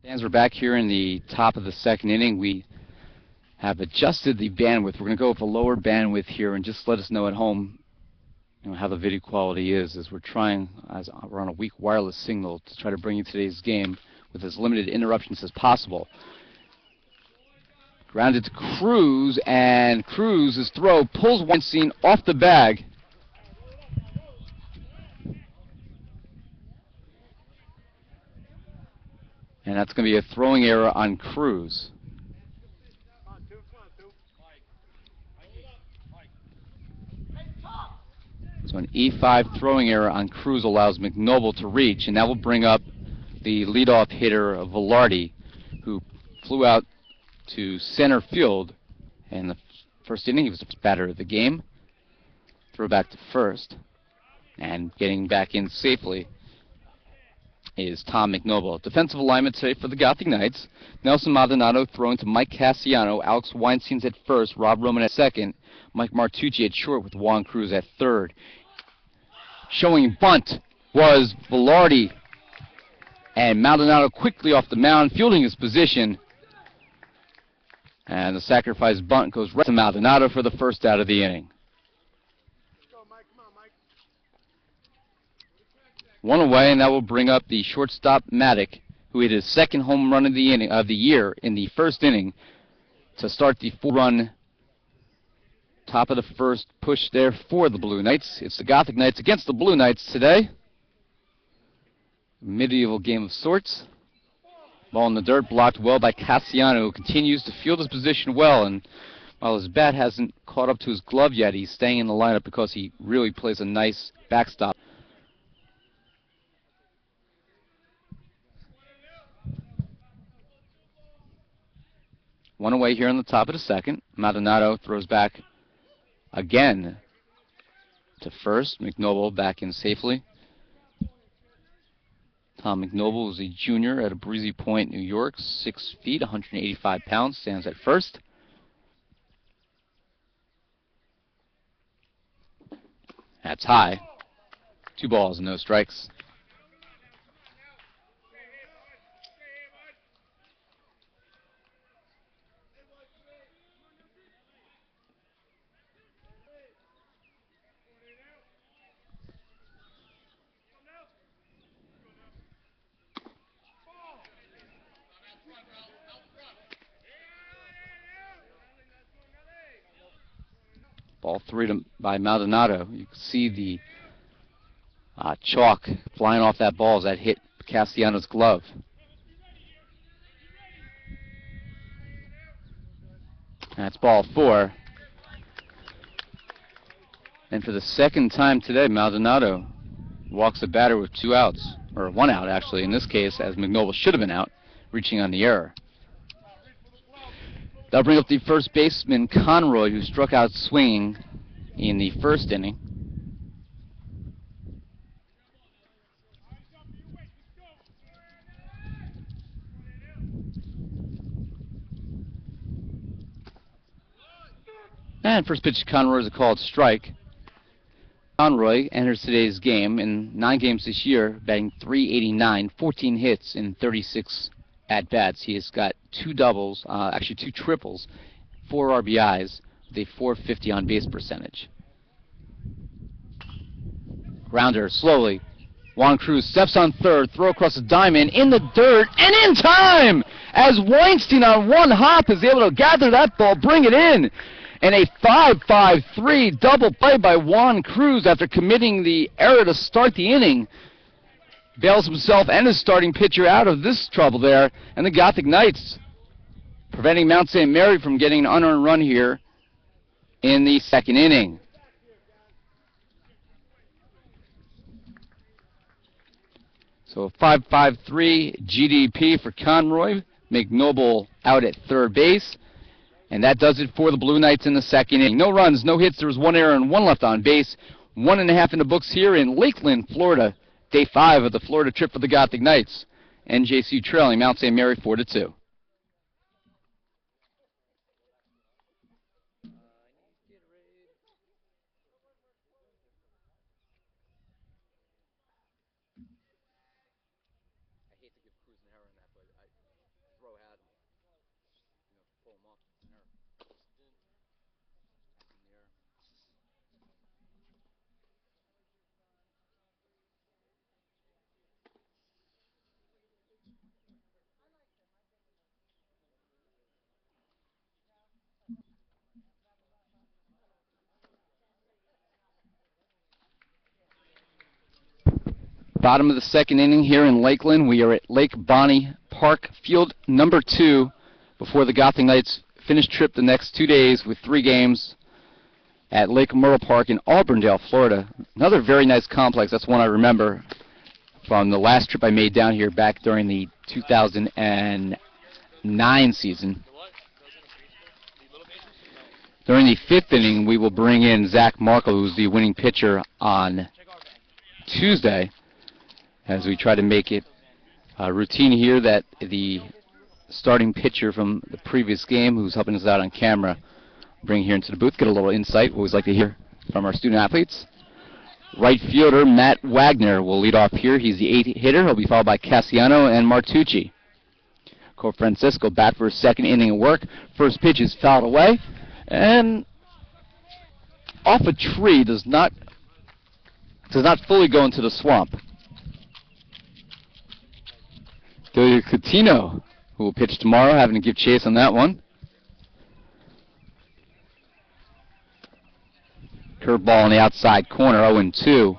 Fans, we're back here in the top of the second inning. We have adjusted the bandwidth. We're going to go with a lower bandwidth here, and just let us know at home how the video quality is, as we're on a weak wireless signal to try to bring you today's game with as limited interruptions as possible. Grounded to Cruz, and Cruz's throw pulls Weinstein off the bag. And that's going to be a throwing error on Cruz. So an E5 throwing error on Cruz allows McNoble to reach, and that will bring up the leadoff hitter, Velarde, who flew out to center field in the first inning. He was the batter of the game. Throw back to first, and getting back in safely is Tom McNoble. Defensive alignment today for the Gothic Knights. Nelson Maldonado throwing to Mike Cassiano. Alex Weinstein's at first. Rob Roman at second. Mike Martucci at short with Juan Cruz at third. Showing bunt was Velarde. And Maldonado quickly off the mound, fielding his position. And the sacrifice bunt goes right to Maldonado for the first out of the inning. One away, and that will bring up the shortstop Maddock, who hit his second home run of the year in the first inning, to start the 4-run top of the first push there for the Blue Knights. It's the Gothic Knights against the Blue Knights today. Medieval game of sorts. Ball in the dirt, blocked well by Cassiano, who continues to field his position well, and while his bat hasn't caught up to his glove yet, he's staying in the lineup because he really plays a nice backstop. One away here in the top of the second. Maldonado throws back again to first. McNoble back in safely. Tom McNoble is a junior at a Breezy Point, New York, 6 feet, 185 pounds, stands at first. That's high. 2 balls, no strikes. Ball 3 by Maldonado. You can see the chalk flying off that ball as that hit Cassiano's glove. That's ball 4. And for the second time today, Maldonado walks the batter with 2 outs, or 1 out actually in this case, as McNoble should have been out, reaching on the error. That'll bring up the first baseman, Conroy, who struck out swinging in the first inning. And first pitch to Conroy is a called strike. Conroy enters today's game in 9 games this year, batting .389, 14 hits in 36 at-bats. He has got 2 doubles, actually 2 triples, 4 RBIs, with a .450 on-base percentage. Grounder slowly. Juan Cruz steps on third, throw across the diamond, in the dirt, and in time! As Weinstein on 1 hop is able to gather that ball, bring it in. And a 5-5-3 double play by Juan Cruz after committing the error to start the inning. Bails himself and his starting pitcher out of this trouble there. And the Gothic Knights preventing Mount St. Mary from getting an unearned run here in the second inning. So 5-5-3 GDP for Conroy. McNoble out at third base. And that does it for the Blue Knights in the second inning. No runs, no hits. There was 1 error and 1 left on base. 1.5 in the books here in Lakeland, Florida. Day 5 of the Florida trip for the Gothic Knights. NJCU trailing Mount St. Mary 4-2. I hate to give Cruz an error on that, but bottom of the second inning here in Lakeland. We are at Lake Bonny Park Field number 2 before the Gothic Knights finish trip the next 2 days with 3 games at Lake Bonny Park in Auburndale, Florida. Another very nice complex. That's one I remember from the last trip I made down here back during the 2009 season. During the 5th inning, we will bring in Zach Markle, who's the winning pitcher on Tuesday, as we try to make it a routine here that the starting pitcher from the previous game, who's helping us out on camera, bring here into the booth, get a little insight. We always like to hear from our student athletes. Right fielder Matt Wagner will lead off here. He's the 8th hitter. He'll be followed by Cassiano and Martucci. Francisco bat for his 2nd inning of work. First pitch is fouled away, and off a tree, does not fully go into the swamp. Delio Coutinho, who will pitch tomorrow, having to give chase on that one. Curveball on the outside corner, 0-2.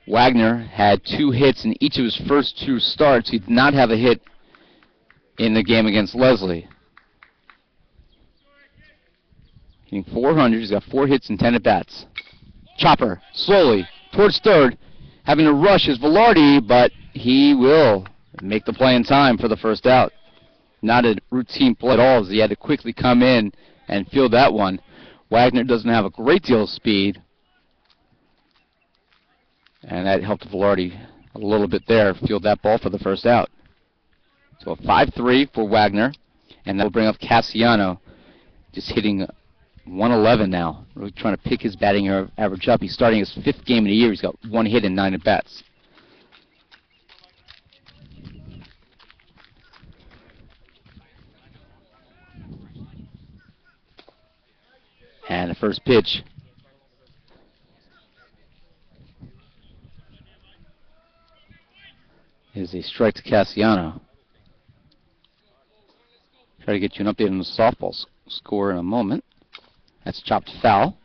Wagner had 2 hits in each of his first 2 starts. He did not have a hit in the game against Leslie. Hitting .400, he's got 4 hits and 10 at-bats. Chopper, slowly, towards third. Having to rush is Velarde, but he will make the play in time for the first out. Not a routine play at all, as he had to quickly come in and field that one. Wagner doesn't have a great deal of speed, and that helped Velarde a little bit there, field that ball for the first out. So a 5-3 for Wagner, and that will bring up Cassiano, just hitting .111 now. Really trying to pick his batting average up. He's starting his 5th game of the year. He's got 1 hit and 9 at-bats. And the first pitch is a strike to Cassiano. Try to get you an update on the softball score in a moment. That's chopped foul.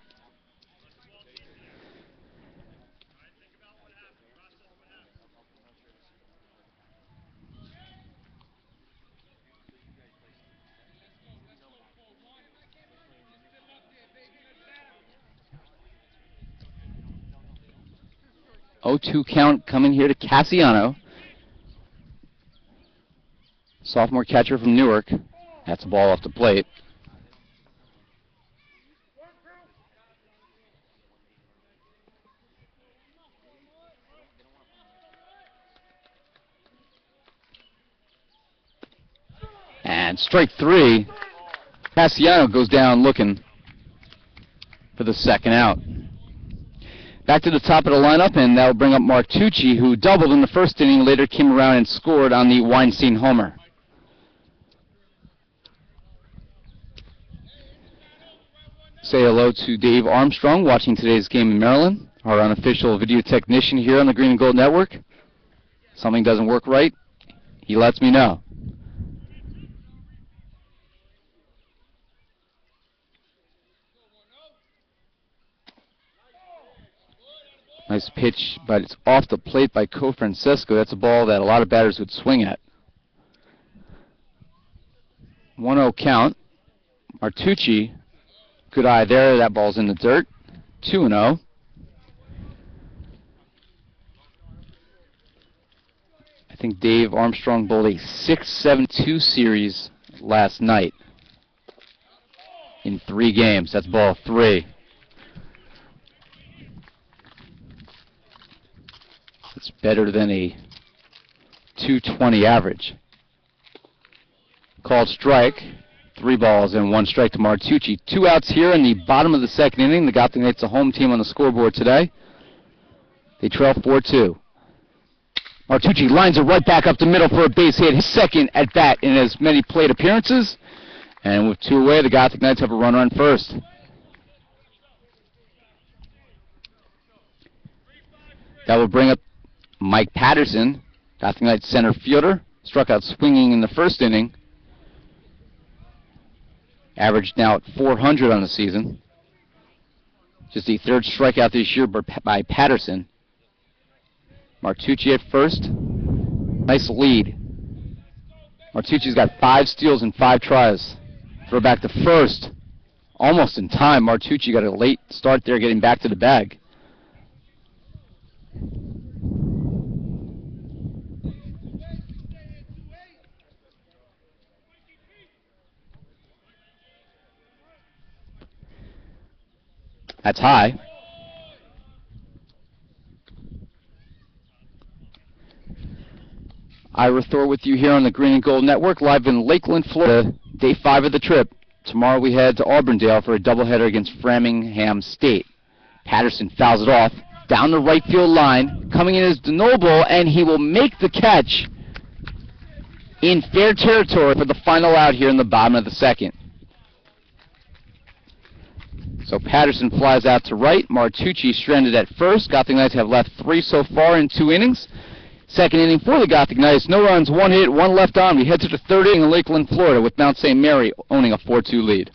.02 count coming here to Cassiano. Sophomore catcher from Newark. That's a ball off the plate. And strike 3. Cassiano goes down looking for the 2nd out. Back to the top of the lineup, and that will bring up Martucci, who doubled in the 1st inning, later came around and scored on the Weinstein homer. Say hello to Dave Armstrong, watching today's game in Maryland, our unofficial video technician here on the Green and Gold Network. Something doesn't work right, he lets me know. Nice pitch, but it's off the plate by Francisco. That's a ball that a lot of batters would swing at. 1-0 count. Martucci, good eye there. That ball's in the dirt. 2-0. I think Dave Armstrong bowled a 6-7-2 series last night in 3 games. That's ball 3. It's better than a .220 average. Called strike. 3 balls and 1 strike to Martucci. 2 outs here in the bottom of the 2nd inning. The Gothic Knights, a home team on the scoreboard today. They trail 4-2. Martucci lines it right back up the middle for a base hit. His 2nd at bat in as many plate appearances. And with 2 away, the Gothic Knights have a runner on first. That will bring up Mike Patterson, Gothic Knights center fielder, struck out swinging in the 1st inning. Averaged now at .400 on the season. Just the 3rd strikeout this year by Patterson. Martucci at first. Nice lead. Martucci's got 5 steals in 5 tries. Throw back to first. Almost in time. Martucci got a late start there getting back to the bag. That's high. Ira Thor with you here on the Green and Gold Network, live in Lakeland, Florida, day 5 of the trip. Tomorrow we head to Auburndale for a doubleheader against Framingham State. Patterson fouls it off, down the right field line. Coming in is DeNoble, and he will make the catch in fair territory for the final out here in the bottom of the second. So Patterson flies out to right. Martucci stranded at first. Gothic Knights have left 3 so far in 2 innings. Second inning for the Gothic Knights. No runs, 1 hit, 1 left on. We head to the 3rd inning in Lakeland, Florida, with Mount St. Mary owning a 4-2 lead.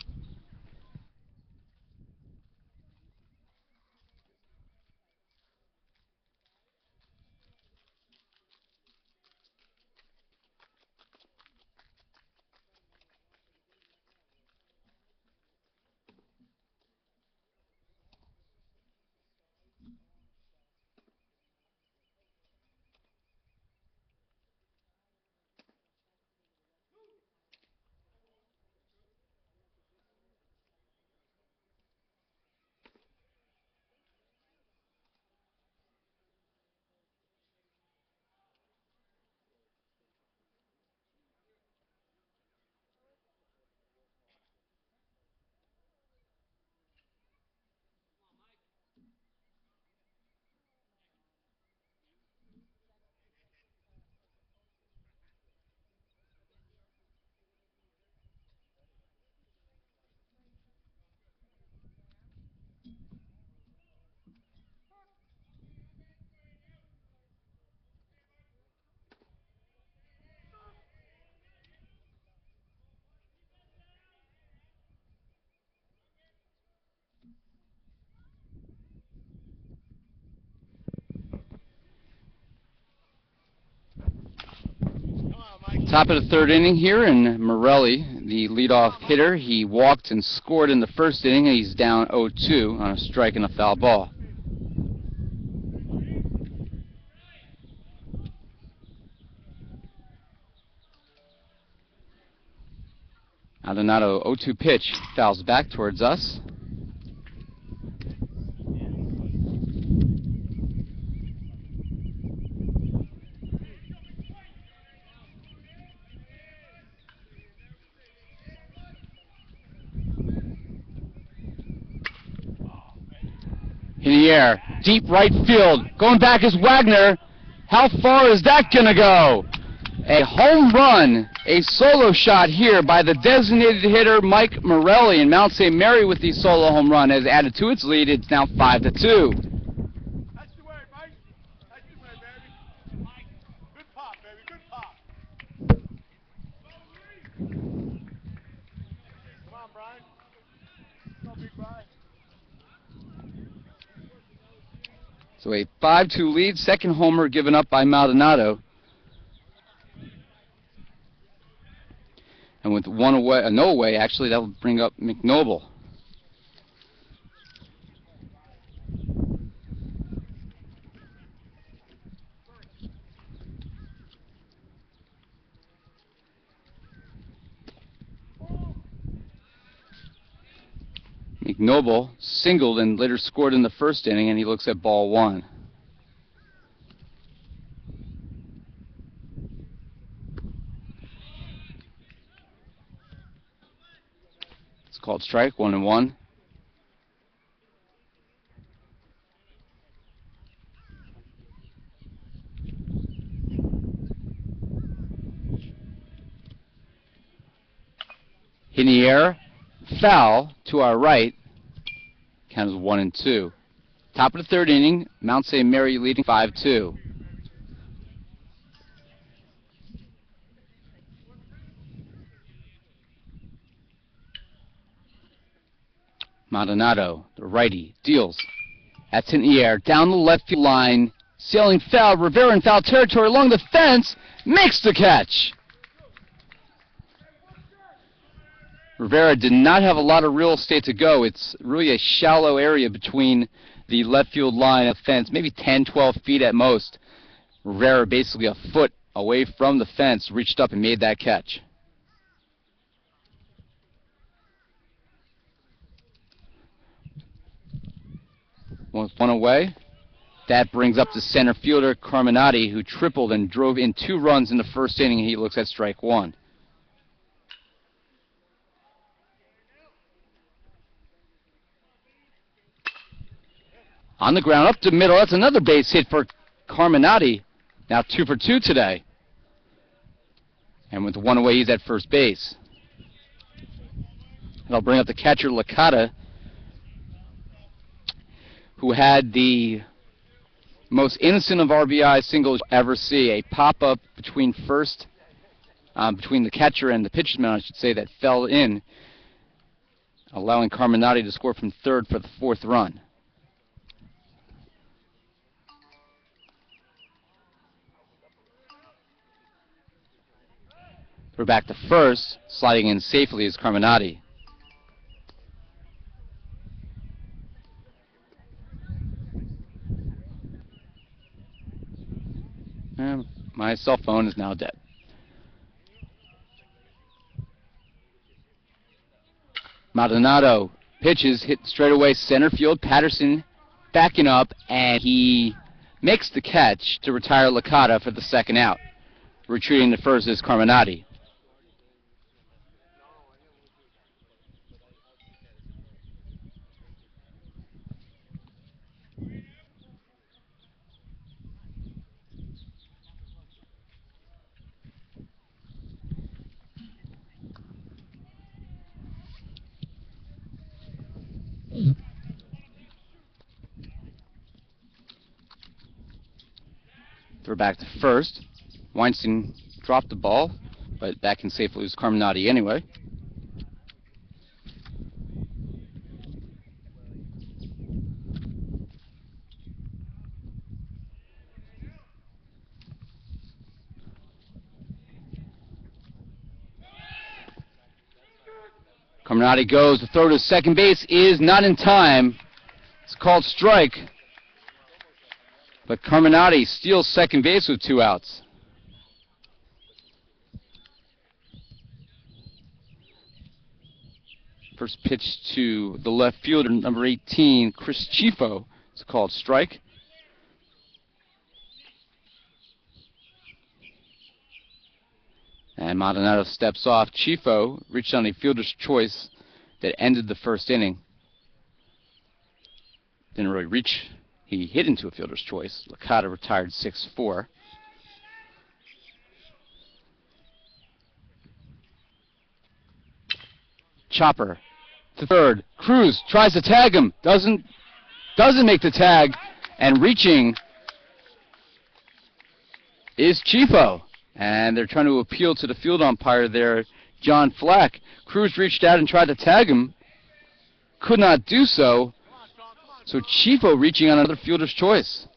Top of the 3rd inning here, and Morelli, the leadoff hitter, he walked and scored in the 1st inning, and he's down 0-2 on a strike and a foul ball. Maldonado 0-2 pitch, fouls back towards us. In the air, deep right field. Going back is Wagner. How far is that going to go? A home run, a solo shot here by the designated hitter Mike Morelli, and Mount St. Mary with the solo home run has added to its lead. It's now 5-2. That's the way, Mike. That's the way, baby. Good pop, baby. Good pop. Come on, Brian. Come on, big Brian. So a 5-2 lead, second homer given up by Maldonado. And with one away, no away, actually, that will bring up McNoble. McNoble singled and later scored in the 1st inning, and he looks at ball 1. It's called strike, 1-1. In the air, foul to our right. Count as 1-2. Top of the 3rd inning, Mount St. Mary leading 5-2. Maldonado, the righty, deals. That's in the air, down the left field line, Sailing foul, Rivera in foul territory along the fence, makes the catch. Rivera did not have a lot of real estate to go. It's really a shallow area between the left field line of fence, maybe 10, 12 feet at most. Rivera, basically a foot away from the fence, reached up and made that catch. One away. That brings up the center fielder, Carminati, who tripled and drove in 2 runs in the first inning. He looks at strike 1. On the ground, up the middle. That's another base hit for Carminati. Now 2 for 2 today. And with 1 away, he's at first base. That'll bring up the catcher, Licata, who had the most innocent of RBI singles you'll ever see. A pop-up between first, between the catcher and the pitcher's mound, I should say, that fell in, allowing Carminati to score from third for the 4th run. We're back to first. Sliding in safely is Carminati. And my cell phone is now dead. Maldonado pitches, hit straight away center field. Patterson backing up, and he makes the catch to retire Licata for the 2nd out. Retreating to first is Carminati. Throw back to first. Weinstein dropped the ball, but back in safely was Carminati anyway. Carminati goes, the throw to second base is not in time. It's called strike. But Carminati steals second base with 2 outs. First pitch to the left fielder, number 18, Chris Chifo. It's called strike. And Maldonado steps off. Chifo reached on a fielder's choice that ended the first inning. Didn't really reach. He hit into a fielder's choice. Licata retired 6-4. Chopper to third. Cruz tries to tag him. Doesn't make the tag. And reaching is Chifo. And they're trying to appeal to the field umpire there, John Flack. Cruz reached out and tried to tag him. Could not do so. So Chifo reaching on another fielder's choice.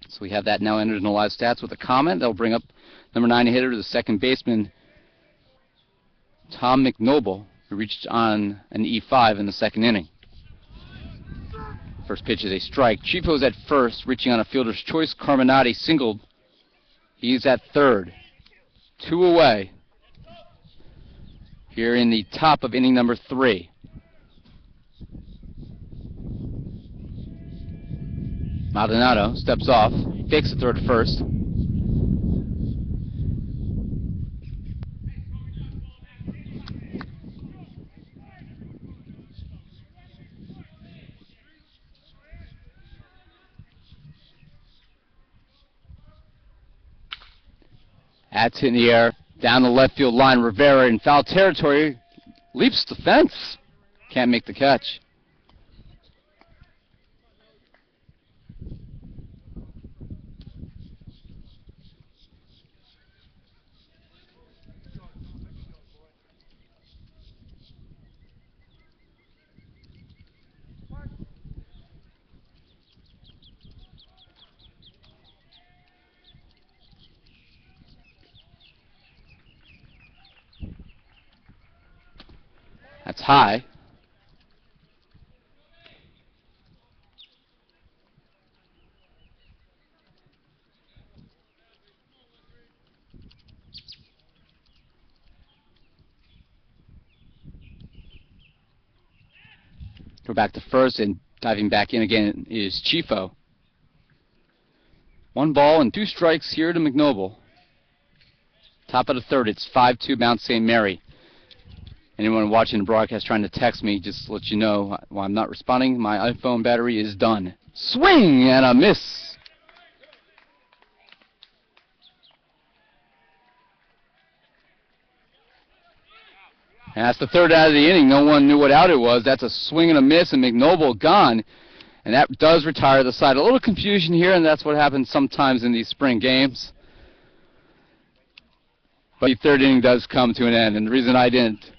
So we have that now entered in the live stats with a comment. That'll bring up number 9 hitter to the second baseman, Tom McNoble, who reached on an E5 in the 2nd inning. First pitch is a strike. Chifo's at first, reaching on a fielder's choice. Carminati singled. He's at third. 2 away. Here in the top of inning number 3. Maldonado steps off, fakes the throw to first. That's hit in the air, down the left field line. Rivera in foul territory, leaps the fence, Can't make the catch. That's high. Go back to first, and diving back in again is Chifo. 1 ball and 2 strikes here to McNoble. Top of the third, it's 5-2 Mount St. Mary. Anyone watching the broadcast trying to text me, just to let you know, while I'm not responding, my iPhone battery is done. Swing and a miss. And that's the third out of the inning. No one knew what out it was. That's a swing and a miss, and McNoble gone. And that does retire the side. A little confusion here, and that's what happens sometimes in these spring games. But the third inning does come to an end. And the reason I didn't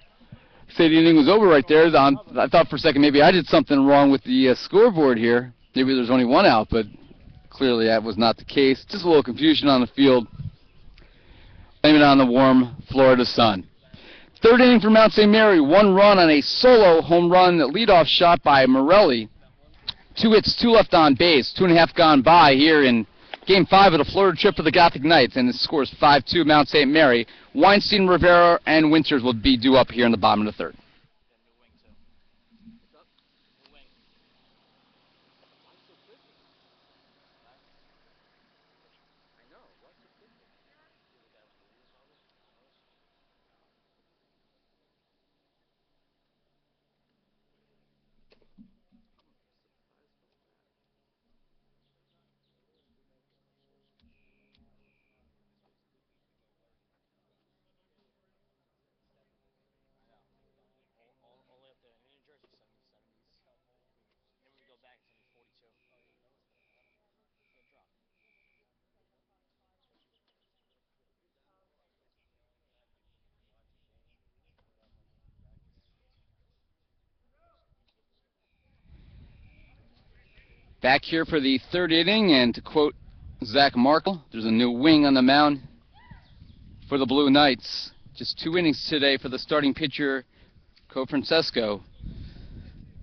say the inning was over right there is I thought for a second maybe I did something wrong with the scoreboard here. Maybe there's only 1 out, but clearly that was not the case. Just a little confusion on the field. Blame it on the warm Florida sun. Third inning for Mount St. Mary. 1 run on a solo home run leadoff shot by Morelli. 2 hits, 2 left on base. 2.5 gone by here in Game 5 of the Florida trip for the Gothic Knights, and the score is 5-2 Mount St. Mary. Weinstein, Rivera, and Winters will be due up here in the bottom of the third. Back here for the third inning, and to quote Zach Markle, there's a new wing on the mound for the Blue Knights. Just 2 innings today for the starting pitcher, Co Francesco,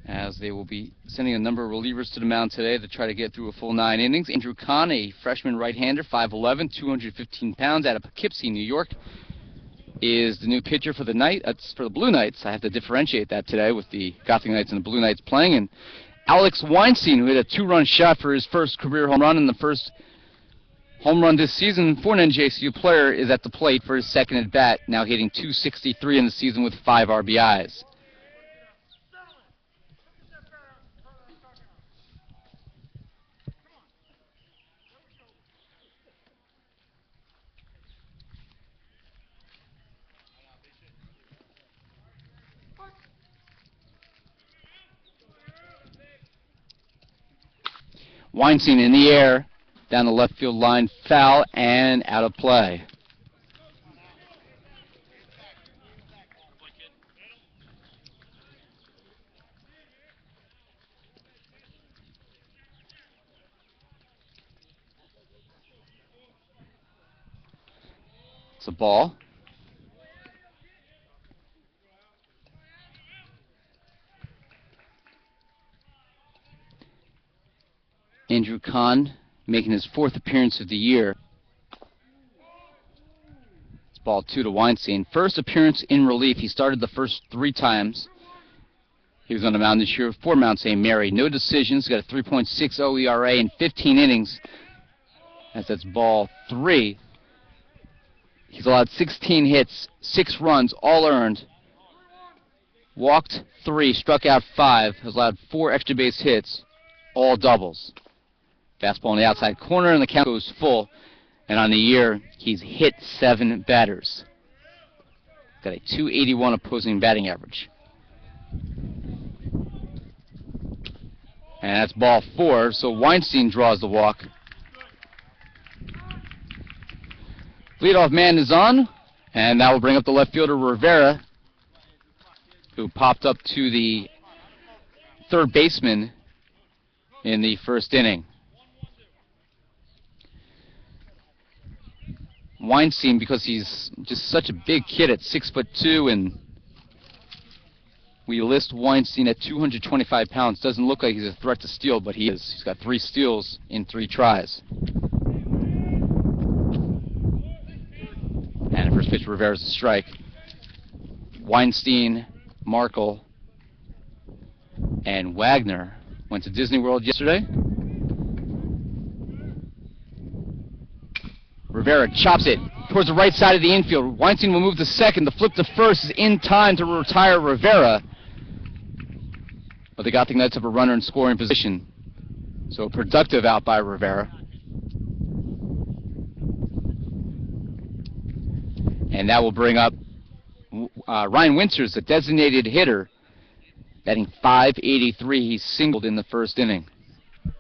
as they will be sending a number of relievers to the mound today to try to get through a full 9 innings. Andrew Kahn, a freshman right-hander, 5'11", 215 pounds, out of Poughkeepsie, New York, is the new pitcher for the Blue Knights. I have to differentiate that today with the Gothic Knights and the Blue Knights playing. And Alex Weinstein, who hit a 2-run shot for his first career home run and the first home run this season for an NJCU player, is at the plate for his second at bat, now hitting .263 in the season with 5 RBIs. Weinstein in the air, down the left field line, foul and out of play. It's a ball. Andrew Kahn making his 4th appearance of the year. It's ball 2 to Weinstein. First appearance in relief. He started the first 3 times. He was on the mound this year for Mount St. Mary. No decisions. Got a 3.60 ERA in 15 innings. That's ball 3. He's allowed 16 hits, 6 runs, all earned. Walked 3, struck out 5. Has allowed 4 extra base hits, all doubles. Fastball in the outside corner, and the count goes full. And on the year, he's hit 7 batters. Got a .281 opposing batting average. And that's ball 4, so Weinstein draws the walk. Leadoff man is on, and that will bring up the left fielder Rivera, who popped up to the third baseman in the first inning. Weinstein, because he's just such a big kid at 6'2", and we list Weinstein at 225 pounds. Doesn't look like he's a threat to steal, but he is. He's got 3 steals in 3 tries. And the first pitch, Rivera's a strike. Weinstein, Markle, and Wagner went to Disney World yesterday. Rivera chops it towards the right side of the infield. Weinstein will move to second. The flip to first is in time to retire Rivera. But the Gothic Knights have a runner in scoring position. So a productive out by Rivera. And that will bring up Ryan Winters, the designated hitter, batting .583. He singled in the first inning. I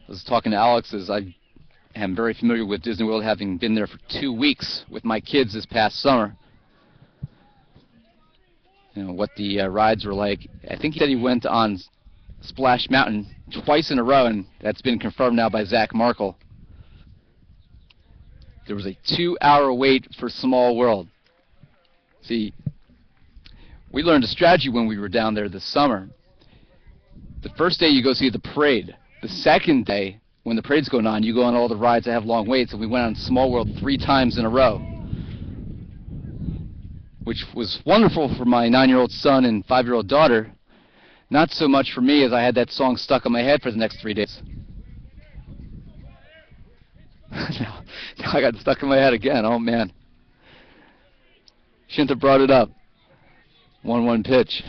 was talking to Alex, as I am very familiar with Disney World, having been there for 2 weeks with my kids this past summer. You know, what the rides were like. I think he said he went on Splash Mountain twice in a row, and that's been confirmed now by Zach Markle. There was a 2-hour wait for Small World. See, we learned a strategy when we were down there this summer. The first day you go see the parade. The second day, when the parade's going on, you go on all the rides that have long waits, and we went on Small World 3 times in a row, which was wonderful for my 9-year-old son and 5-year-old daughter. Not so much for me, as I had that song stuck in my head for the next 3 days. Now I got stuck in my head again. Oh, man. Shouldn't have brought it up. 1-1 pitch.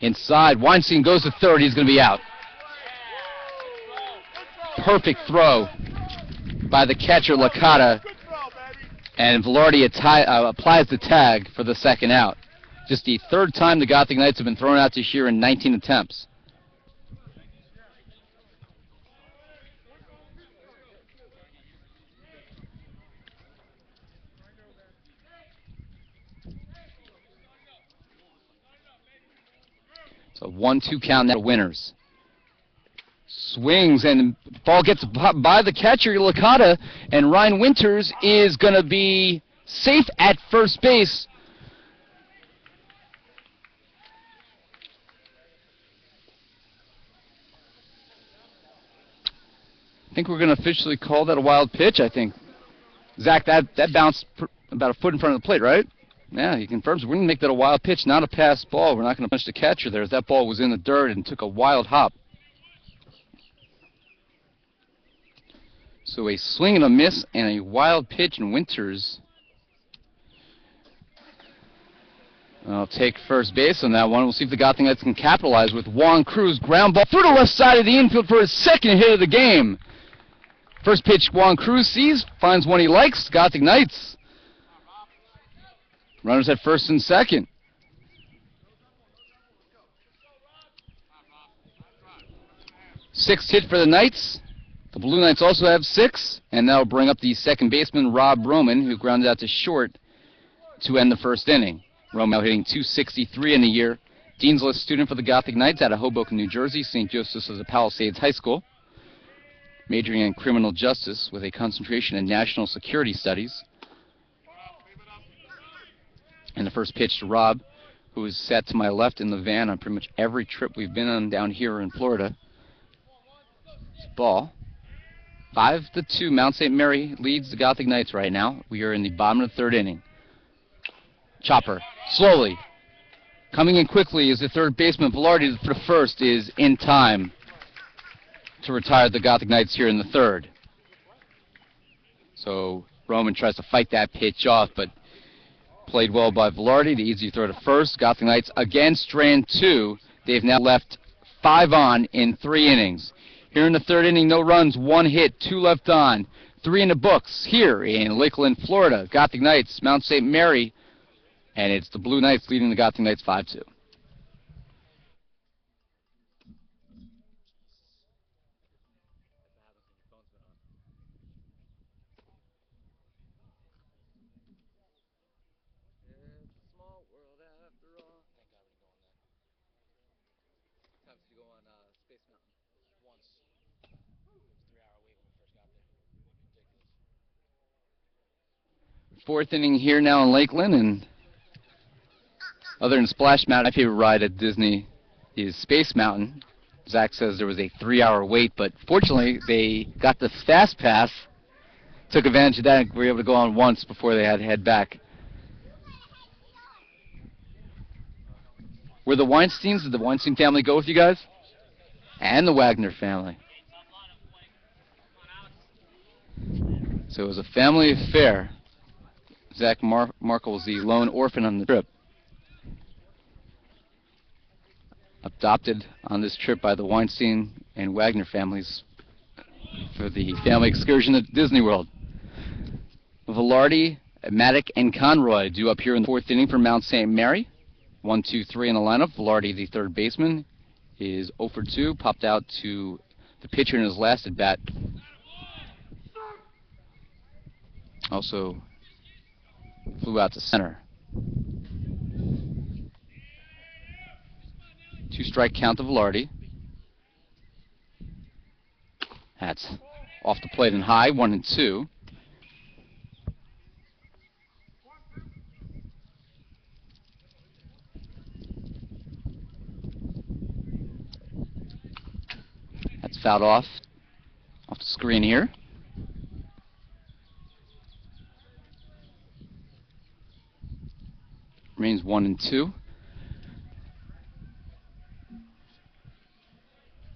Inside. Weinstein goes to third. He's going to be out. Perfect throw by the catcher, Licata. And Velarde applies the tag for the second out. Just the 3rd time the Gothic Knights have been thrown out this year in 19 attempts. So 1-2 count now, winners. Swings, and ball gets by the catcher, Licata, and Ryan Winters is going to be safe at first base. I think we're going to officially call that a wild pitch, I think. Zach, that bounced about a foot in front of the plate, right? Yeah, he confirms. We're going to make that a wild pitch, not a pass ball. We're not going to punch the catcher there. That ball was in the dirt and took a wild hop. So a swing and a miss and a wild pitch, and Winters will take first base on that one. We'll see if the Gothic Knights can capitalize with Juan Cruz. Ground ball through the left side of the infield for his 2nd hit of the game. First pitch Juan Cruz sees, finds one he likes. Gothic Knights. Runners at first and second. Sixth hit for the Knights. The Blue Knights also have 6, and that'll bring up the second baseman, Rob Roman, who grounded out to short to end the first inning. Roman now hitting .263 in the year. Dean's List student for the Gothic Knights out of Hoboken, New Jersey. St. Joseph's of the Palisades High School. Majoring in criminal justice with a concentration in national security studies. And the first pitch to Rob, who is sat to my left in the van on pretty much every trip we've been on down here in Florida. Ball. 5-2, Mount St. Mary leads the Gothic Knights right now. We are in the bottom of the 3rd inning. Chopper, slowly. Coming in quickly is the third baseman. Velarde for the first is in time to retire the Gothic Knights here in the 3rd. So Roman tries to fight that pitch off, but played well by Velarde. The easy throw to first. Gothic Knights again strand 2. They've now left 5 on in 3 innings. Here in the 3rd inning, no runs, 1 hit, 2 left on. 3 in the books here in Lakeland, Florida. Gothic Knights, Mount St. Mary, and it's the Blue Knights leading the Gothic Knights 5-2. times did you go on Space Mountain? Once. It was a 3-hour wait when we first got there. Ridiculous. Fourth inning here now in Lakeland, and other than Splash Mountain, my favorite ride at Disney is Space Mountain. Zach says there was a 3-hour wait, but fortunately they got the fast pass, took advantage of that, and were able to go on once before they had to head back. Were the Weinsteins, did the Weinstein family go with you guys? And the Wagner family. So it was a family affair. Zach Markle was the lone orphan on the trip. Adopted on this trip by the Weinstein and Wagner families for the family excursion at Disney World. Velarde, Maddock, and Conroy due up here in the fourth inning for Mount St. Mary. 1, 2, 3 in the lineup. Velarde, the third baseman, is 0 for 2, popped out to the pitcher in his last at bat. Also flew out to center. 2-strike count to Velarde. That's off the plate and high, 1 and 2. That's fouled off the screen here. Remains 1 and 2.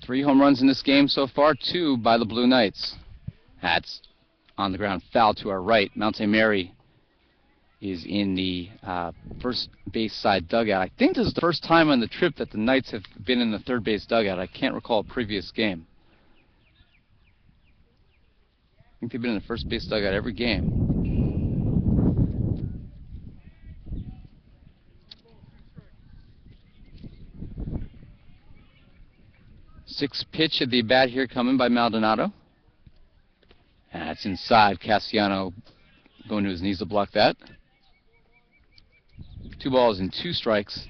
3 home runs in this game so far, 2 by the Blue Knights. That's on the ground, foul to our right. Mount St. Mary is in the first base side dugout. I think this is the first time on the trip that the Knights have been in the third base dugout. I can't recall a previous game. I think they've been in the first base dugout every game. Sixth pitch of the bat here coming by Maldonado. That's inside. Cassiano going to his knees to block that. 2 balls and 2 strikes.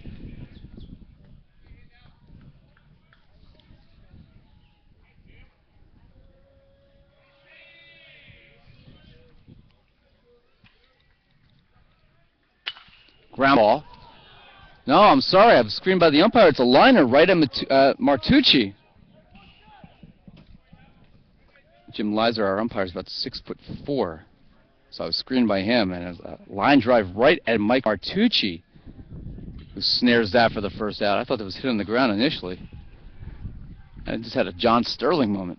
Ground ball. No, I'm sorry. I was screened by the umpire. It's a liner right at Martucci. Jim Lizer, our umpire, is about 6'4", so I was screened by him, and it was a line drive right at Mike Martucci, who snares that for the first out. I thought it was hit on the ground initially. I just had a John Sterling moment.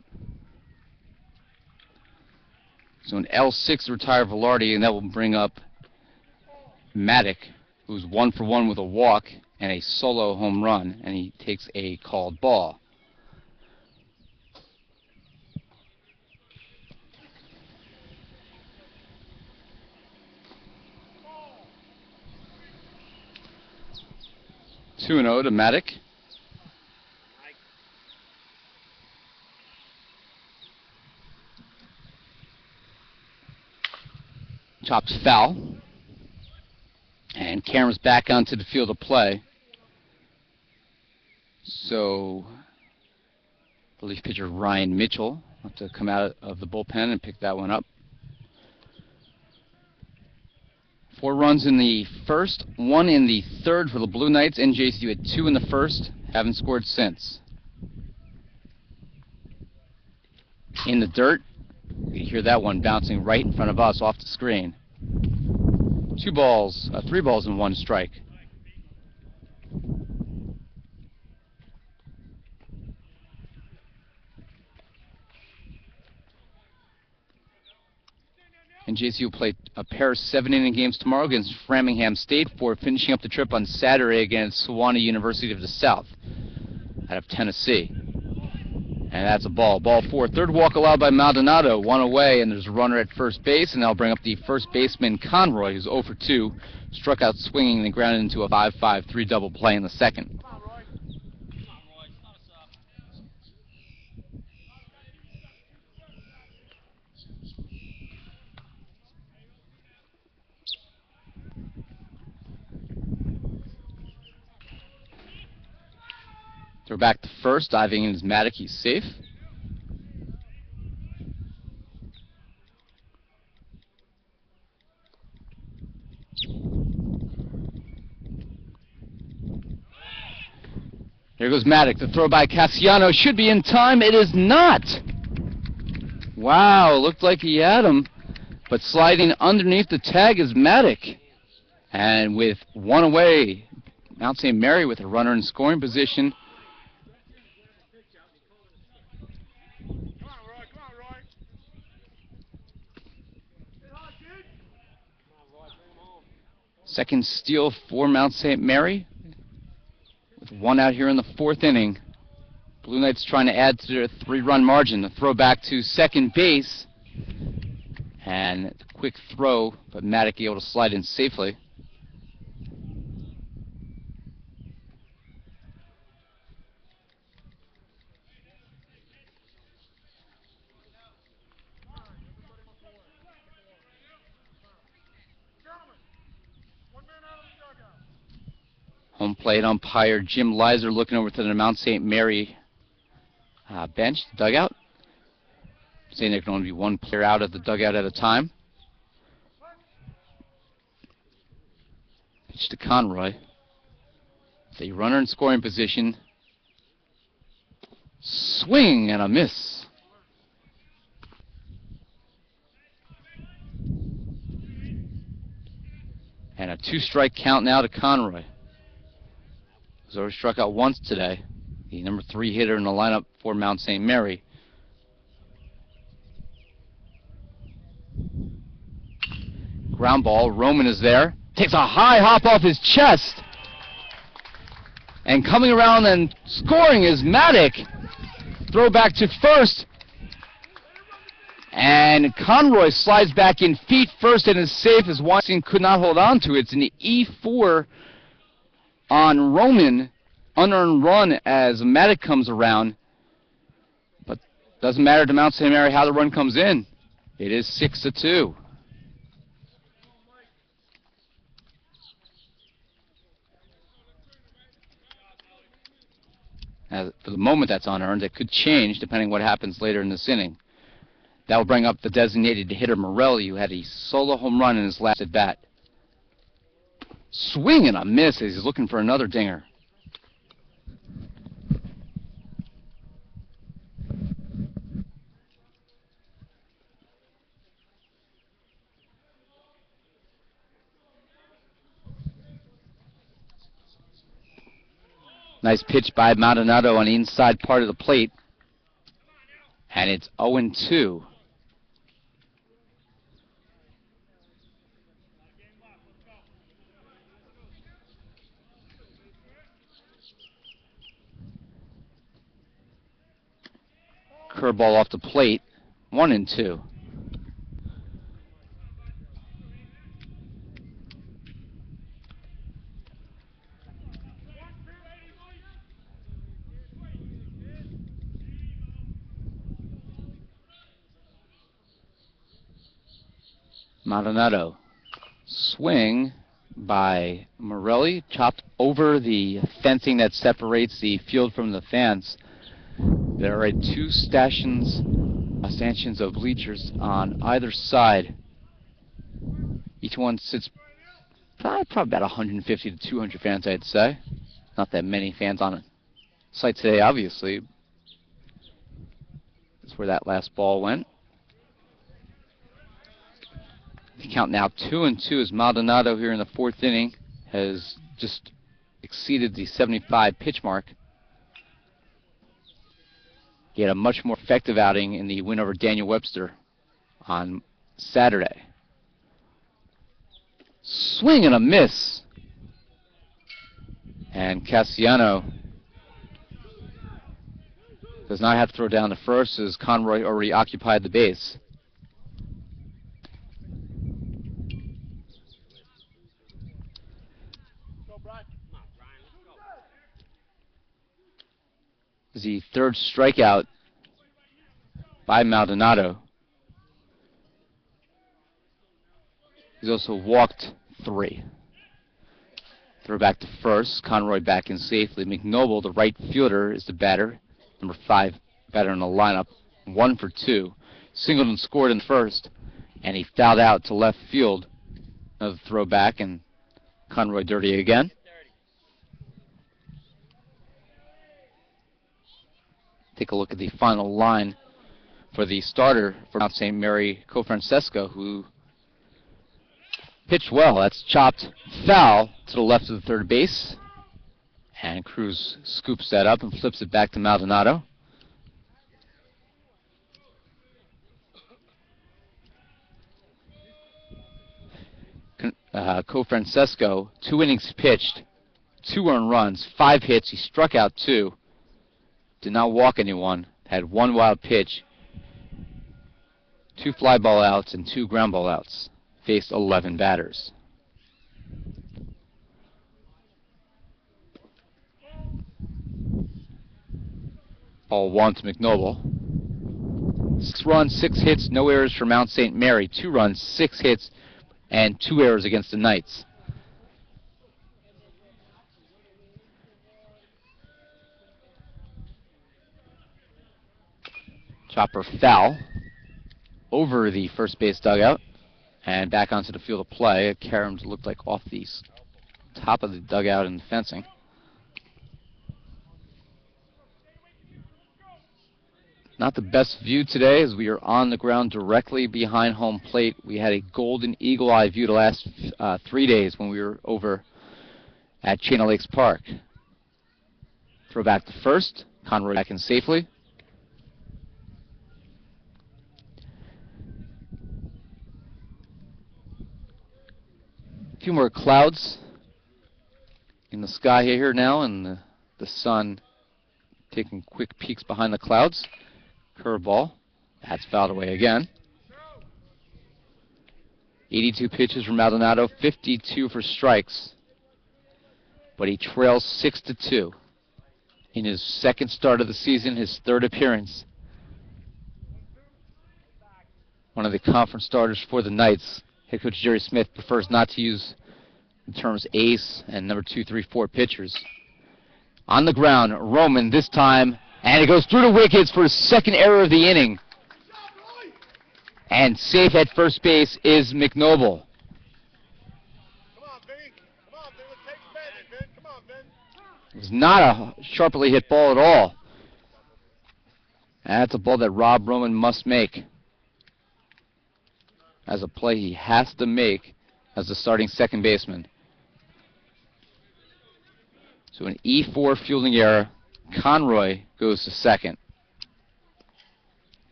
So an L6 retire Velarde, and that will bring up Maddock, who's 1 for 1 with a walk and a solo home run, and he takes a called ball. Two and 0 to Maddock. Chops foul. And cameras back onto the field of play. So, relief pitcher Ryan Mitchell will have to come out of the bullpen and pick that one up. 4 runs in the first, 1 in the third for the Blue Knights. NJCU had 2 in the first, haven't scored since. In the dirt, you can hear that one bouncing right in front of us off the screen. 3 balls and 1 strike. NJCU will play a pair of 7-inning games tomorrow against Framingham State before finishing up the trip on Saturday against Sewanee University of the South out of Tennessee. And that's a ball. Ball 4. Third walk allowed by Maldonado. 1 away, and there's a runner at first base, and that'll bring up the first baseman Conroy, who's 0 for 2. Struck out swinging and grounded into a 5-5-3 double play in the second. Throw back to first, diving in is Maddock. He's safe. Here goes Maddock. The throw by Cassiano should be in time. It is not. Wow, looked like he had him. But sliding underneath the tag is Maddock. And with one away, Mount St. Mary with a runner in scoring position. Come on, Roy. Come on, Roy. Hit hard, kid. Second steal for Mount St. Mary. With one out here in the fourth inning. Blue Knights trying to add to their 3-run margin. The throw back to second base. And a quick throw, but Maddock able to slide in safely. Home plate umpire Jim Leiser looking over to the Mount St. Mary bench, dugout. Saying there can only be one player out of the dugout at a time. Pitch to Conroy. The runner in scoring position. Swing and a miss. And a 2-strike count now to Conroy. He's already struck out once today. The number 3 hitter in the lineup for Mount St. Mary. Ground ball. Roman is there. Takes a high hop off his chest. And coming around and scoring is Maddock. Throw back to first. And Conroy slides back in feet first and is safe as Weinstein could not hold on to it. It's an E4 on Roman, unearned run as Maddock comes around. But doesn't matter to Mount St. Mary how the run comes in. It is 6-2. For the moment that's unearned. It could change depending what happens later in this inning. That will bring up the designated hitter Morelli, who had a solo home run in his last at bat. Swing and a miss as he's looking for another dinger. Nice pitch by Maldonado on the inside part of the plate. And it's 0-2. Curveball off the plate, 1-2. Maldonado. Swing by Morelli, chopped over the fencing that separates the field from the fence. There are 2 stanchions of bleachers on either side. Each one sits probably about 150 to 200 fans, I'd say. Not that many fans on site today, obviously. That's where that last ball went. The count now 2-2 as Maldonado here in the 4th inning has just exceeded the 75 pitch mark. He had a much more effective outing in the win over Daniel Webster on Saturday. Swing and a miss. And Cassiano does not have to throw down the first as Conroy already occupied the base. The 3rd strikeout by Maldonado. He's also walked 3. Throw back to first. Conroy back in safely. McNoble, the right fielder, is the batter. Number 5 batter in the lineup. 1 for 2. Singleton scored in first, and he fouled out to left field. Another throw back, and Conroy dirty again. Take a look at the final line for the starter for Mount St. Mary, Cofrancesco, who pitched well. That's chopped foul to the left of the third base. And Cruz scoops that up and flips it back to Maldonado. Cofrancesco, 2 innings pitched, 2 earned runs, 5 hits. He struck out 2. Did not walk anyone. Had 1 wild pitch, 2 fly ball outs, and 2 ground ball outs. Faced 11 batters. Ball 1 to McNoble. 6 runs, 6 hits, no errors for Mount St. Mary. 2 runs, 6 hits, and 2 errors against the Knights. Chopper foul over the first base dugout and back onto the field of play. Karam looked like off the top of the dugout and the fencing. Not the best view today as we are on the ground directly behind home plate. We had a golden eagle eye view the last 3 days when we were over at Chain of Lakes Park. Throw back to first. Conroy back in safely. A few more clouds in the sky here now, and the sun taking quick peeks behind the clouds. Curveball. That's fouled away again. 82 pitches for Maldonado, 52 for strikes. But he trails 6-2 in his second start of the season, his 3rd appearance. One of the conference starters for the Knights. Head coach Jerry Smith prefers not to use the terms ace and number 2, 3, 4 pitchers. On the ground, Roman this time, and it goes through the wickets for his 2nd error of the inning. And safe at first base is McNoble. Come on, Vinny. Come on, Vinny. Let's take advantage, Vin. Come on, Vin. It was not a sharply hit ball at all. And that's a ball that Rob Roman must make. As a play he has to make as the starting second baseman. So an E4 fielding error. Conroy goes to second.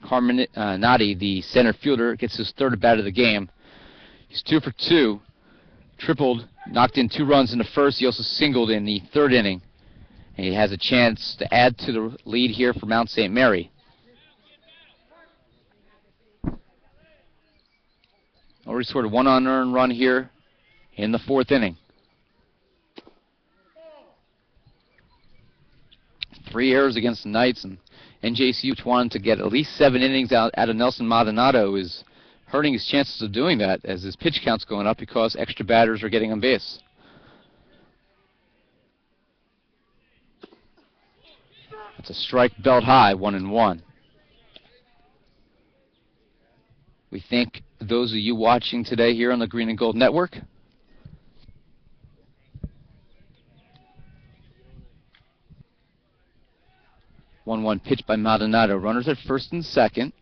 Carminati, the center fielder, gets his 3rd at bat of the game. He's 2 for 2. Tripled, knocked in 2 runs in the first. He also singled in the 3rd inning. And he has a chance to add to the lead here for Mount St. Mary. Already scored 1 unearned run here in the 4th inning. 3 errors against the Knights, and NJCU, which wanted to get at least 7 innings out of Nelson Maldonado, is hurting his chances of doing that as his pitch count's going up because extra batters are getting on base. That's a strike belt high, 1-1. We thank those of you watching today here on the Green and Gold Network. One pitch by Maldonado. Runners at first and second.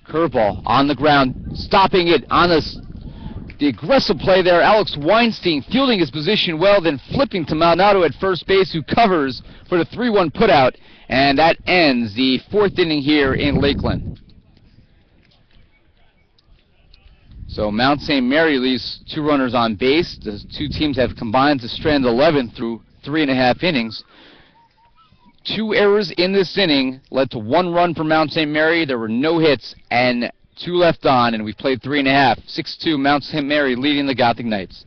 Curveball on the ground, stopping it on the aggressive play there. Alex Weinstein fielding his position well, then flipping to Maldonado at first base, who covers for the 3-1 putout, and that ends the 4th inning here in Lakeland. So Mount St. Mary leaves 2 runners on base. The 2 teams have combined to strand 11 through 3.5 innings. 2 errors in this inning led to 1 run for Mount St. Mary. There were no hits and 2 left on, and we played 3.5. 6-2, Mount St. Mary leading the Gothic Knights.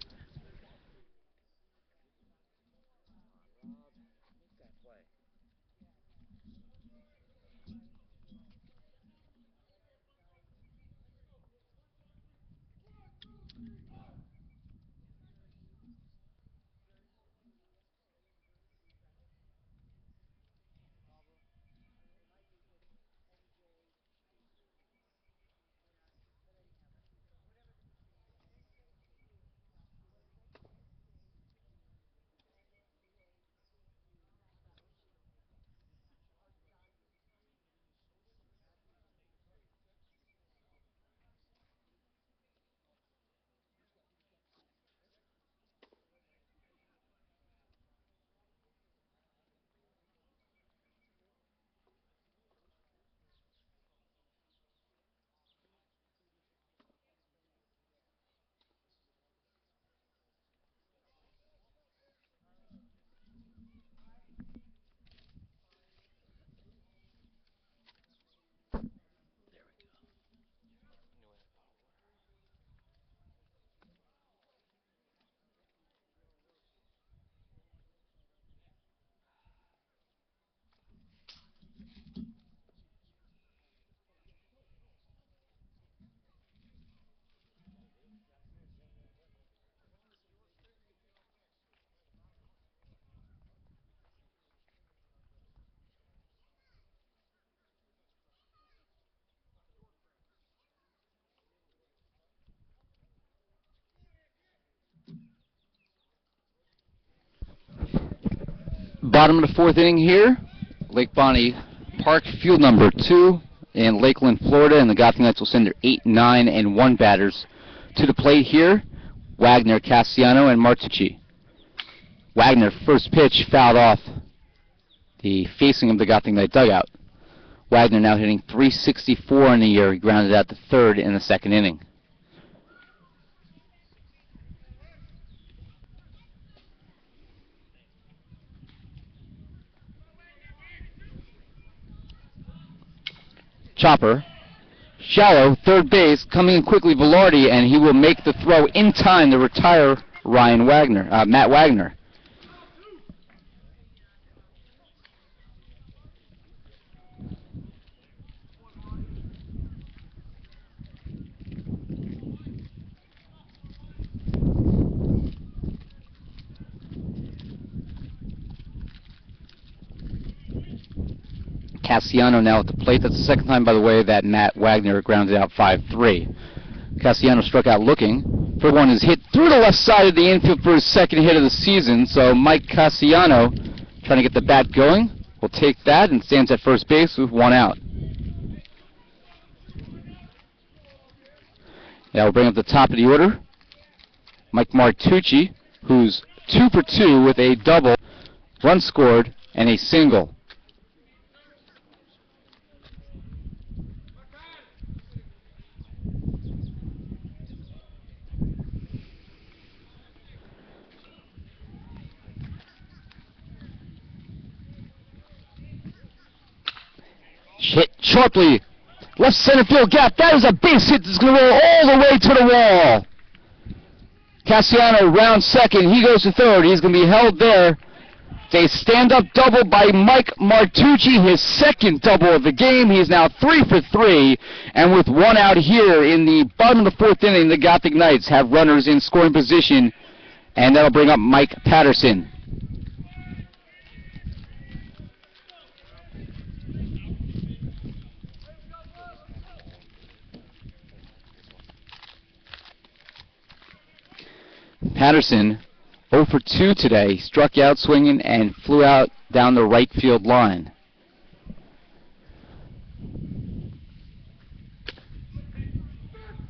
Bottom of the fourth inning here. Lake Bonny Park Field number 2 in Lakeland, Florida, and the Gothic Knights will send their 8, 9, and 1 batters to the plate here. Wagner, Cassiano, and Martucci. Wagner, first pitch, fouled off the facing of the Gothic Knight dugout. Wagner now hitting .364 in the year. He grounded out to third in the second inning. Chopper, shallow, third base, coming in quickly, Velarde, and he will make the throw in time to retire Matt Wagner. Cassiano now at the plate. That's the second time, by the way, that Matt Wagner grounded out 5-3. Cassiano struck out looking. First one is hit through the left side of the infield for his second hit of the season. So Mike Cassiano, trying to get the bat going, will take that and stands at first base with 1 out. That will bring up the top of the order. Mike Martucci, who's 2 for 2 with a double, run scored, and a single. Hit sharply, left center field gap. That is a base hit that's going to roll all the way to the wall. Cassiano round second. He goes to third. He's going to be held there. It's a stand-up double by Mike Martucci, his second double of the game. He is now 3 for 3, and with 1 out here in the bottom of the fourth inning, the Gothic Knights have runners in scoring position, and that'll bring up Mike Patterson. Patterson 0 for 2 today. He struck out swinging and flew out down the right field line.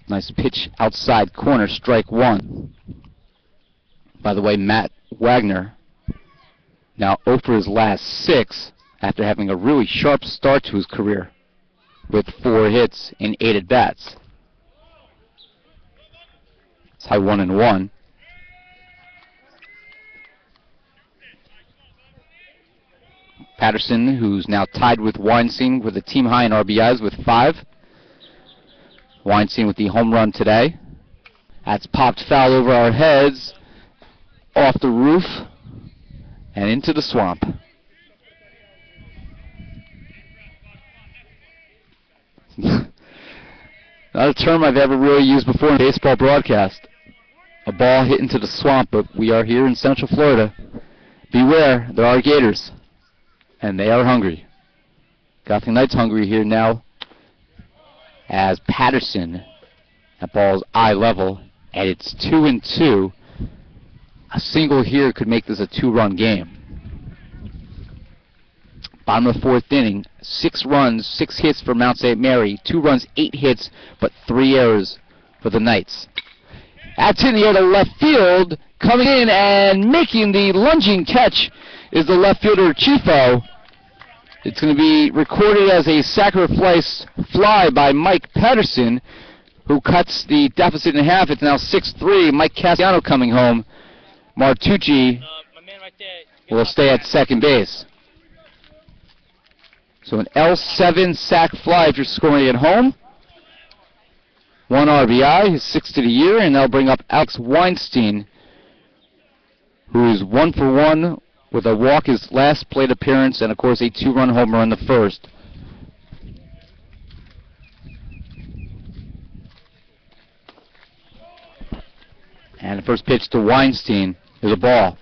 Nice pitch outside corner, strike 1. By the way, Matt Wagner now 0 for his last 6 after having a really sharp start to his career with 4 hits in 8 at-bats. It's high 1-1. Patterson, who's now tied with Weinstein with a team high in RBIs with 5. Weinstein with the home run today. That's popped foul over our heads, off the roof, and into the swamp. Not a term I've ever really used before in baseball broadcast. A ball hit into the swamp, but we are here in Central Florida. Beware, there are gators. And they are hungry. Gothic Knights hungry here now as Patterson, that ball's eye level, and it's 2-2. A single here could make this a 2-run game. Bottom of the fourth inning, 6 runs, 6 hits for Mount St. Mary, 2 runs, 8 hits, but 3 errors for the Knights. That's in the air to left field, coming in and making the lunging catch is the left fielder Chifo. It's going to be recorded as a sacrifice fly by Mike Patterson, who cuts the deficit in half. It's now 6-3. Mike Cassiano coming home. Martucci will stay at second base. So an L7 sac fly if you're scoring at home. 1 RBI, his 6th of the year, and they'll bring up Alex Weinstein, who is 1 for 1 with a walk his last plate appearance, and of course a 2-run homer in the first. And the first pitch to Weinstein is a ball.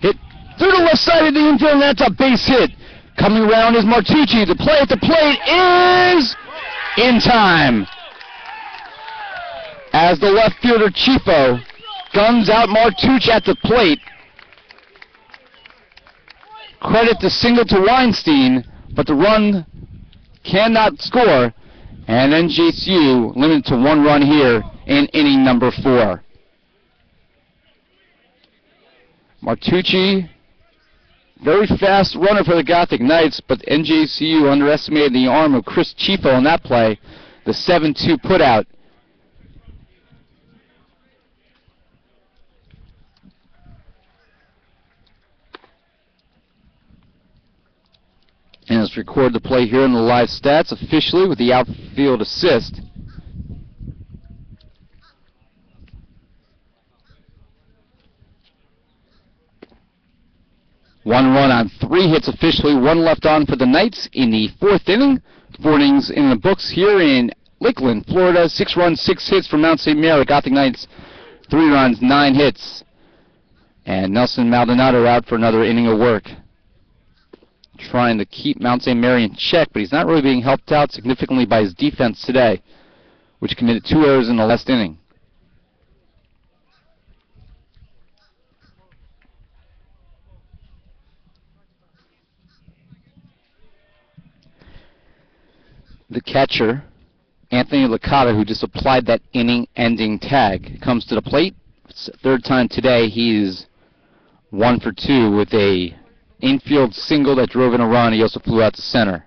Hit through the left side of the infield, and that's a base hit. Coming around is Martucci. The play at the plate is in time. As the left fielder Chifo guns out Martucci at the plate. Credit the single to Weinstein, but the run cannot score, and NJCU limited to 1 run here in inning number 4. Martucci, very fast runner for the Gothic Knights, but NJCU underestimated the arm of Chris Chifo on that play, the 7-2 putout. And let's record the play here in the live stats officially with the outfield assist. One run on 3 hits officially, 1 left on for the Knights in the 4th inning. 4 innings in the books here in Lakeland, Florida. 6 runs, 6 hits from Mount St. Mary. Gothic Knights, 3 runs, 9 hits. And Nelson Maldonado out for another inning of work. Trying to keep Mount St. Mary in check, but he's not really being helped out significantly by his defense today, which committed 2 errors in the last inning. The catcher, Anthony Licata, who just applied that inning-ending tag, comes to the plate. It's the 3rd time today. He's 1 for 2 with a infield single that drove in a run. He also flew out to center.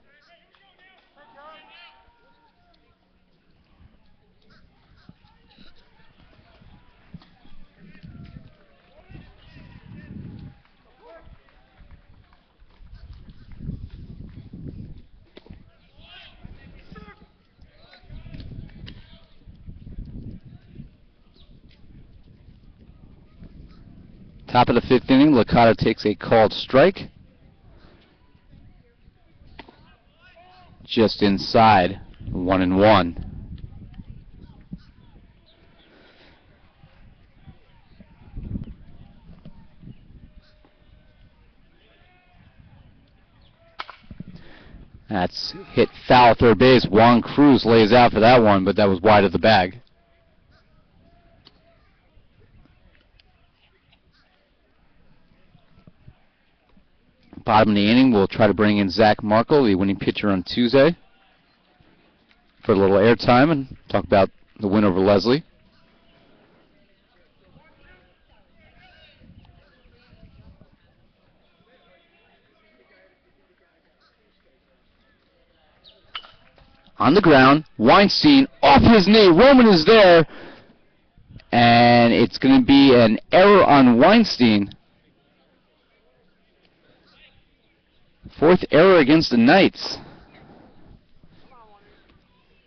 Top of the 5th inning, Licata takes a called strike. Just inside, 1-1. That's hit foul third base. Juan Cruz lays out for that one, but that was wide of the bag. Bottom of the inning, we'll try to bring in Zach Markle, the winning pitcher on Tuesday, for a little airtime and talk about the win over Leslie. On the ground, Weinstein off his knee. Roman is there, and it's going to be an error on Weinstein. 4th error against the Knights.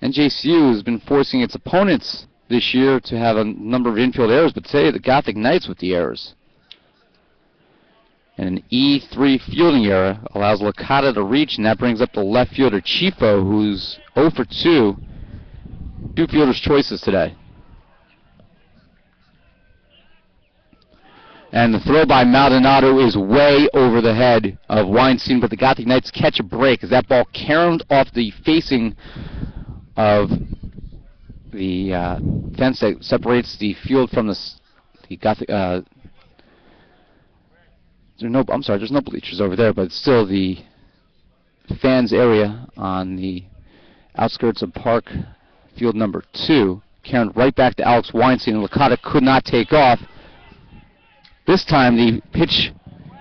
NJCU has been forcing its opponents this year to have a number of infield errors, but today the Gothic Knights with the errors. And an E3 fielding error allows Licata to reach, and that brings up the left fielder Chifo, who's 0 for 2. 2 fielder's choices today. And the throw by Maldonado is way over the head of Weinstein, but the Gothic Knights catch a break as that ball caromed off the facing of the fence that separates the field from the Gothic. There's no bleachers over there, but it's still the fans area on the outskirts of Park Field number 2. Caromed right back to Alex Weinstein, and Licata could not take off. This time the pitch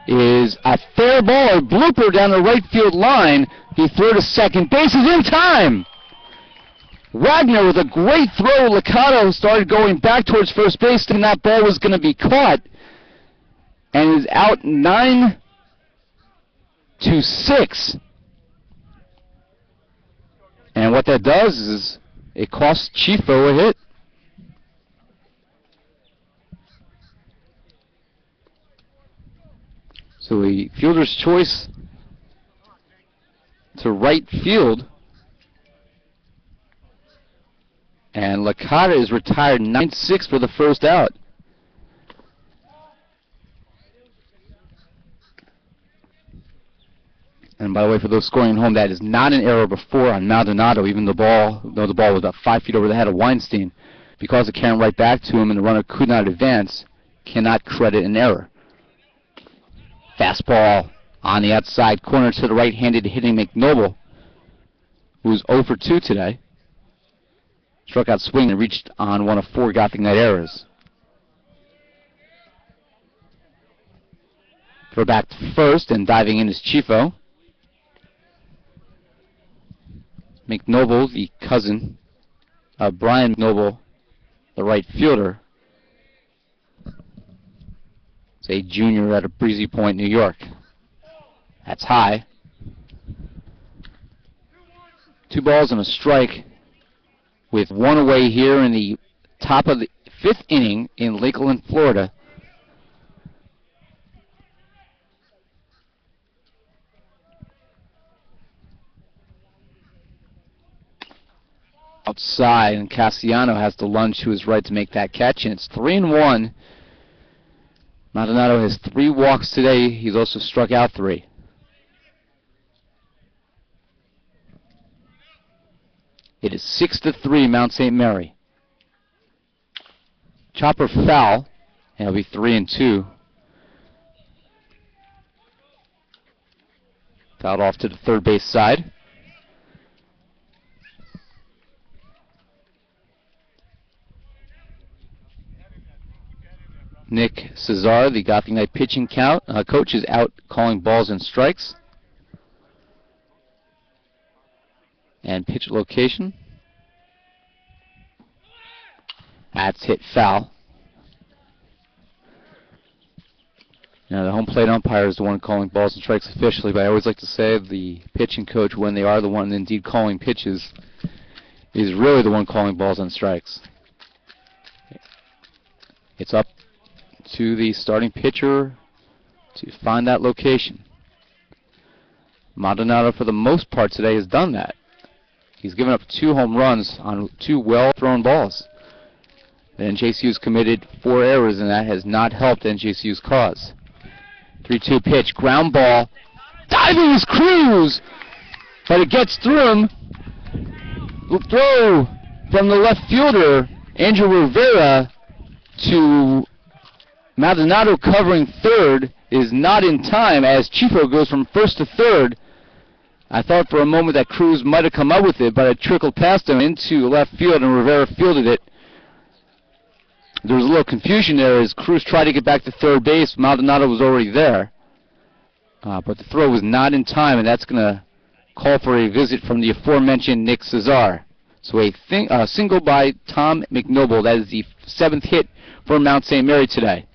is a fair ball, a blooper down the right field line. He threw to second base, is in time. Wagner with a great throw. Licata started going back towards first base, and that ball was going to be caught, and is out 9-6. And what that does is it costs Chifo a hit. So a fielder's choice to right field. And Licata is retired 9-6 for the first out. And by the way, for those scoring at home, that is not an error before on Maldonado, even though the ball was about 5 feet over the head of Weinstein. Because it came right back to him and the runner could not advance, cannot credit an error. Fastball on the outside corner to the right-handed hitting McNoble, who's 0 for 2 today. Struck out swing and reached on one of 4 Gothic Knight errors. Throw back to first, and diving in is Chifo. McNoble, the cousin of Brian McNoble, the right fielder, is a junior at a Breezy Point, New York. That's high. 2 balls and a strike with 1 away here in the top of the 5th inning in Lakeland, Florida. Outside, and Cassiano has to lunge to his right to make that catch, and it's 3-1. Maldonado has 3 walks today. He's also struck out 3. It is 6-3 Mount St. Mary. Chopper foul, and it'll be 3-2. Fouled off to the third base side. Nick Cesar, the Gothic Knight pitching coach, is out calling balls and strikes. And pitch location. That's hit foul. Now the home plate umpire is the one calling balls and strikes officially, but I always like to say the pitching coach, when they are the one indeed calling pitches, is really the one calling balls and strikes. It's up to the starting pitcher to find that location. Maldonado, for the most part today, has done that. He's given up 2 home runs on 2 well-thrown balls. The NJCU's committed 4 errors, and that has not helped NJCU's cause. 3-2 pitch, ground ball. Diving is Cruz, but it gets through him. Throw from the left fielder, Angel Rivera, to Maldonado covering third is not in time as Chifo goes from first to third. I thought for a moment that Cruz might have come up with it, but it trickled past him into left field, and Rivera fielded it. There was a little confusion there as Cruz tried to get back to third base. Maldonado was already there. But the throw was not in time, and that's going to call for a visit from the aforementioned Nick Cesar. So a single by Tom McNoble. That is the 7th hit for Mount St. Mary today.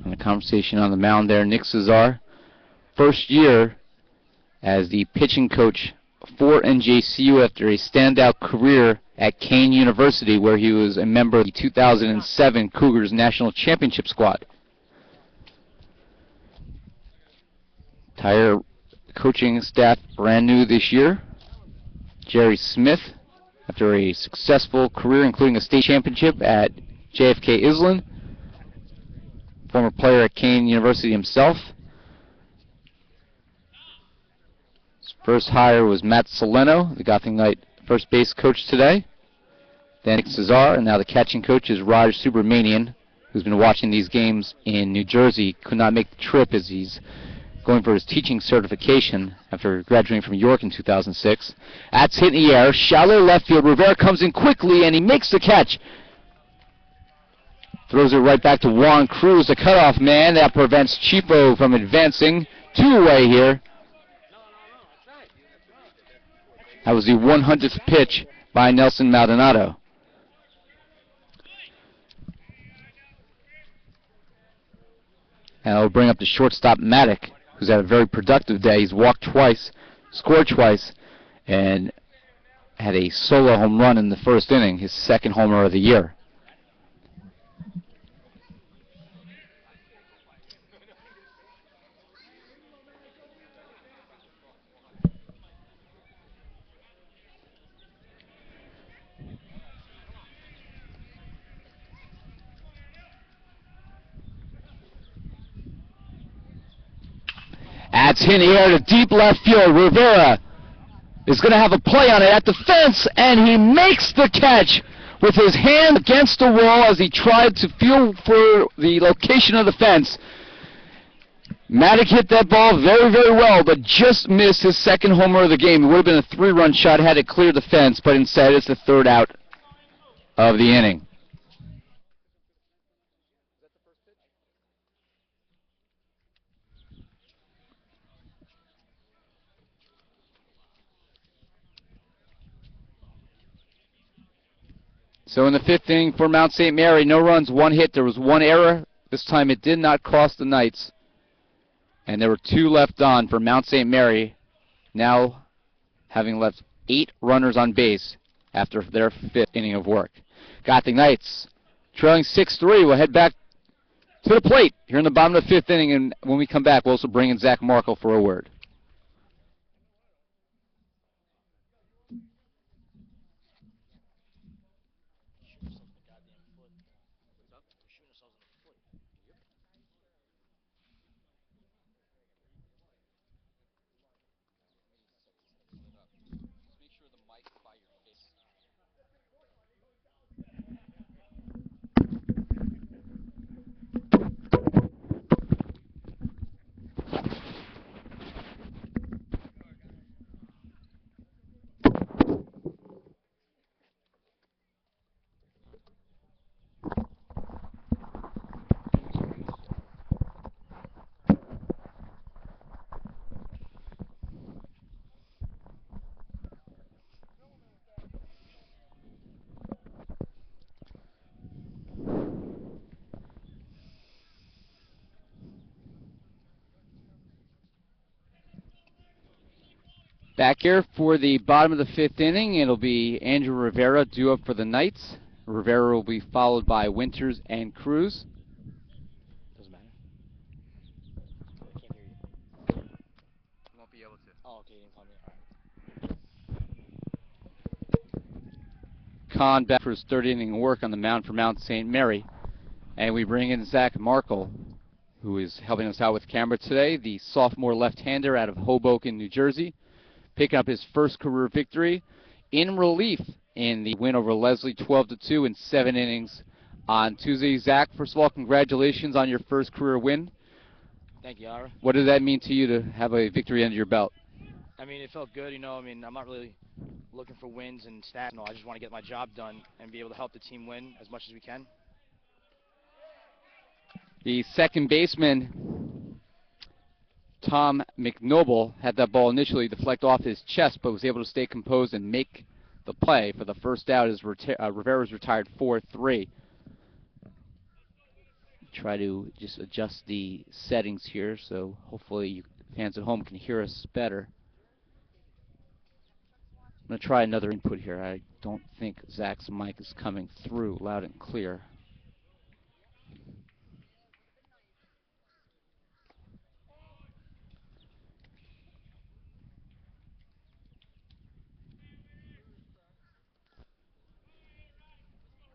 And the conversation on the mound there, Nick Cesar, first year as the pitching coach for NJCU after a standout career at Kane University, where he was a member of the 2007 Cougars National Championship squad. Entire coaching staff brand new this year. Jerry Smith, after a successful career including a state championship at JFK-Iselin, former player at Kane University himself. His first hire was Matt Soleno, the Gothic Knight first base coach today. Then Nick Cesar, and now the catching coach is Raj Subramanian, who's been watching these games in New Jersey. Could not make the trip as he's going for his teaching certification after graduating from York in 2006. That's hit in the air, shallow left field. Rivera comes in quickly, and he makes the catch. Throws it right back to Juan Cruz, the cutoff man. That prevents Chifo from advancing. 2 away here. That was the 100th pitch by Nelson Maldonado. And it'll bring up the shortstop Maddock, who's had a very productive day. He's walked twice, scored twice, and had a solo home run in the first inning, his 2nd homer of the year. It's in the air to deep left field. Rivera is going to have a play on it at the fence, and he makes the catch with his hand against the wall as he tried to feel for the location of the fence. Maddock hit that ball very, very well, but just missed his second homer of the game. It would have been a 3-run shot had it cleared the fence, but instead it's the third out of the inning. So in the fifth inning for Mount St. Mary, no runs, 1 hit. There was 1 error. This time it did not cost the Knights. And there were 2 left on for Mount St. Mary, now having left 8 runners on base after their 5th inning of work. Gothic Knights trailing 6-3. We'll head back to the plate here in the bottom of the 5th inning, and when we come back, we'll also bring in Zach Markle for a word. Back here for the bottom of the 5th inning, it'll be Andrew Rivera due up for the Knights. Rivera will be followed by Winters and Cruz. Doesn't matter. I can't hear you. Won't be able to. Oh, okay, you didn't call me. All right. Kahn back for his 3rd inning of work on the mound for Mount St. Mary. And we bring in Zach Markle, who is helping us out with camera today, the sophomore left-hander out of Hoboken, New Jersey, picking up his first career victory in relief in the win over Leslie 12-2 in 7 innings on Tuesday. Zach, first of all, congratulations on your first career win. Thank you, Ira. What did that mean to you to have a victory under your belt? I mean, it felt good, you know. I mean, I'm not really looking for wins and stats. No, I just want to get my job done and be able to help the team win as much as we can. The second baseman, Tom McNoble, had that ball initially deflect off his chest, but was able to stay composed and make the play for the first out as Rivera's retired 4-3. Try to just adjust the settings here, so hopefully you fans at home can hear us better. I'm going to try another input here. I don't think Zach's mic is coming through loud and clear.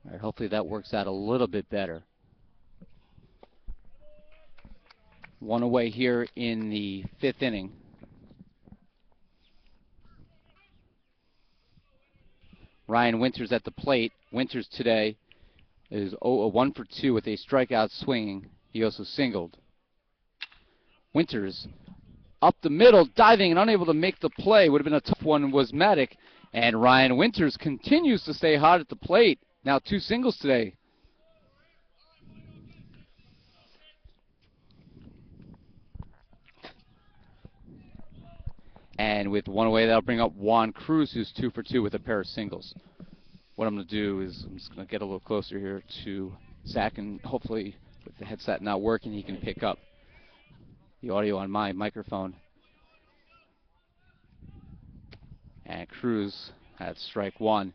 All right, hopefully that works out a little bit better. 1 away here in the 5th inning. Ryan Winters at the plate. Winters today is 1 for 2 with a strikeout swinging. He also singled. Winters up the middle, diving and unable to make the play. Would have been a tough one, was Maddock. And Ryan Winters continues to stay hot at the plate. Now 2 singles today. And with 1 away, that'll bring up Juan Cruz, who's 2 for 2 with a pair of singles. What I'm going to do is I'm just going to get a little closer here to Zach, and hopefully with the headset not working, he can pick up the audio on my microphone. And Cruz had strike 1.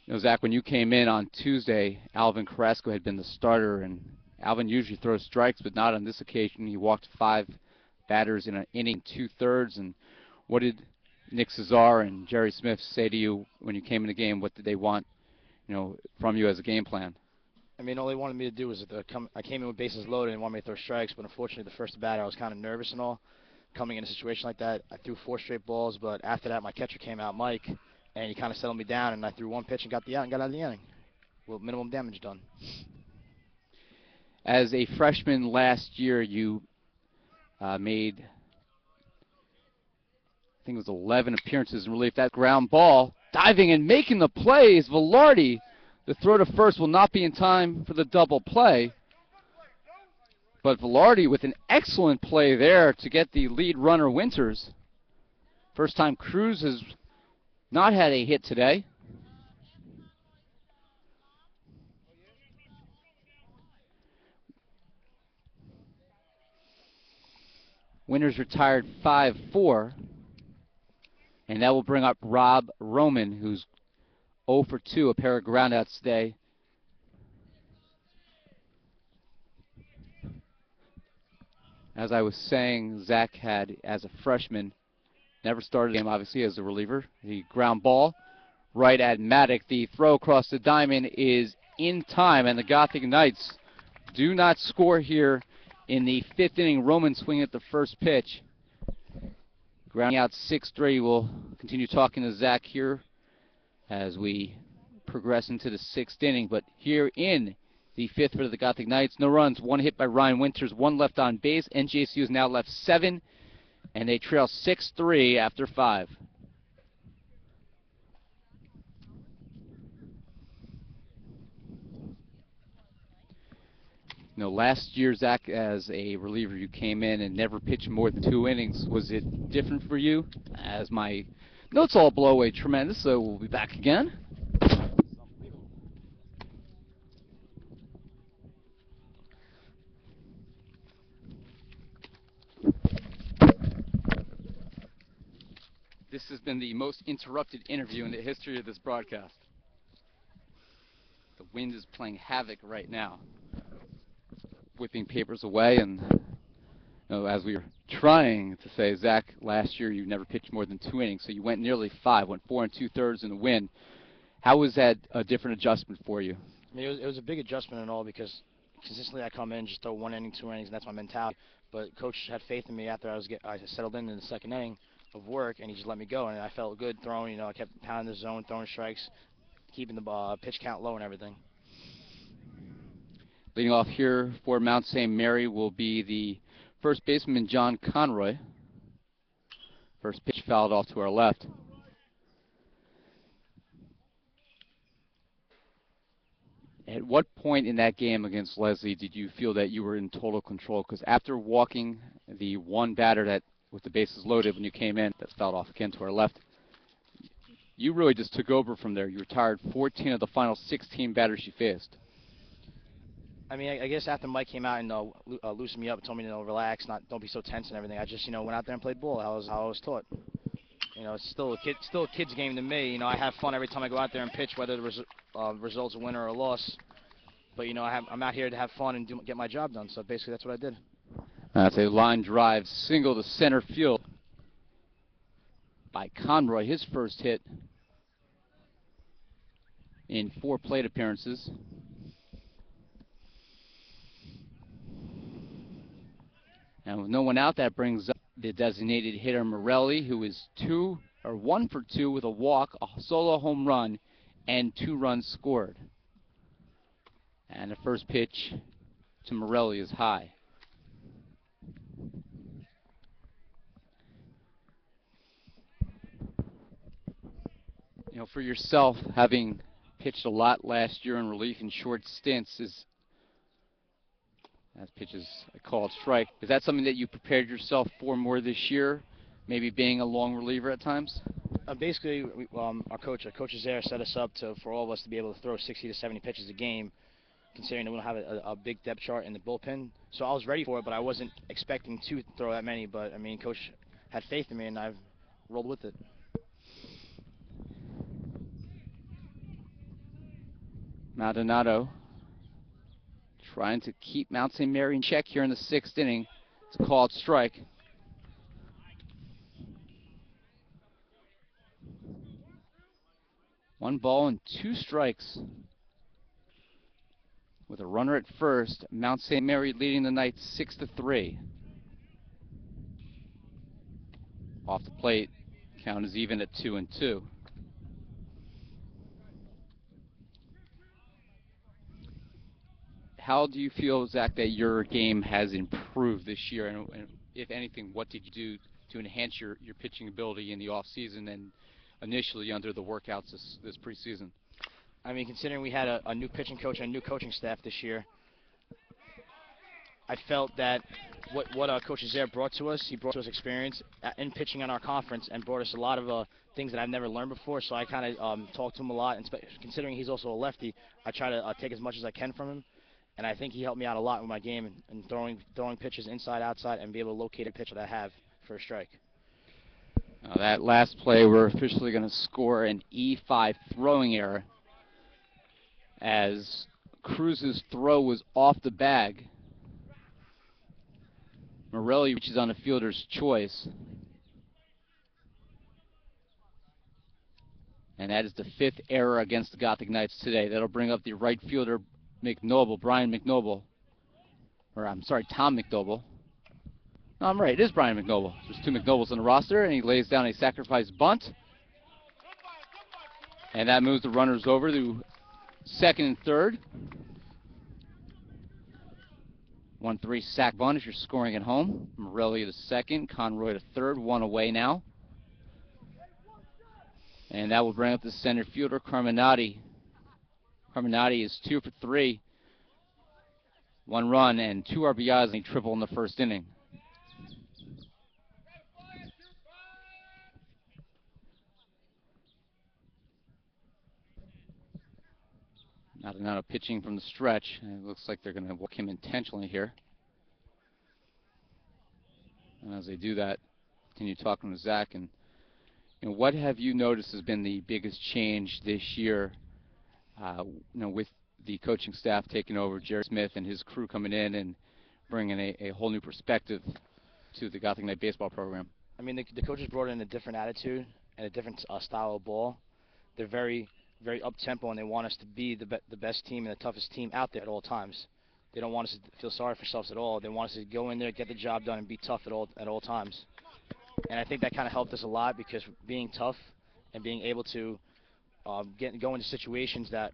You know, Zach, when you came in on Tuesday, Alvin Carrasco had been the starter, and Alvin usually throws strikes, but not on this occasion. He walked 5 batters in an inning, 2/3. And what did Nick Cesar and Jerry Smith say to you when you came in the game? What did they want, you know, from you as a game plan? I mean, all they wanted me to do was I came in with bases loaded and wanted me to throw strikes, but unfortunately the first batter I was kind of nervous and all. coming in a situation like that. I threw 4 straight balls, but after that, my catcher came out, Mike, and he kind of settled me down, and I threw 1 pitch and got out of the inning with minimum damage done. As a freshman last year, you made, I think it was 11 appearances in relief. That ground ball, diving and making the play is Velarde. The throw to first will not be in time for the double play. But Velarde with an excellent play there to get the lead runner, Winters. First time Cruz has not had a hit today. Winters retired 5-4. And that will bring up Rob Roman, who's 0 for 2, a pair of groundouts today. As I was saying, Zach had, as a freshman, never started a game, obviously, as a reliever. The ground ball right at Maddock. The throw across the diamond is in time, and the Gothic Knights do not score here in the 5th inning. Roman swinging at the first pitch. Grounding out 6-3. We'll continue talking to Zach here as we progress into the 6th inning. But here in the 5th for the Gothic Knights, no runs, 1 hit by Ryan Winters, 1 left on base. NJCU is now left 7, and they trail 6-3 after 5. You know, last year, Zach, as a reliever, you came in and never pitched more than 2 innings. Was it different for you? As my notes all blow away tremendous, so we'll be back again. This has been the most interrupted interview in the history of this broadcast. The wind is playing havoc right now, whipping papers away, and you know, as we were trying to say, Zach, last year you never pitched more than 2 innings, so you went nearly 5, went 4 2/3 in the win. How was that a different adjustment for you? I mean, it was a big adjustment and all, because consistently I come in, just throw 1 inning, 2 innings, and that's my mentality. But Coach had faith in me after I settled in the 2nd inning of work, and he just let me go, and I felt good throwing. You know, I kept pounding the zone, throwing strikes, keeping the pitch count low and everything. Leading off here for Mount St. Mary will be the first baseman, John Conroy. First pitch fouled off to our left. At what point in that game against Leslie did you feel that you were in total control? Because after walking the 1 batter that with the bases loaded when you came in, that's fouled off again to our left, you really just took over from there. You retired 14 of the final 16 batters you faced. I mean, I guess after Mike came out and loosened me up, told me to relax, don't be so tense and everything, I just, went out there and played ball. How I was taught. It's still a kid's game to me. I have fun every time I go out there and pitch, whether the result's a win or a loss. But I'm out here to have fun and get my job done. So basically, that's what I did. That's a line drive single to center field by Conroy, his first hit in 4 plate appearances. And with no one out, that brings up the designated hitter Morelli, who is 1 for 2 with a walk, a solo home run, and 2 runs scored. And the first pitch to Morelli is high. For yourself, having pitched a lot last year in relief in short stints, that pitch is a called strike. Is that something that you prepared yourself for more this year, maybe being a long reliever at times? Basically, our coach there set us up for all of us to be able to throw 60 to 70 pitches a game, considering that we don't have a big depth chart in the bullpen. So I was ready for it, but I wasn't expecting to throw that many. But, I mean, Coach had faith in me, and I've rolled with it. Maldonado trying to keep Mount St. Mary in check here in the 6th inning. It's a called strike. One ball and 2 strikes. With a runner at first, Mount St. Mary leading the Knights 6-3. Off the plate, count is even at 2-2. How do you feel, Zach, that your game has improved this year? And if anything, what did you do to enhance your pitching ability in the off season and initially under the workouts this preseason? I mean, considering we had a new pitching coach and a new coaching staff this year, I felt that what our coach there brought to us, he brought to us experience in pitching in our conference and brought us a lot of things that I've never learned before. So I kind of talked to him a lot, and considering he's also a lefty, I try to take as much as I can from him. And I think he helped me out a lot with my game and throwing pitches inside, outside, and be able to locate a pitch that I have for a strike. Now that last play, we're officially going to score an E5 throwing error as Cruz's throw was off the bag. Morelli reaches on a fielder's choice. And that is the 5th error against the Gothic Knights today. That'll bring up the right fielder, Brian McNoble. Or, I'm sorry, Tom McNoble. No, I'm right, it is Brian McNoble. There's 2 McNobles on the roster, and he lays down a sacrifice bunt. And that moves the runners over to second and third. 1-3 sack bunt if you're scoring at home. Morelli to second, Conroy to third, 1 away now. And that will bring up the center fielder, Carminati. Carminati is 2 for 3. 1 run and 2 RBIs and a triple in the first inning. Not a pitching from the stretch. And it looks like they're going to walk him intentionally here. And as they do that, continue talking with Zach. And what have you noticed has been the biggest change this year? With the coaching staff taking over, Jerry Smith and his crew coming in and bringing a whole new perspective to the Gothic Knight baseball program. I mean, the coaches brought in a different attitude and a different style of ball. They're very up-tempo, and they want us to be the best team and the toughest team out there at all times. They don't want us to feel sorry for ourselves at all. They want us to go in there, get the job done, and be tough at all times. And I think that kind of helped us a lot, because being tough and being able to go into situations that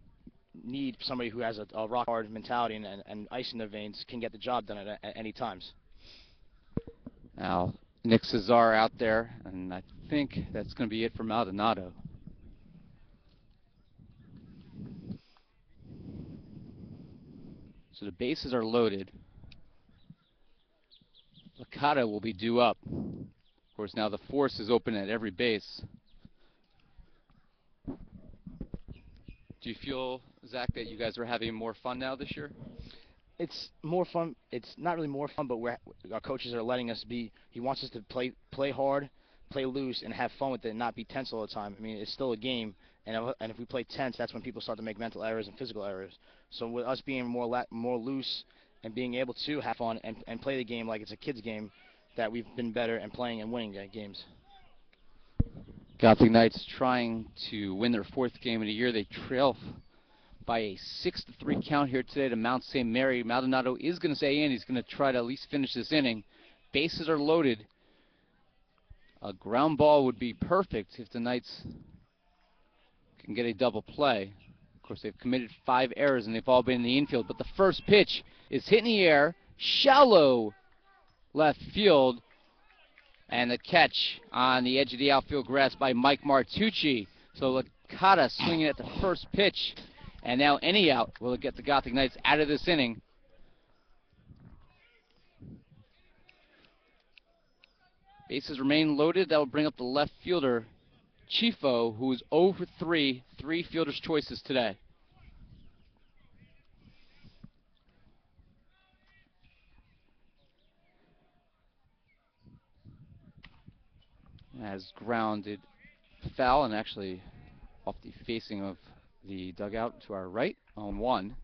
need somebody who has a rock-hard mentality and ice in their veins can get the job done at any times. Now, Nick Cesar out there, and I think that's going to be it for Maldonado. So the bases are loaded. Licata will be due up. Of course, now the force is open at every base. Do you feel, Zach, that you guys are having more fun now this year? It's more fun. It's not really more fun, but our coaches are letting us be. He wants us to play hard, play loose, and have fun with it, and not be tense all the time. I mean, it's still a game, and if we play tense, that's when people start to make mental errors and physical errors. So with us being more loose and being able to have fun and play the game like it's a kid's game, that we've been better and playing and winning games. Gothic Knights trying to win their 4th game of the year. They trail by a 6-3 count here today to Mount St. Mary. Maldonado is going to stay in. He's going to try to at least finish this inning. Bases are loaded. A ground ball would be perfect if the Knights can get a double play. Of course, they've committed 5 errors, and they've all been in the infield. But the first pitch is hit in the air, shallow left field. And the catch on the edge of the outfield grass by Mike Martucci. So Licata swinging at the first pitch. And now any out will get the Gothic Knights out of this inning. Bases remain loaded. That will bring up the left fielder, Chifo, who is 0 for 3 fielder's choices today. Has grounded foul and actually off the facing of the dugout to our right on 1.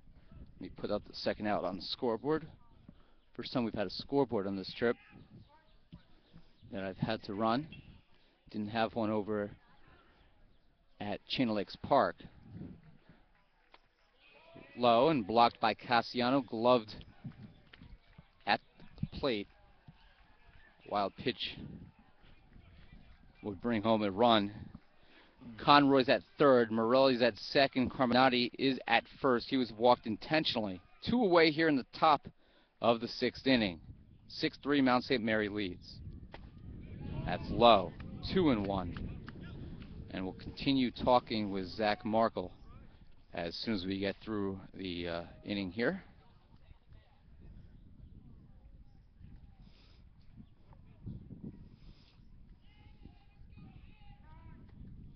Let me put up the second out on the scoreboard. First time we've had a scoreboard on this trip that I've had to run. Didn't have one over at Chain Lakes Park. Low and blocked by Cassiano, gloved at the plate. Wild pitch would bring home a run. Conroy's at third. Morelli's at second. Carminati is at first. He was walked intentionally. 2 away here in the top of the 6th inning. 6-3 Mount St. Mary leads. That's low. 2-1. And we'll continue talking with Zach Markle as soon as we get through the inning here.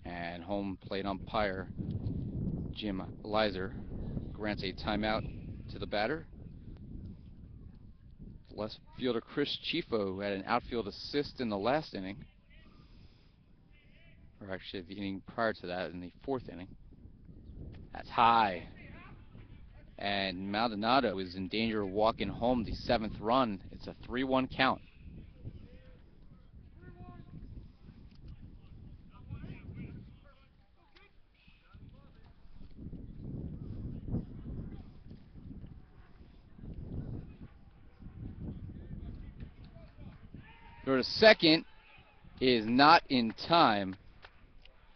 And home plate umpire Jim Leiser grants a timeout to the batter. Left fielder Chris Chifo had an outfield assist in the last inning. Or actually the inning prior to that, in the 4th inning. That's high. And Maldonado is in danger of walking home the 7th run. It's a 3-1 count. Throw to second is not in time,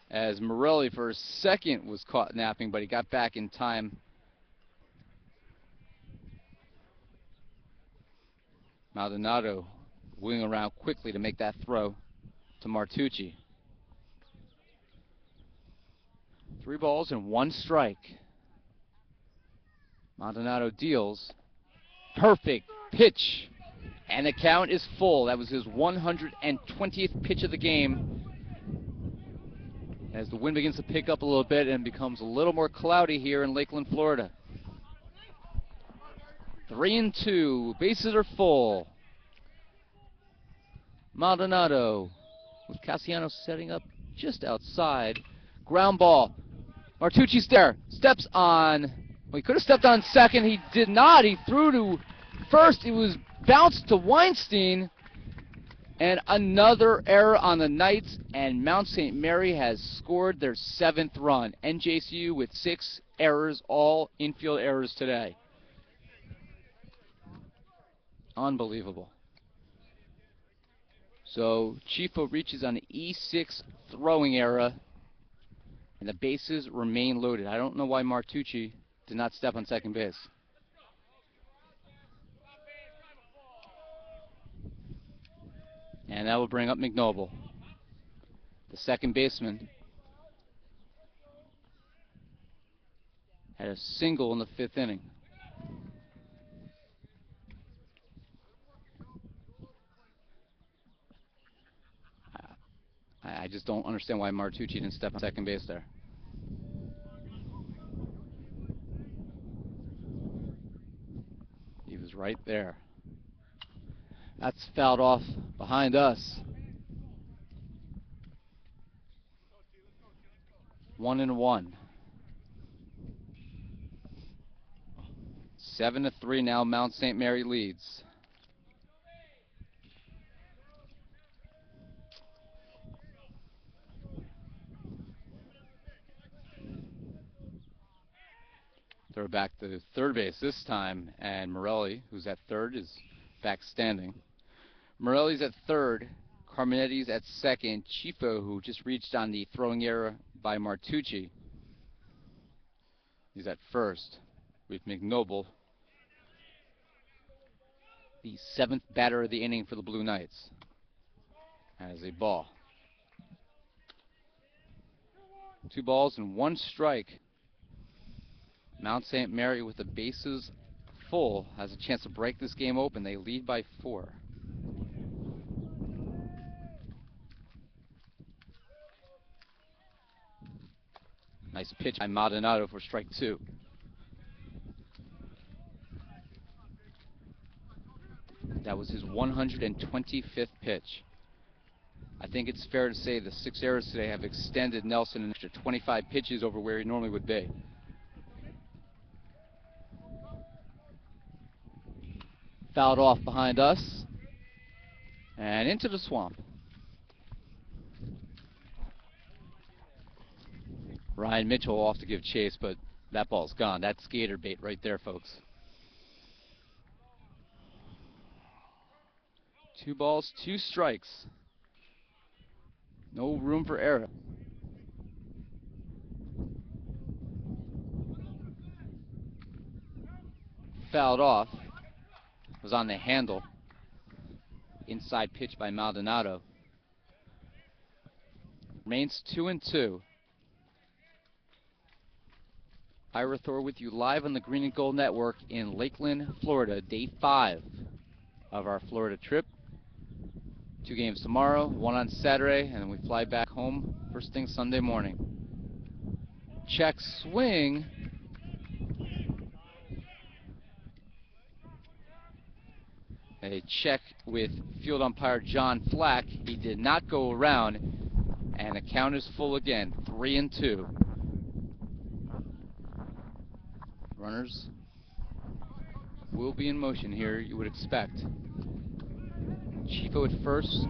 as Morelli for a second was caught napping, but he got back in time. Maldonado wheeling around quickly to make that throw to Martucci. 3 balls and 1 strike. Maldonado deals. Perfect pitch. And the count is full. That was his 120th pitch of the game. As the wind begins to pick up a little bit and becomes a little more cloudy here in Lakeland, Florida. 3-2. Bases are full. Maldonado with Cassiano setting up just outside. Ground ball. Martucci's there. Steps on. Well, he could have stepped on second. He did not. He threw to first. It was bounced to Weinstein. And another error on the Knights, and Mount St. Mary has scored their 7th run. NJCU with 6 errors, all infield errors today. Unbelievable. So Chifo reaches on the E6 throwing error, and the bases remain loaded. I don't know why Martucci did not step on second base. And that will bring up McNoble, the second baseman. Had a single in the 5th inning. I just don't understand why Martucci didn't step on second base there. He was right there. That's fouled off behind us. 1-1. 7-3 now. Mount St. Mary leads. Throw back to third base this time, and Morelli, who's at third, is back standing. Morelli's at third. Carminetti's at second. Chifo, who just reached on the throwing error by Martucci, he's at first with McNoble, the 7th batter of the inning for the Blue Knights. As a ball. 2 balls and 1 strike. Mount St. Mary with the bases full has a chance to break this game open. They lead by 4. Nice pitch by Maldonado for strike 2. That was his 125th pitch. I think it's fair to say the 6 errors today have extended Nelson an extra 25 pitches over where he normally would be. Fouled off behind us and into the swamp. Ryan Mitchell off to give chase, but that ball's gone. That's gator bait right there, folks. 2 balls, 2 strikes. No room for error. Fouled off. Was on the handle. Inside pitch by Maldonado. Remains 2-2. Ira Thor with you live on the Green and Gold Network in Lakeland, Florida. Day 5 of our Florida trip. 2 games tomorrow, 1 on Saturday, and then we fly back home first thing Sunday morning. Check swing. A check with field umpire John Flack. He did not go around, and the count is full again, 3-2. Runners will be in motion here, you would expect. Chifo at first,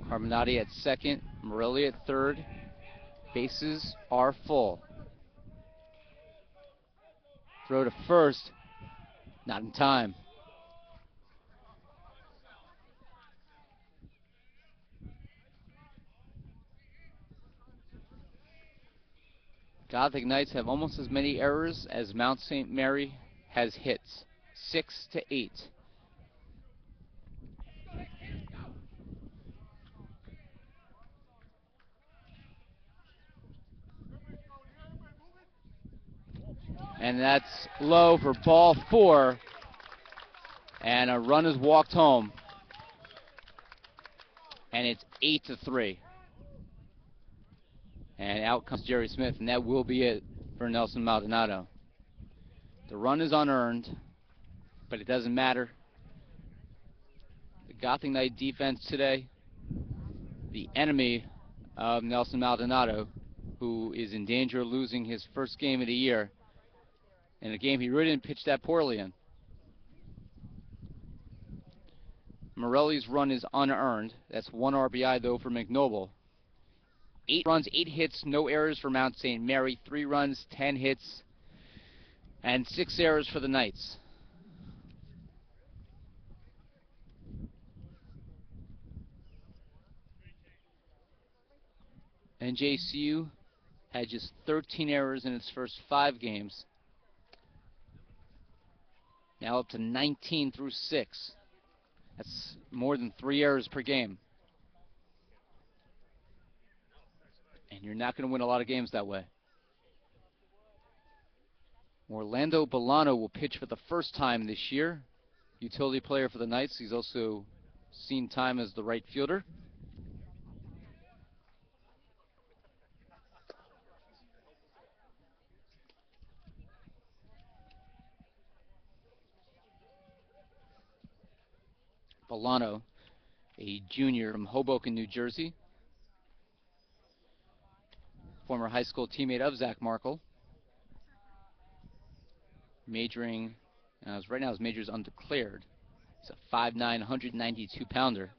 Carminati at second, Morelli at third. Bases are full. Throw to first, not in time. Gothic Knights have almost as many errors as Mount St. Mary has hits, 6-8. And that's low for ball 4. And a run is walked home. And it's 8-3. And out comes Jerry Smith, and that will be it for Nelson Maldonado. The run is unearned, but it doesn't matter. The Gothic Knight defense today, the enemy of Nelson Maldonado, who is in danger of losing his first game of the year, in a game he really didn't pitch that poorly in. Morelli's run is unearned. That's 1 RBI, though, for McNoble. 8 runs, 8 hits, no errors for Mount St. Mary. 3 runs, 10 hits, and 6 errors for the Knights. NJCU had just 13 errors in its first 5 games. Now up to 19 through 6. That's more than 3 errors per game. And you're not going to win a lot of games that way. Orlando Bolano will pitch for the first time this year. Utility player for the Knights. He's also seen time as the right fielder. Bolano, a junior from Hoboken, New Jersey. Former high school teammate of Zach Markle. Majoring, right now his major is undeclared. He's a 5'9", 192-pounder,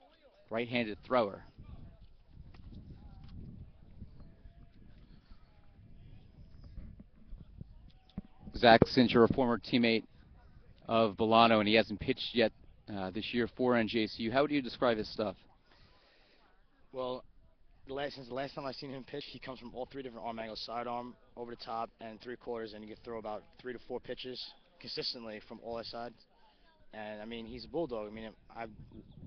right-handed thrower. Zach Sincher, a former teammate of Bolano, and he hasn't pitched yet this year for NJCU. How would you describe his stuff? Well, since the last time I've seen him pitch, he comes from all 3 different arm angles: sidearm, over the top, and 3/4, and he can throw about 3 to 4 pitches consistently from all sides. And I mean, he's a bulldog. I mean,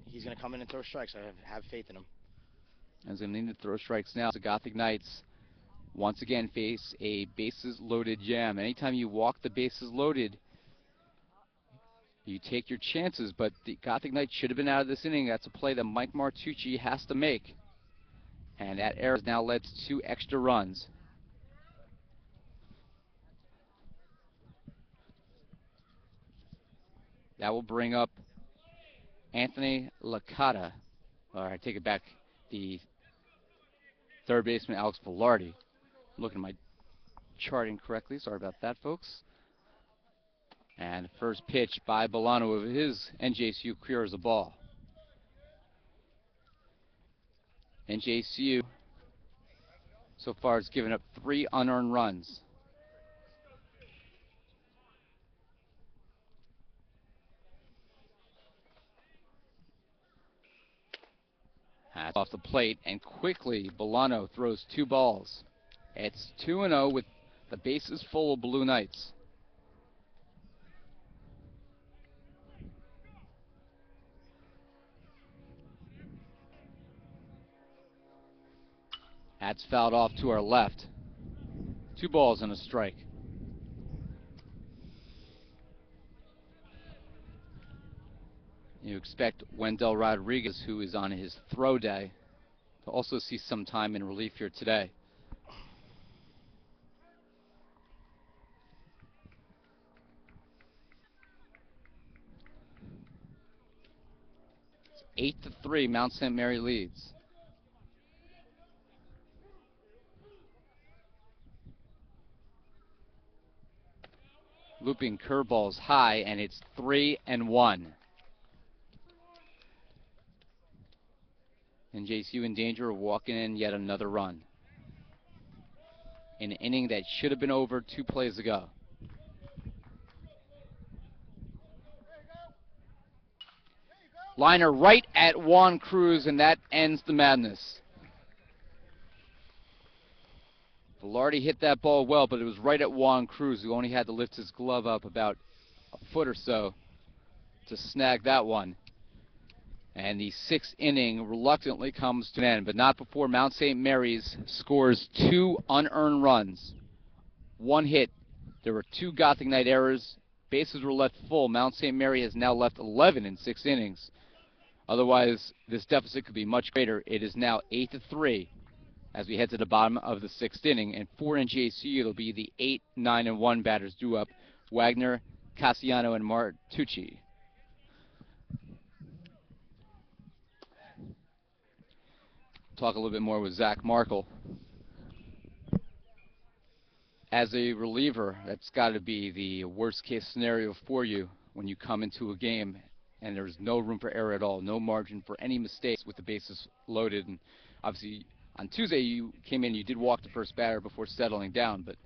he's going to come in and throw strikes. I have faith in him. As going to need to throw strikes now. The Gothic Knights once again face a bases-loaded jam. Anytime you walk the bases loaded, you take your chances, but the Gothic Knights should have been out of this inning. That's a play that Mike Martucci has to make. And that error has now led to 2 extra runs. That will bring up Anthony Licata. Or I take it back, the third baseman, Alex Velarde. I'm looking at my charting correctly. Sorry about that, folks. And first pitch by Bolano of his NJCU career is a ball. NJCU so far has given up 3 unearned runs. That's off the plate, and quickly Bolano throws 2 balls. It's 2-0 with the bases full of Blue Knights. That's fouled off to our left. 2 balls and a strike. You expect Wendell Rodriguez, who is on his throw day, to also see some time in relief here today. It's 8-3, Mount St. Mary leads. Looping curveballs high, and it's 3-1. NJCU in danger of walking in yet another run. An inning that should have been over 2 plays ago. Liner right at Juan Cruz, and that ends the madness. Velarde hit that ball well, but it was right at Juan Cruz, who only had to lift his glove up about a foot or so to snag that one. And the 6th inning reluctantly comes to an end, but not before Mount St. Mary's scores 2 unearned runs. 1 hit. There were 2 Gothic Knight errors. Bases were left full. Mount St. Mary has now left 11 in 6 innings. Otherwise, this deficit could be much greater. It is now 8-3 as we head to the bottom of the 6th inning. And for NJCU, it'll be the 8, 9, and 1 batters due up: Wagner, Cassiano, and Martucci. Talk a little bit more with Zach Markle. As a reliever, that's got to be the worst case scenario for you when you come into a game and there's no room for error at all, no margin for any mistakes with the bases loaded. And obviously on Tuesday you came in, you did walk the first batter before settling down, but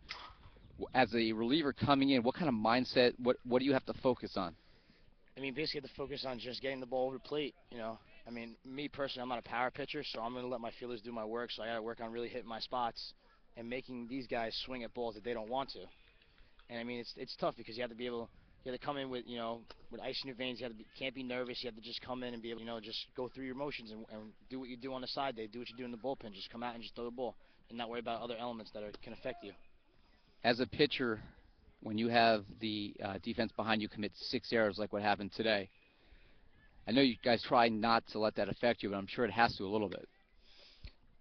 as a reliever coming in, what kind of mindset, what do you have to focus on? I mean, basically have to focus on just getting the ball over the plate, you know. I mean, me personally, I'm not a power pitcher, so I'm going to let my fielders do my work, so I got to work on really hitting my spots and making these guys swing at balls that they don't want to. And I mean, it's tough because you have to be able, you have to come in with, you know, with ice in your veins. You have to can't be nervous. You have to just come in and be able, you know, just go through your motions and do what you do on the side day, do what you do in the bullpen. Just come out and just throw the ball and not worry about other elements that can affect you. As a pitcher, when you have the defense behind you commit 6 errors like what happened today, I know you guys try not to let that affect you, but I'm sure it has to a little bit.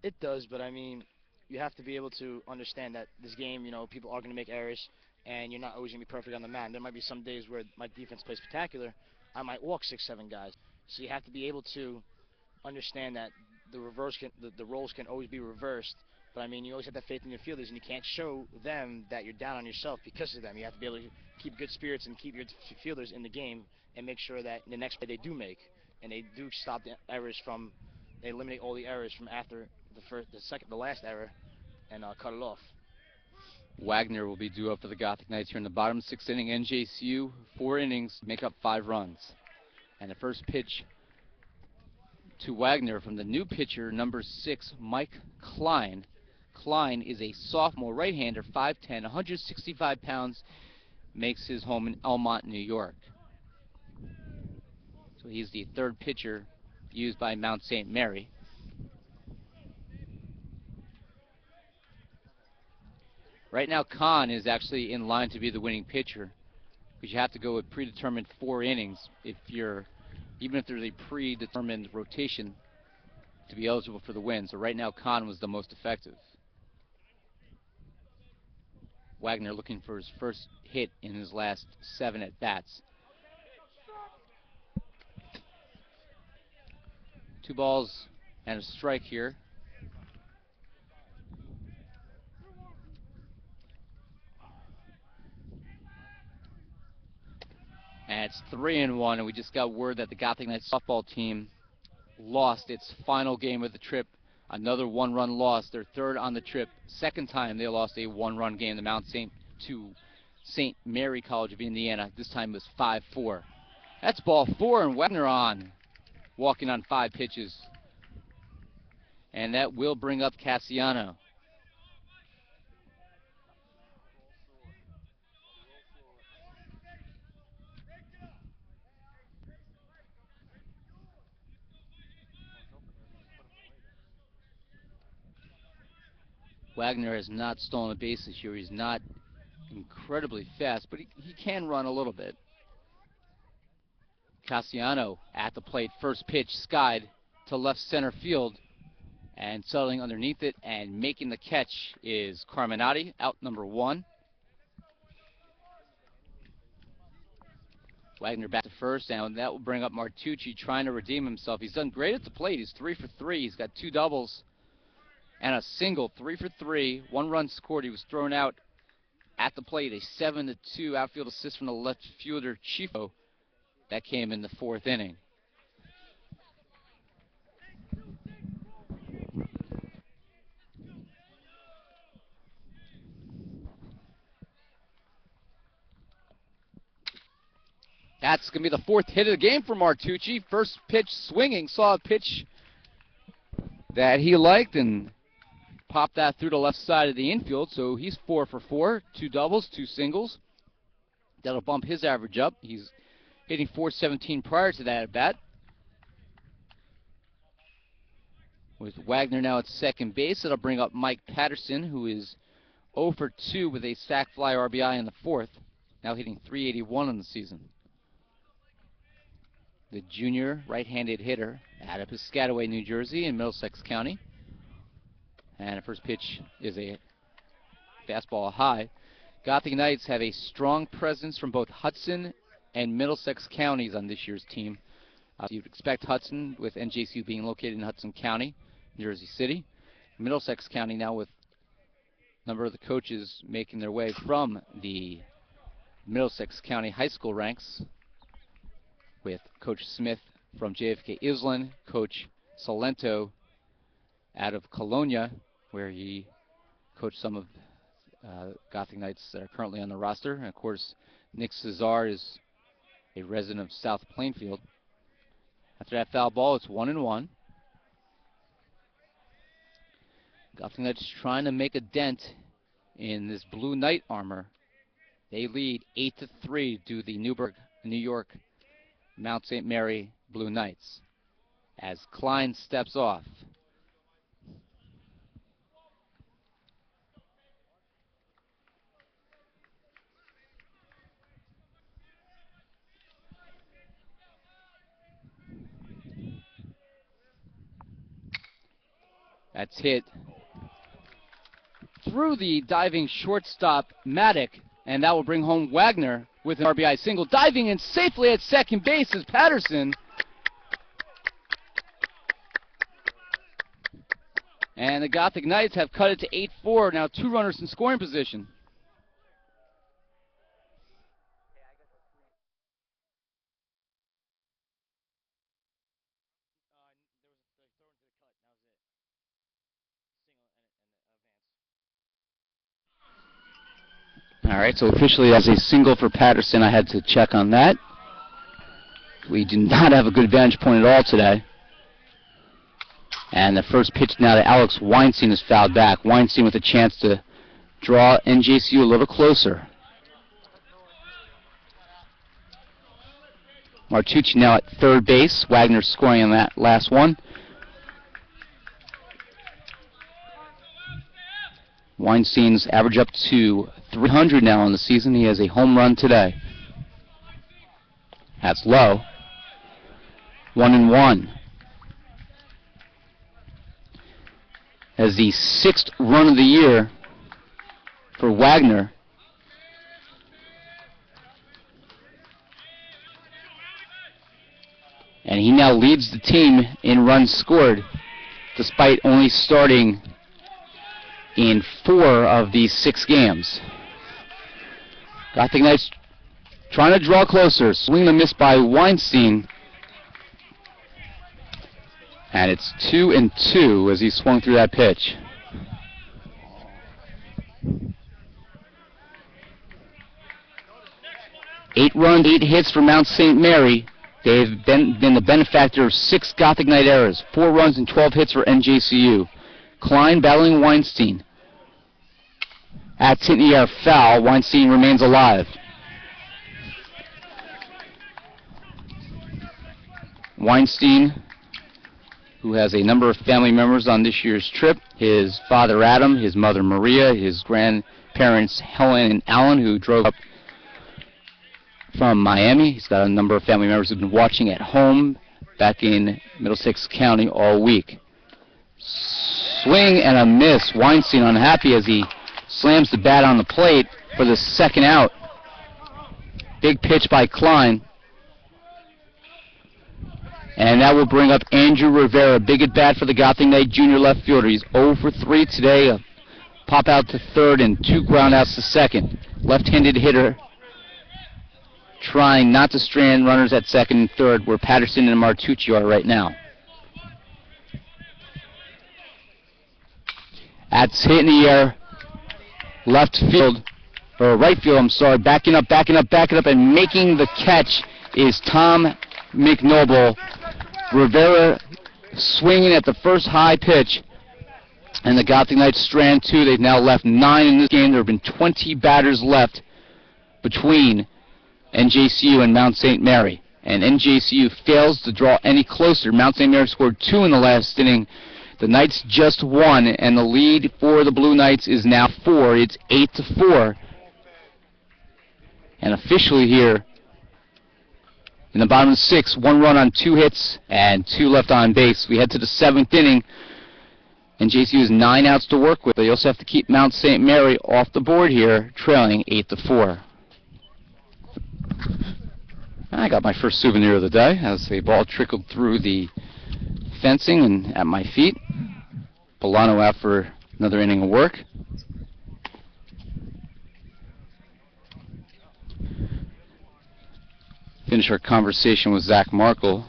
It does, but I mean, you have to be able to understand that this game, you know, people are going to make errors, and you're not always going to be perfect on the mound. There might be some days where my defense plays spectacular. I might walk 6, 7 guys. So you have to be able to understand that the roles can always be reversed. But I mean, you always have that faith in your fielders, and you can't show them that you're down on yourself because of them. You have to be able to keep good spirits and keep your fielders in the game, and make sure that the next play they do make, and they do stop the errors from, they eliminate all the errors from after the last error, and cut it off. Wagner will be due up for the Gothic Knights here in the bottom 6th inning. NJCU, 4 innings, make up 5 runs. And the first pitch to Wagner from the new pitcher, number 6, Mike Klein. Klein is a sophomore right-hander, 5'10", 165 pounds, makes his home in Elmont, New York. So he's the 3rd pitcher used by Mount St. Mary. Right now, Kahn is actually in line to be the winning pitcher, because you have to go with predetermined 4 innings even if there's a predetermined rotation to be eligible for the win. So right now, Kahn was the most effective. Wagner looking for his first hit in his last 7 at-bats. 2 balls and a strike here. And it's 3-1, and we just got word that the Gothic Knights softball team lost its final game of the trip. Another 1-run loss, their 3rd on the trip. 2nd time they lost a 1-run game to St. Mary College of Indiana. This time it was 5-4. That's ball 4, and Wagner on, walking on 5 pitches. and that will bring up Cassiano. Wagner has not stolen a base this year. He's not incredibly fast, but he can run a little bit. Cassiano at the plate. First pitch skied to left center field, and settling underneath it and making the catch is Carminati, out number 1. Wagner back to first, and that will bring up Martucci trying to redeem himself. He's done great at the plate. He's 3 for 3. He's got 2 doubles and a single. 3 for 3. 1 run scored. He was thrown out at the plate. A 7-2 outfield assist from the left fielder Chifo. That came in the 4th inning. That's going to be the 4th hit of the game for Martucci. First pitch swinging, saw a pitch that he liked and popped that through the left side of the infield. So he's 4 for 4, 2 doubles, 2 singles. That'll bump his average up. He's hitting .417 prior to that at bat. With Wagner now at second base, that'll bring up Mike Patterson, who is 0 for 2 with a sac fly RBI in the 4th, now hitting .381 on the season. The junior right-handed hitter out of Piscataway, New Jersey in Middlesex County. And the first pitch is a fastball high. Gothic Knights have a strong presence from both Hudson and Middlesex counties on this year's team. You'd expect Hudson, with NJCU being located in Hudson County, Jersey City. Middlesex County now with a number of the coaches making their way from the Middlesex County high school ranks, with Coach Smith from JFK-Iselin, Coach Salento out of Colonia, where he coached some of Gothic Knights that are currently on the roster. And of course, Nick Cesar is a resident of South Plainfield. After that foul ball, it's 1-1. Gothic Knights trying to make a dent in this blue knight armor. They lead 8-3 to the Newburgh, New York, Mount St. Mary Blue Knights as Klein steps off. That's hit through the diving shortstop Maddock, and that will bring home Wagner with an RBI single. Diving in safely at second base is Patterson. And the Gothic Knights have cut it to 8-4, now 2 runners in scoring position. All right, so officially as a single for Patterson, I had to check on that. We did not have a good vantage point at all today. And the first pitch now to Alex Weinstein is fouled back. Weinstein with a chance to draw NJCU a little closer. Martucci now at third base. Wagner scoring on that last one. Weinstein's average up to 300 now on the season. He has a home run today. That's low. 1-1. As the 6th run of the year for Wagner. And he now leads the team in runs scored, despite only starting in 4 of these 6 games. Gothic Knights trying to draw closer. Swing and a miss by Weinstein. And it's 2-2 as he swung through that pitch. Eight runs, 8 hits for Mount St. Mary. They've been the benefactor of 6 Gothic Knight errors, 4 runs and 12 hits for NJCU. Klein battling Weinstein. At hit in the air, foul. Weinstein remains alive. Weinstein, who has a number of family members on this year's trip. His father Adam, his mother Maria, his grandparents Helen and Alan, who drove up from Miami. He's got a number of family members who've been watching at home back in Middlesex County all week. Swing and a miss. Weinstein unhappy as he slams the bat on the plate for the second out. Big pitch by Klein. And that will bring up Andrew Rivera. Big at bat for the Gothic Knight junior left fielder. He's 0 for 3 today. A pop out to third and 2 ground outs to second. Left-handed hitter trying not to strand runners at second and third, where Patterson and Martucci are right now. That's hit in the air. Left field, or right field, I'm sorry. Backing up, and making the catch is Tom McNoble. Rivera swinging at the first high pitch, and the Gothic Knights strand 2. They've now left 9 in this game. There have been 20 batters left between NJCU and Mount St. Mary, and NJCU fails to draw any closer. Mount St. Mary scored 2 in the last inning. The Knights just won, and the lead for the Blue Knights is now 4. It's 8-4. And officially here, in the bottom of the 6th, 1 run on 2 hits and 2 left on base. We head to the 7th inning, and JCU has 9 outs to work with. They also have to keep Mount St. Mary off the board here, trailing 8-4. I got my first souvenir of the day as a ball trickled through the fencing and at my feet. Bolano out for another inning of work. Finish our conversation with Zach Markle.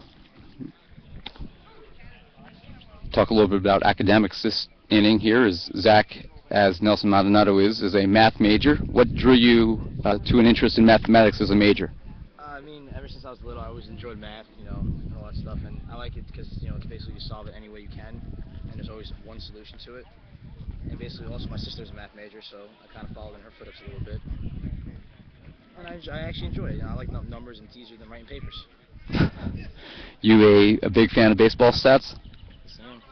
Talk a little bit about academics this inning here. Is Zach, as Nelson Maldonado is a math major. What drew you to an interest in mathematics as a major? I mean, ever since I was little, I always enjoyed math, and all that stuff, and I like it because, it's basically you solve it any way you can, and there's always one solution to it. And basically, also my sister's a math major, so I kind of followed in her footsteps a little bit. And I actually enjoy it. I like numbers, and it's easier than writing papers. You a big fan of baseball stats? Yes, I am.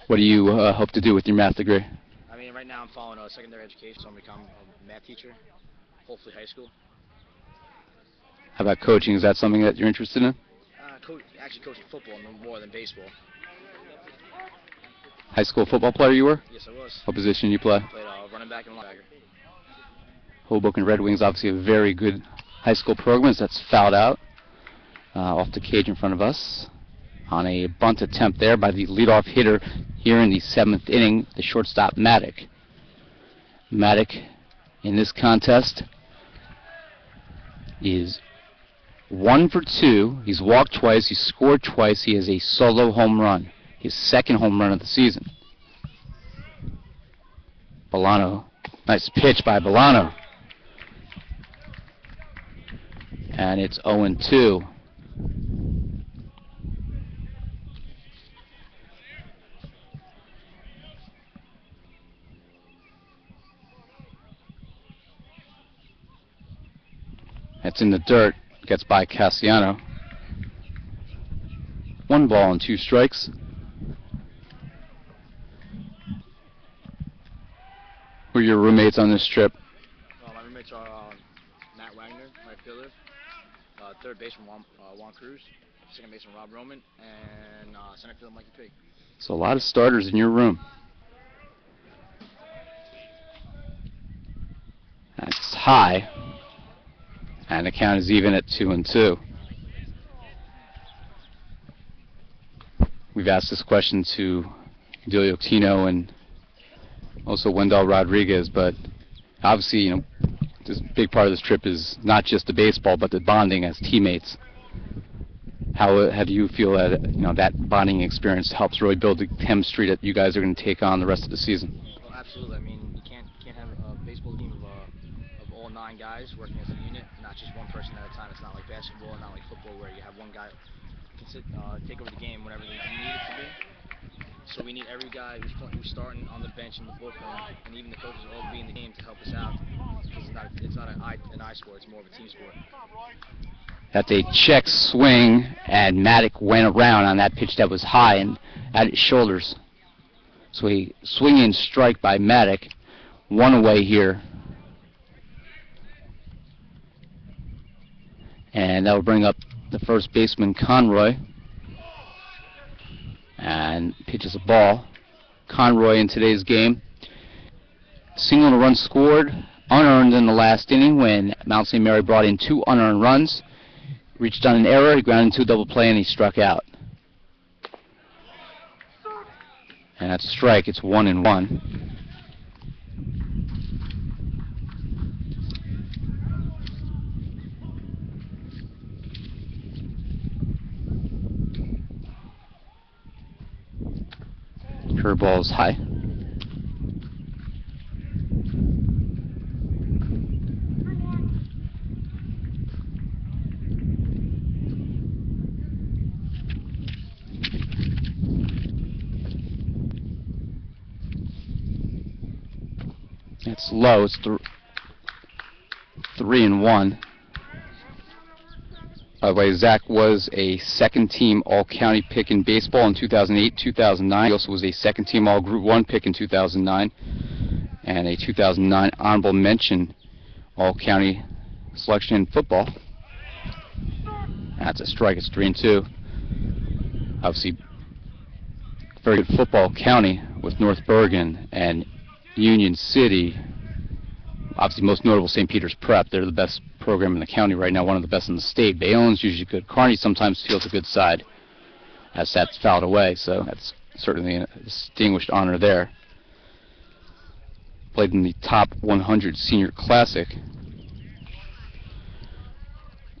What do you hope to do with your math degree? I mean, right now I'm following a secondary education, so I'm going to become a math teacher, hopefully high school. How about coaching? Is that something that you're interested in? Actually coaching football more than baseball. High school football player you were? Yes, I was. What position you play? I played running back and linebacker. Hoboken Red Wings, obviously a very good high school program. That's fouled out off the cage in front of us on a bunt attempt there by the leadoff hitter here in the 7th inning, the shortstop Maddock. Maddock in this contest is 1 for 2. He's walked twice. He's scored twice. He has a solo home run, his 2nd home run of the season. Bolano, nice pitch by Bolano. And it's 0-2. That's in the dirt. Gets by Cassiano. 1 ball and 2 strikes. Who are your roommates on this trip? My roommates are Matt Wagner, right fielder, third baseman Juan Cruz, second baseman Rob Roman, and center fielder Mikey Pig. So a lot of starters in your room. That's high. And the count is even at 2-2. We've asked this question to Delio Tino and also Wendell Rodriguez, but obviously, this big part of this trip is not just the baseball, but the bonding as teammates. How do you feel that that bonding experience helps really build the chemistry that you guys are going to take on the rest of the season? Well, absolutely. I mean, you can't have a baseball team of all 9 guys working as a unit, not just one person at a time. It's not like basketball, not like football, where you have one guy take over the game whenever you need it to be. So we need every guy who's starting on the bench in the bullpen, and even the coaches all be in the game to help us out. Because it's not an eye sport, it's more of a team sport. That's a check swing, and Maddock went around on that pitch that was high and at his shoulders. So a swinging strike by Maddock, one away here. And that will bring up the first baseman, Conroy. And pitches a ball. Conroy in today's game. Single and a run scored, unearned in the last inning when Mount St. Mary brought in 2 unearned runs. Reached on an error, he grounded into a double play, and he struck out. And that's a strike. It's 1-1. Curveball is high. It's low. It's 3-1. By the way, Zach was a second-team All-County pick in baseball in 2008-2009. He also was a second-team All-Group 1 pick in 2009, and a 2009 honorable mention All-County selection in football. That's a strike. It's 3-2. Obviously, very good football county with North Bergen and Union City. Obviously, most notable St. Peter's Prep. They're the best program in the county right now, one of the best in the state. Bayonne's usually good. Kearney sometimes feels a good side, as that's fouled away, so that's certainly a distinguished honor there. Played in the top 100 senior classic,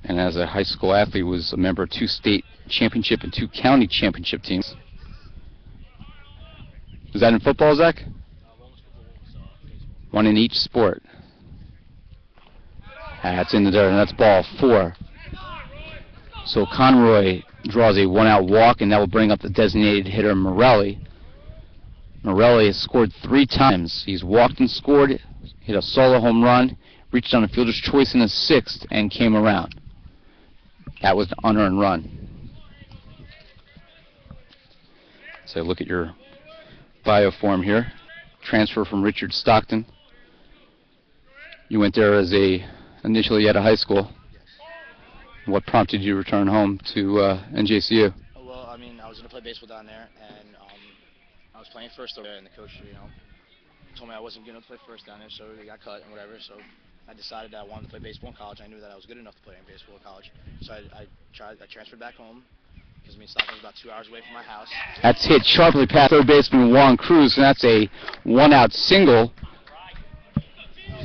and as a high school athlete was a member of 2 state championship and 2 county championship teams. Was that in football, Zach? One in each sport. That's in the dirt, and that's ball 4. So Conroy draws a 1-out walk, and that will bring up the designated hitter, Morelli. Morelli has scored 3 times. He's walked and scored, hit a solo home run, reached on a fielder's choice in the 6th, and came around. That was an unearned run. So look at your bio form here. Transfer from Richard Stockton. You went there as initially out of high school. What prompted you to return home to NJCU? Well, I mean, I was going to play baseball down there, and I was playing first over there, and the coach, told me I wasn't going to play first down there, so I got cut and whatever. So I decided that I wanted to play baseball in college. I knew that I was good enough to play in baseball in college, so I transferred back home. Because Stockton was about 2 hours away from my house. That's hit sharply past third baseman Juan Cruz, and that's a 1-out single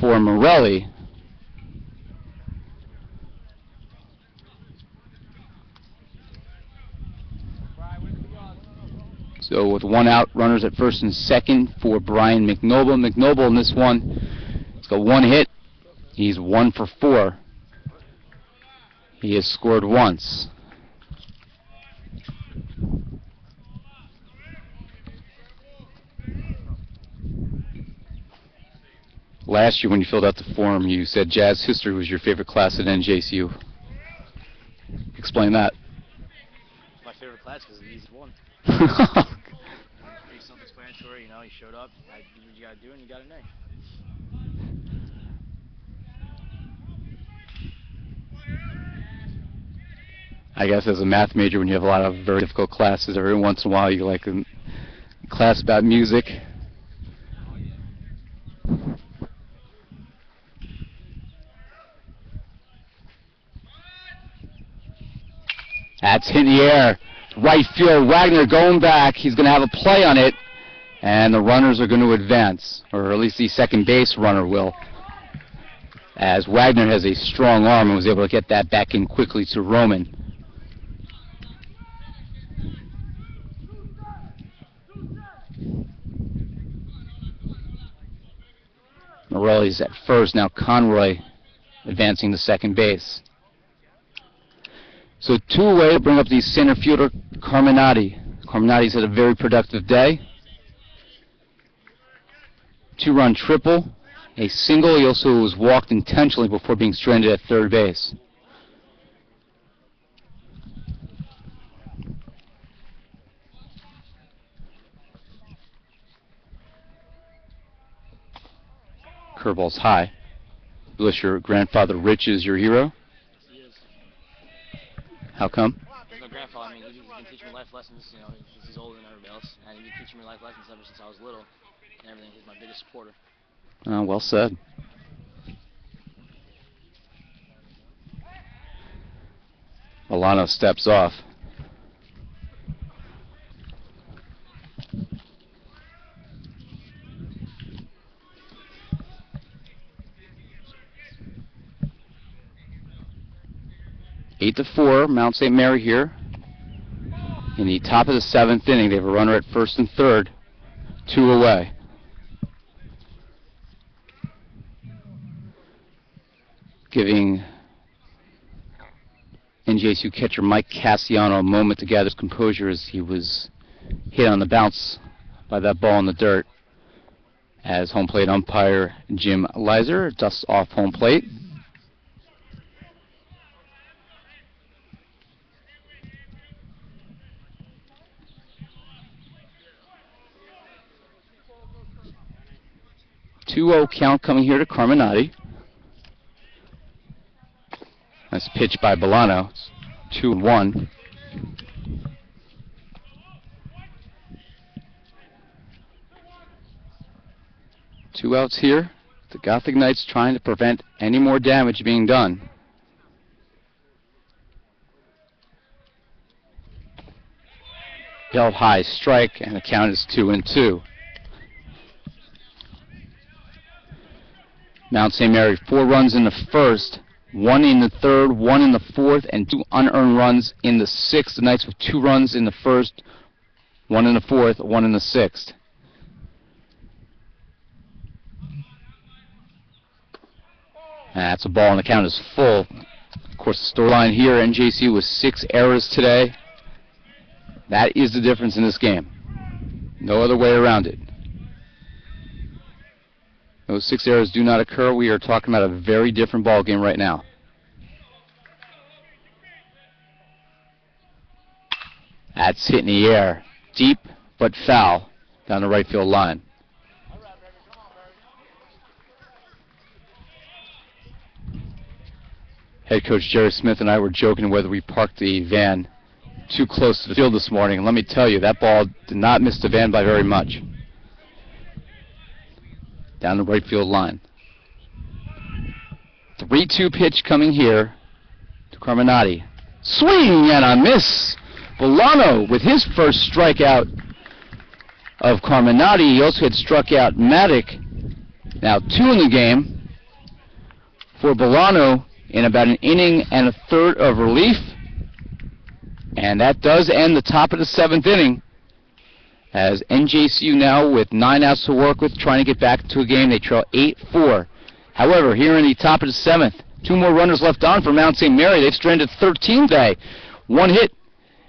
for Morelli. So with 1 out, runners at first and second for Brian McNoble. McNoble in this one, he's got 1 hit. He's 1 for 4. He has scored once. Last year when you filled out the form, you said jazz history was your favorite class at NJCU. Explain that. My favorite class because it's the easiest one. Pretty self-explanatory, you showed up, I did what you gotta do, and you got an A. I guess as a math major, when you have a lot of very difficult classes, every once in a while you like a class about music. That's in the air. Right field, Wagner going back. He's going to have a play on it, and the runners are going to advance, or at least the second base runner will, as Wagner has a strong arm and was able to get that back in quickly to Roman. Morelli's at first. Now Conroy advancing to second base. So 2 away to bring up the center fielder, Carminati. Carminati's had a very productive day. 2-run triple, a single. He also was walked intentionally before being stranded at third base. Curveball's high. Unless your grandfather Rich is your hero? He is. How come? My grandfather, I mean, he's been teaching me life lessons, you know, he's older than everybody else, and he's been teaching me life lessons ever since I was little, and everything. He's my biggest supporter. Well said. Milano steps off. Eight to 4, Mount St. Mary here. In the top of the 7th inning, they have a runner at first and third, 2 away. Giving NJCU catcher Mike Cassiano a moment to gather his composure as he was hit on the bounce by that ball in the dirt, as home plate umpire Jim Leiser dusts off home plate. Two-0 count coming here to Carminati. Nice pitch by Bolano. 2-1. Two outs here. The Gothic Knights trying to prevent any more damage being done. Held high, strike, and the count is 2-2. Mount St. Mary, 4 runs in the first, 1 in the third, 1 in the fourth, and 2 unearned runs in the sixth. The Knights with 2 runs in the first, 1 in the fourth, 1 in the sixth. That's a ball, and the count is full. Of course, the storyline here, NJCU with 6 errors today. That is the difference in this game. No other way around it. Those 6 errors do not occur. We are talking about a very different ball game right now. That's hit in the air. Deep but foul down the right field line. Head coach Jerry Smith and I were joking whether we parked the van too close to the field this morning. And let me tell you, that ball did not miss the van by very much. Down the right field line. 3-2 pitch coming here to Carminati. Swing and a miss. Bolano with his first strikeout of Carminati. He also had struck out Maddock. Now 2 in the game for Bolano in about an inning and a third of relief. And that does end the top of the 7th inning, as NJCU now with 9 outs to work with, trying to get back to a game. They trail 8-4. However, here in the top of the 7th, 2 more runners left on for Mount St. Mary. They've stranded 13 today. 1 hit.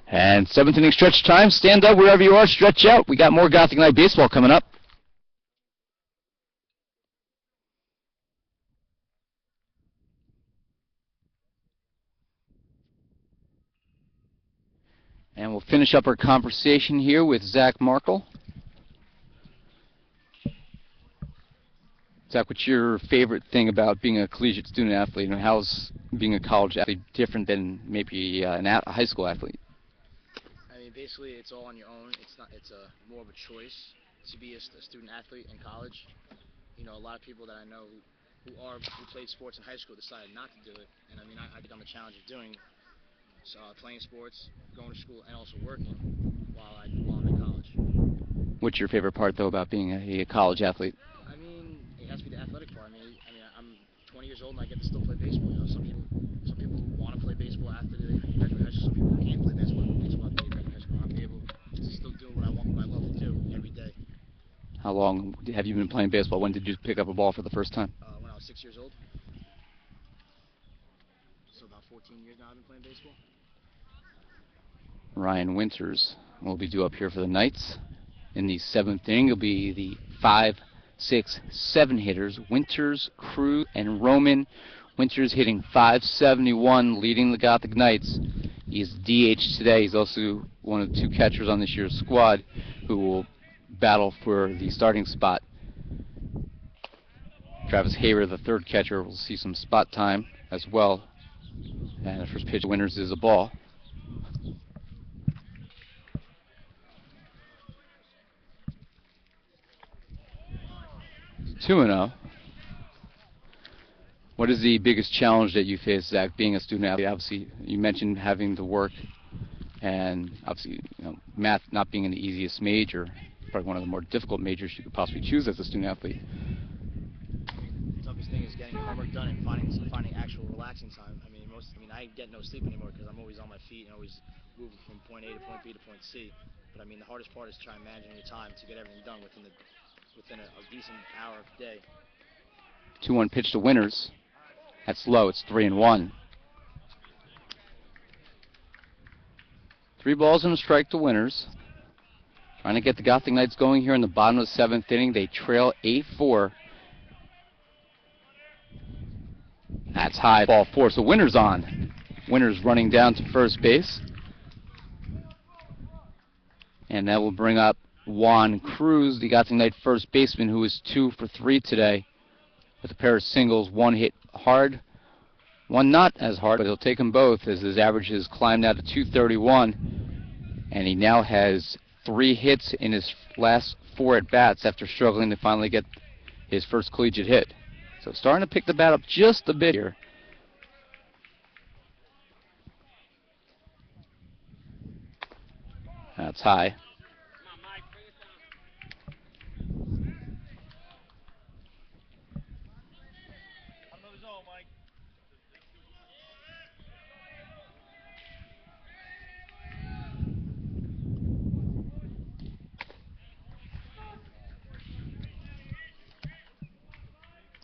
And 7th inning stretch time. Stand up wherever you are. Stretch out. We got more Gothic Knight baseball coming up. And we'll finish up our conversation here with Zach Markle. Zach, what's your favorite thing about being a collegiate student athlete, and how's being a college athlete different than maybe a high school athlete? I mean, basically, it's all on your own. It's more of a choice to be a student athlete in college. You know, a lot of people that I know who played sports in high school decided not to do it, and I mean, I think I'm a challenge of doing. So, playing sports, going to school, and also working while I'm in college. What's your favorite part, though, about being a college athlete? I mean, it has to be the athletic part. I mean, I'm 20 years old and I get to still play baseball. You know, some people want to play baseball after they graduate high school. Some people can't play baseball after they graduate high school. I'm able to still do what I want, what I love to do every day. How long have you been playing baseball? When did you pick up a ball for the first time? When I was 6 years old. about 14 years now I've been playing baseball. Ryan Winters will be due up here for the Knights. In the 7th inning, it'll be the 5, 6, 7 hitters, Winters, Cruz, and Roman. Winters hitting .571, leading the Gothic Knights. He's DH today. He's also one of the 2 catchers on this year's squad who will battle for the starting spot. Travis Haber, the 3rd catcher, will see some spot time as well. And the first pitch of Winters is a ball. 2-0. What is the biggest challenge that you face, Zach, being a student athlete? Obviously, you mentioned having to work, and obviously, math not being the easiest major, probably one of the more difficult majors you could possibly choose as a student athlete. The toughest thing is getting your homework done and finding actual relaxing time. I get no sleep anymore because I'm always on my feet and always moving from point A to point B to point C. But the hardest part is trying managing your time to get everything done within a decent hour of the day. 2-1 pitch to Winters. That's low. It's 3-1. 3 balls and a strike to Winters. Trying to get the Gothic Knights going here in the bottom of the 7th inning. They trail 8-4. That's high. Ball 4. So Winters on. Winters running down to first base. And that will bring up Juan Cruz, the Gothic Knight first baseman, who is 2 for 3 today with a pair of singles, 1 hit hard, 1 not as hard, but he'll take them both as his average has climbed now to 231, and he now has 3 hits in his last 4 at-bats after struggling to finally get his first collegiate hit. So starting to pick the bat up just a bit here. That's high.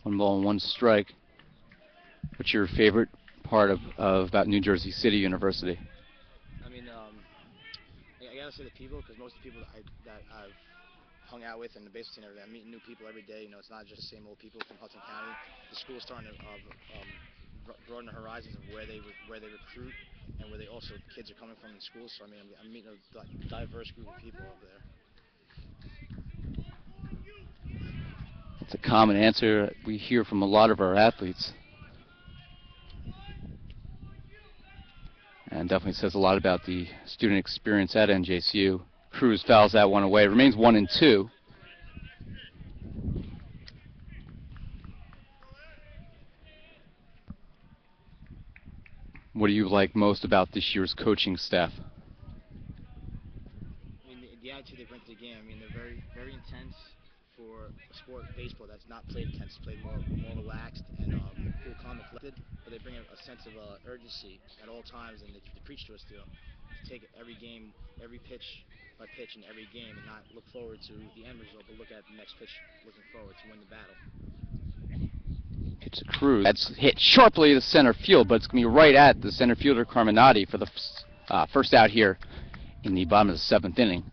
One ball and 1 strike. What's your favorite part of about New Jersey City University? I gotta say the people, because most of the people that I've hung out with in the baseball team, I'm meeting new people every day. It's not just the same old people from Hudson County. The school's starting to broaden the horizons of where they recruit and where kids are coming from in school. So I'm meeting a diverse group of people over there. It's a common answer we hear from a lot of our athletes. And definitely says a lot about the student experience at NJCU. Cruz fouls that one away. It remains 1-2. What do you like most about this year's coaching staff? The attitude they bring to the game. They're very, very intense for a sport, baseball, that's not played intense. It's played more relaxed and cool, calm, and collected. But they bring a sense of urgency at all times, and they preach to us to take every game, every pitch by pitch in every game, and not look forward to the end result, but look at the next pitch, looking forward to win the battle. It's a Cruz. That's hit sharply to center field, but it's going to be right at the center fielder Carminati for the first out here in the bottom of the 7th inning.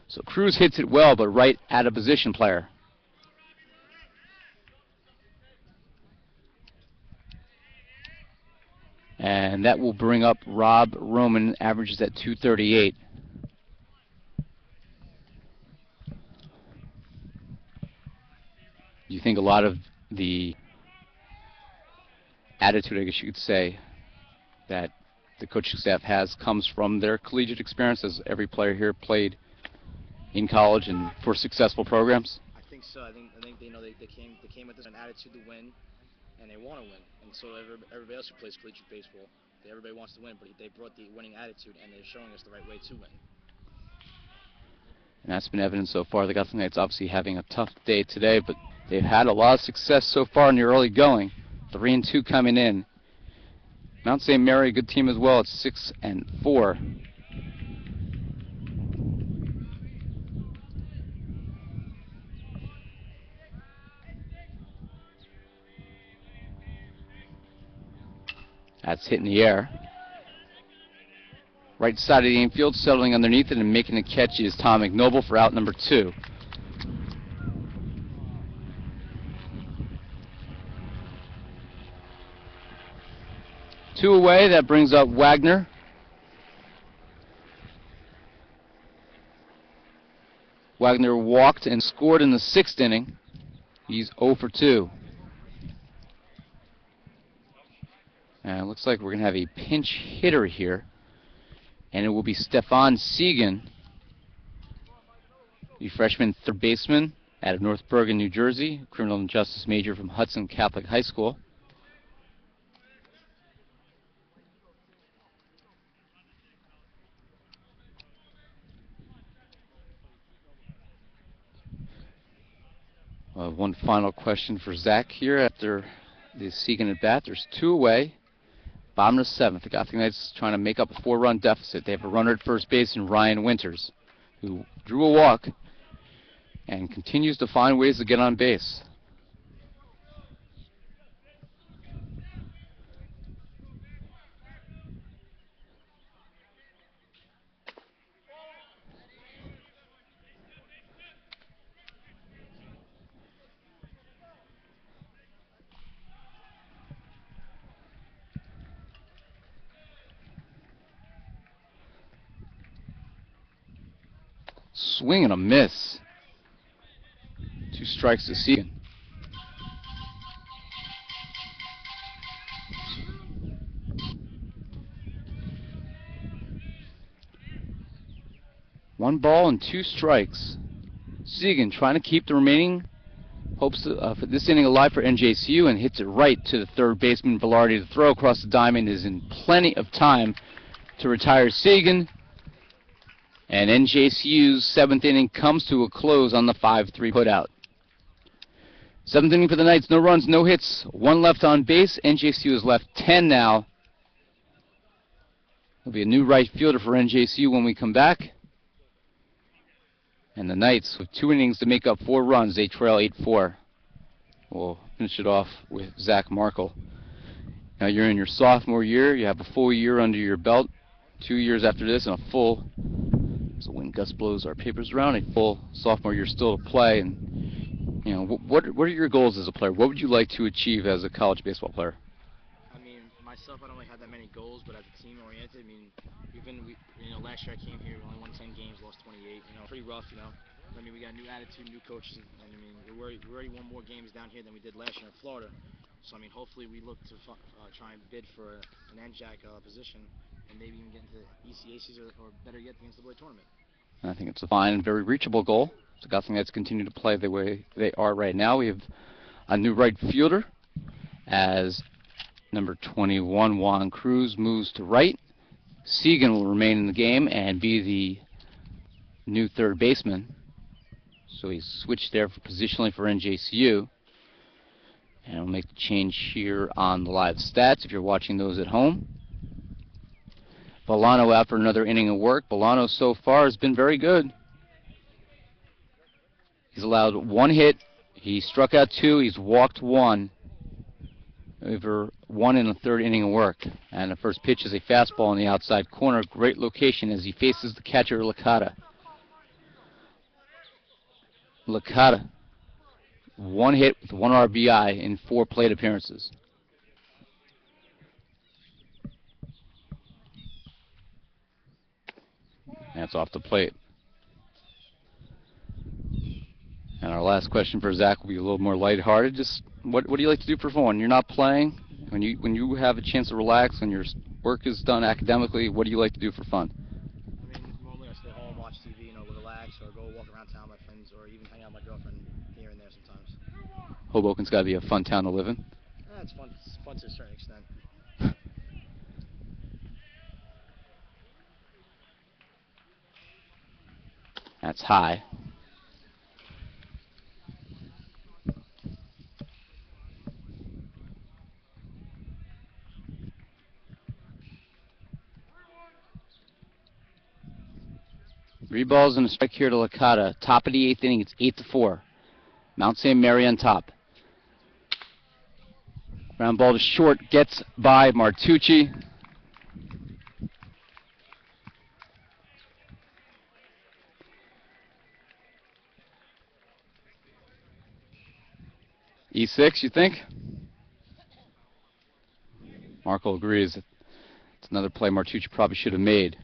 So Cruz hits it well, but right at a position player. And that will bring up Rob Roman, averages at 238. Do you think a lot of the attitude, I guess you could say, that the coaching staff has comes from their collegiate experience, as every player here played in college and for successful programs? I think so. I think they came with an attitude to win, and they want to win. And so everybody else who plays collegiate baseball, everybody wants to win, but they brought the winning attitude, and they're showing us the right way to win. And that's been evident so far. The Gothic Knights obviously having a tough day today, but they've had a lot of success so far in the early going. 3-2 coming in. Mount St. Mary, good team as well. It's 6-4. That's hit in the air. Right side of the infield, settling underneath it and making the catch is Tom McNoble for out number 2. Two away, that brings up Wagner. Wagner walked and scored in the 6th inning. He's 0 for 2. And it looks like we're going to have a pinch hitter here. And it will be Stefan Segan, the freshman third baseman out of North Bergen, New Jersey, criminal justice major from Hudson Catholic High School. One final question for Zach here after the Segan at bat. There's 2 away. Bottom of the 7th. The Gothic Knights trying to make up a 4-run deficit. They have a runner at first base in Ryan Winters, who drew a walk and continues to find ways to get on base. Swing and a miss. 2 strikes to Segan. One ball and 2 strikes. Segan trying to keep the remaining hopes for this inning alive for NJCU and hits it right to the third baseman Velarde. The throw across the diamond is in plenty of time to retire Segan. And NJCU's 7th inning comes to a close on the 5-3 putout. 7th inning for the Knights, no runs, no hits, 1 left on base. NJCU has left 10 now. There'll be a new right fielder for NJCU when we come back. And the Knights, with 2 innings to make up 4 runs, they trail 8-4. We'll finish it off with Zach Markle. Now you're in your sophomore year. You have a full year under your belt. 2 years after this and a full, so when Gus blows our papers around, a full sophomore year still to play. And you know, what are your goals as a player? What would you like to achieve as a college baseball player? I mean, myself, I don't really have that many goals, but as a team oriented, I mean, last year I came here, we only won 10 games, lost 28. Pretty rough, I mean, we got a new attitude, new coaches, and I mean, we already won more games down here than we did last year in Florida. So I mean, hopefully we look to try and bid for an NJAC position, and maybe even get into ECACs or better yet, the NCAA tournament. I think it's a fine and very reachable goal. The Gothic Knights continue to play the way they are right now. We have a new right fielder as number 21, Juan Cruz, moves to right. Segan will remain in the game and be the new third baseman. So he's switched there for positionally for NJCU. And we'll make the change here on the live stats if you're watching those at home. Bolano out for another inning of work. Bolano so far has been very good. He's allowed 1 hit. He struck out 2. He's walked 1. Over 1 in the 3rd inning of work. And the first pitch is a fastball in the outside corner. Great location as he faces the catcher, Licata. Licata, 1 hit with 1 RBI in 4 plate appearances. That's off the plate. And our last question for Zach will be a little more lighthearted. Just what do you like to do for fun? When you're not playing, when you have a chance to relax, when your work is done academically, what do you like to do for fun? I mean, normally I stay home, watch TV, relax, or go walk around town with my friends, or even hang out with my girlfriend here and there sometimes. Hoboken's got to be a fun town to live in. Yeah, it's fun. It's fun to a certain extent. That's high. Three balls and a strike here to Licata. Top of the 8th inning. It's 8-4. Mount St. Mary on top. Ground ball to short, gets by Martucci. E6, you think? Marco agrees. It's another play Martucci probably should have made.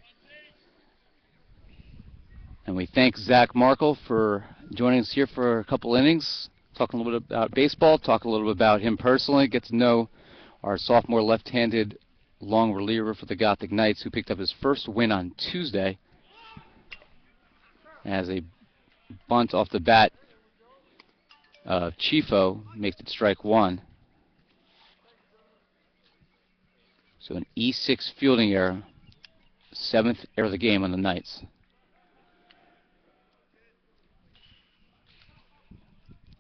And we thank Zach Markle for joining us here for a couple innings, talking a little bit about baseball, talking a little bit about him personally, get to know our sophomore left-handed long reliever for the Gothic Knights, who picked up his first win on Tuesday as a bunt off the bat of Chifo makes it strike one. So an E6 fielding error, 7th error of the game on the Knights.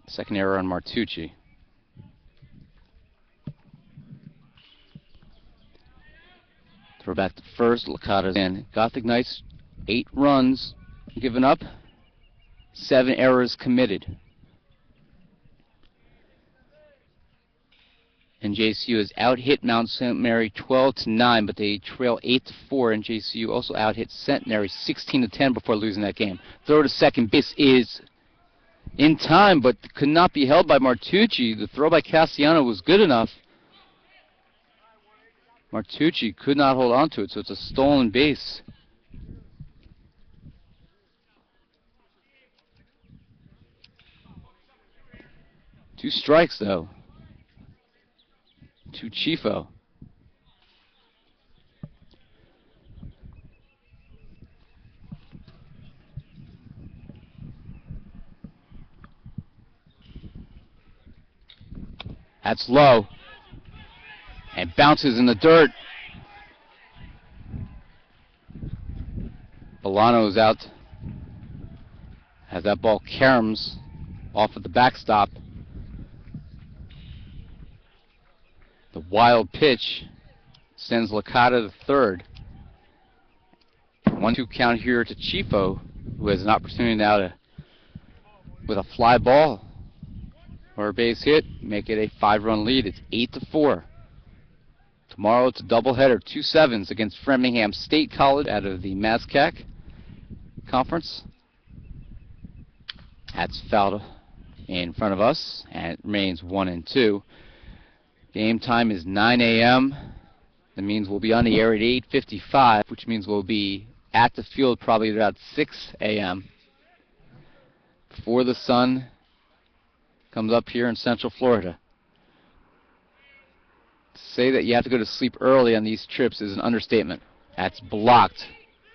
Second error on Martucci. Throw back to first, Licata's in. Gothic Knights, 8 runs given up, 7 errors committed. NJCU has out-hit Mount St. Mary 12-9, but they trail 8-4. NJCU also out-hit Centenary 16-10 before losing that game. Throw to second base is in time, but could not be held by Martucci. The throw by Cassiano was good enough. Martucci could not hold on to it, so it's a stolen base. Two strikes, though, to Chifo. That's low. And bounces in the dirt. Bolano's out as that ball caroms off of the backstop. The wild pitch sends Licata to third. 1-2 count here to Chifo, who has an opportunity now to, with a fly ball or a base hit, make it a 5-run lead. It's 8-4. Tomorrow it's a doubleheader, 2 7s against Framingham State College out of the MASCAC conference. That's fouled in front of us, and it remains 1-2. Game time is 9 a.m. That means we'll be on the air at 8:55, which means we'll be at the field probably at about 6 a.m. before the sun comes up here in Central Florida. To say that you have to go to sleep early on these trips is an understatement. That's blocked.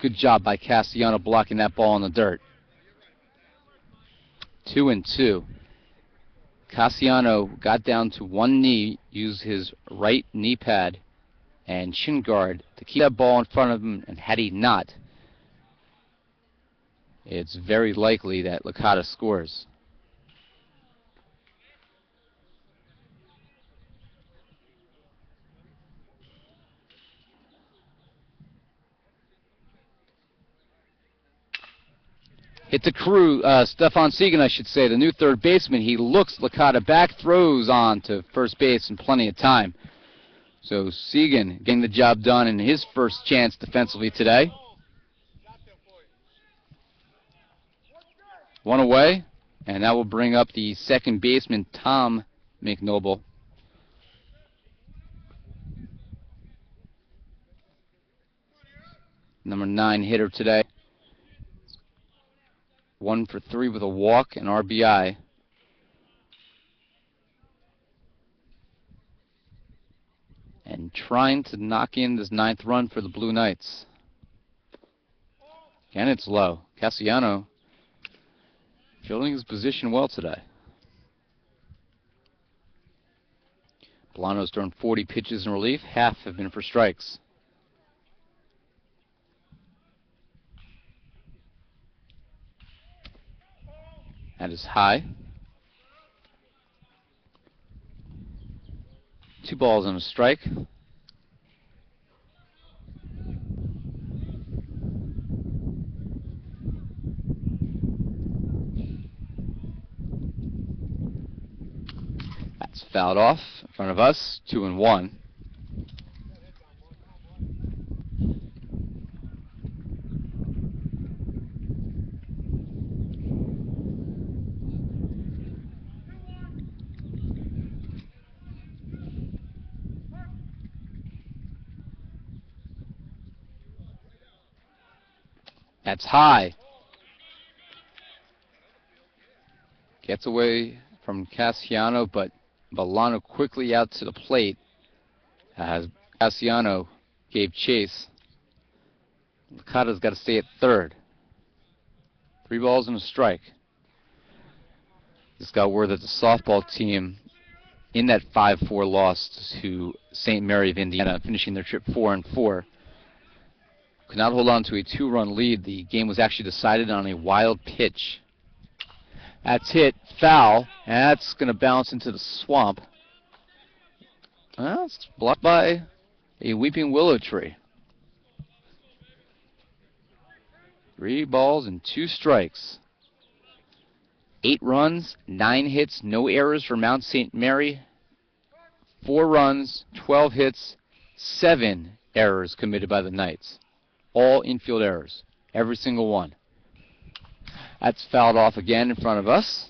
Good job by Castellano blocking that ball in the dirt. 2-2. Cassiano got down to one knee, used his right knee pad and shin guard to keep that ball in front of him, and had he not, it's very likely that Licata scores. Hit to Cruz, Stefan Segan, I should say, the new third baseman. He looks Licata back, throws on to first base in plenty of time. So Segan getting the job done in his first chance defensively today. One away, and that will bring up the second baseman, Tom McNoble. Number 9 hitter today. 1 for 3 with a walk and RBI. And trying to knock in this 9th run for the Blue Knights. Again, it's low. Cassiano fielding his position well today. Bolano's thrown 40 pitches in relief. Half have been for strikes. That is high. 2 balls and a strike. That's It's fouled off in front of us, 2-1. That's high. Gets away from Cassiano, but Bolano quickly out to the plate as Cassiano gave chase. Licata's got to stay at third. 3 balls and a strike. Just got word that the softball team in that 5-4 loss to St. Mary of Indiana, finishing their trip 4-4, could not hold on to a 2-run lead. The game was actually decided on a wild pitch. That's hit foul, and that's going to bounce into the swamp. Well, it's blocked by a weeping willow tree. 3 balls and 2 strikes. 8 runs, 9 hits, no errors for Mount St. Mary. 4 runs, 12 hits, 7 errors committed by the Knights. All infield errors, every single one. That's fouled off again in front of us.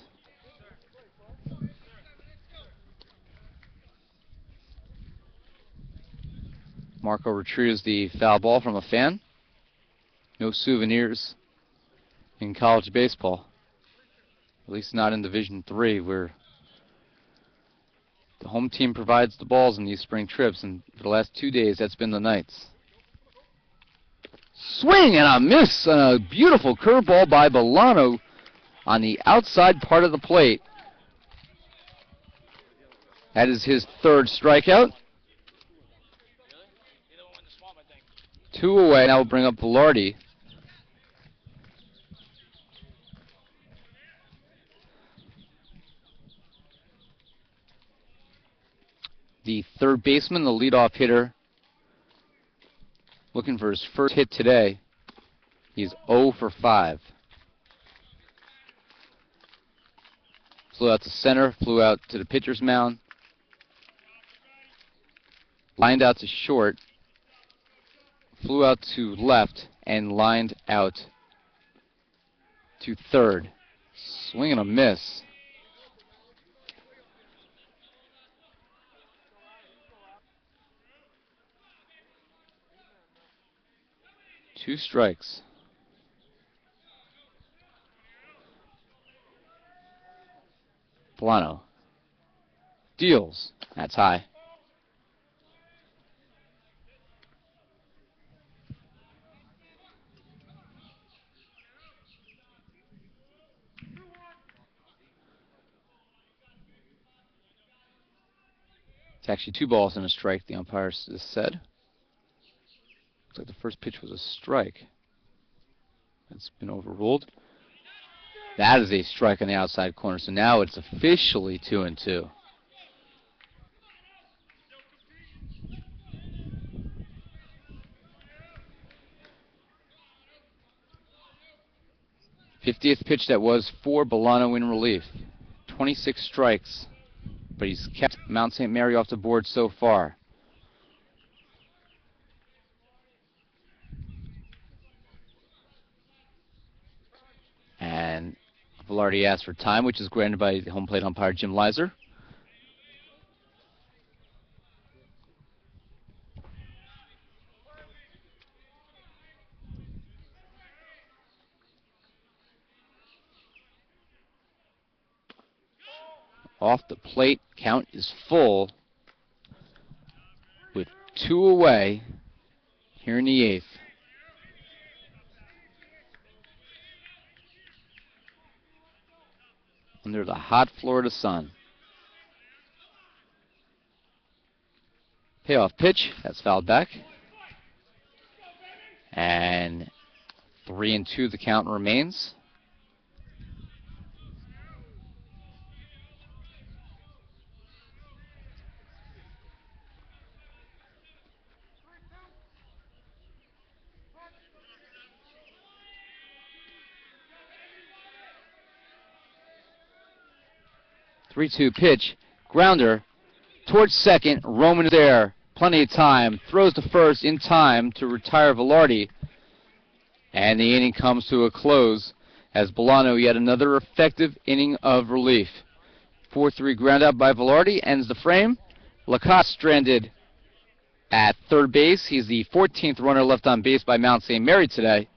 Marco retrieves the foul ball from a fan. No souvenirs in college baseball. At least not in Division III, where the home team provides the balls in these spring trips, and for the last 2 days, that's been the Knights. Swing and a miss, and a beautiful curveball by Bolano on the outside part of the plate. That is his 3rd strikeout. 2 away. Now we'll bring up Velarde. The 3rd baseman, the leadoff hitter, looking for his first hit today. He's 0 for 5. Flew out to center, flew out to the pitcher's mound, lined out to short, flew out to left, and lined out to third. Swing and a miss. Two strikes. Bolano deals. That's high. It's actually 2 balls and a strike, the umpire said. Looks like the first pitch was a strike. That's been overruled. That is a strike on the outside corner, so now it's officially 2-2. '50th pitch that was for Bolano in relief. 26 strikes, but he's kept Mount St. Mary off the board so far. And Velarde asked for time, which is granted by the home plate umpire Jim Leiser. Off the plate, count is full with 2 away here in the 8th. Under the hot Florida sun. Payoff pitch, that's fouled back. And 3-2 the count remains. Three-two pitch, Grounder towards second. Roman is there. Plenty of time. Throws to first in time to retire Velarde. And the inning comes to a close as Bolano, yet another effective inning of relief. 4-3 ground out by Velarde ends the frame. Lacoste stranded at third base. He's the 14th runner left on base by Mount St. Mary today.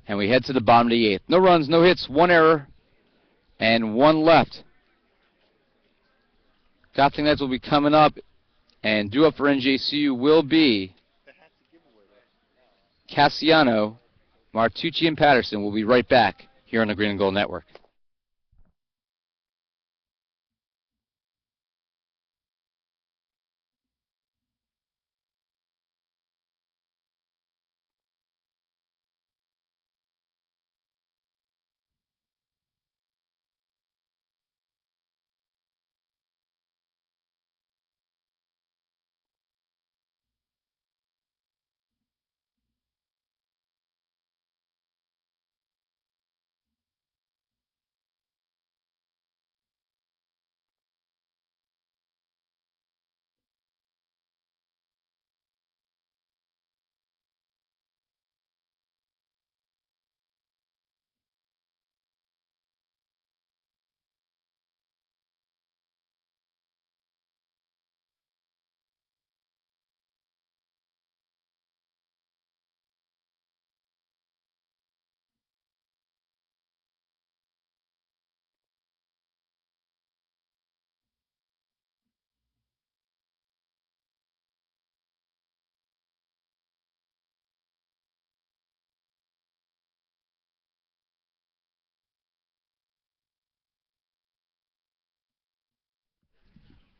And we head to the bottom of the 8th. No runs, no hits, one error, and one left. Gothic Knights will be coming up, and due up for NJCU will be Cassiano, Martucci, and Patterson. We'll be right back here on the Green and Gold Network.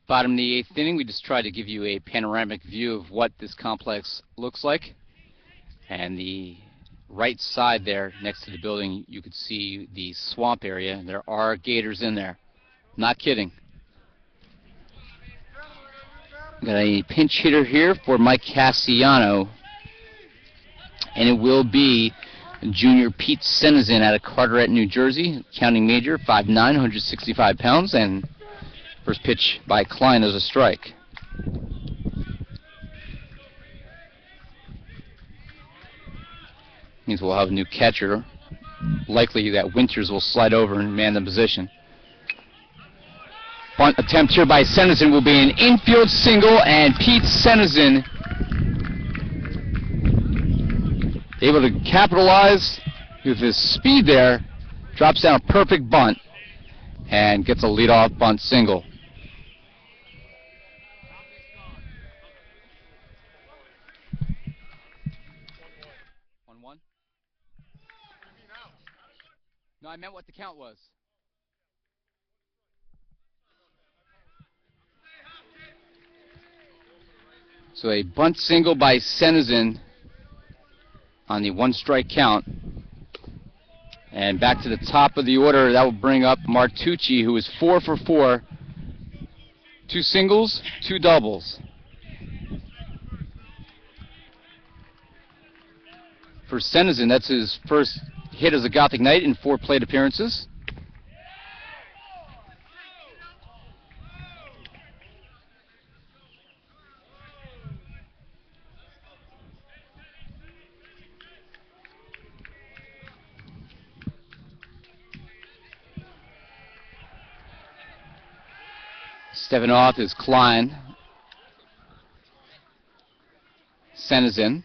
Bottom of the 8th inning, we just tried to give you a panoramic view of what this complex looks like. And the right side there, next to the building, you could see the swamp area. There are gators in there. Not kidding. Got a pinch hitter here for Mike Cassiano. And it will be junior Pete Senizin out of Carteret, New Jersey. Counting major, 5'9", 165 pounds. And first pitch by Klein is a strike. Means we'll have a new catcher. Likely that Winters will slide over and man the position. Bunt attempt here by Senizin will be an infield single, and Pete Senizin able to capitalize with his speed there. Drops down a perfect bunt and gets a leadoff bunt single. No, I meant what the count was. So a bunt single by Senizin on the one-strike count. And back to the top of the order, that will bring up Martucci, who is 4 for 4. 2 singles, 2 doubles. For Senizin, that's his first hit as a Gothic Knight in 4 plate appearances. Stepping off is Klein. Senizin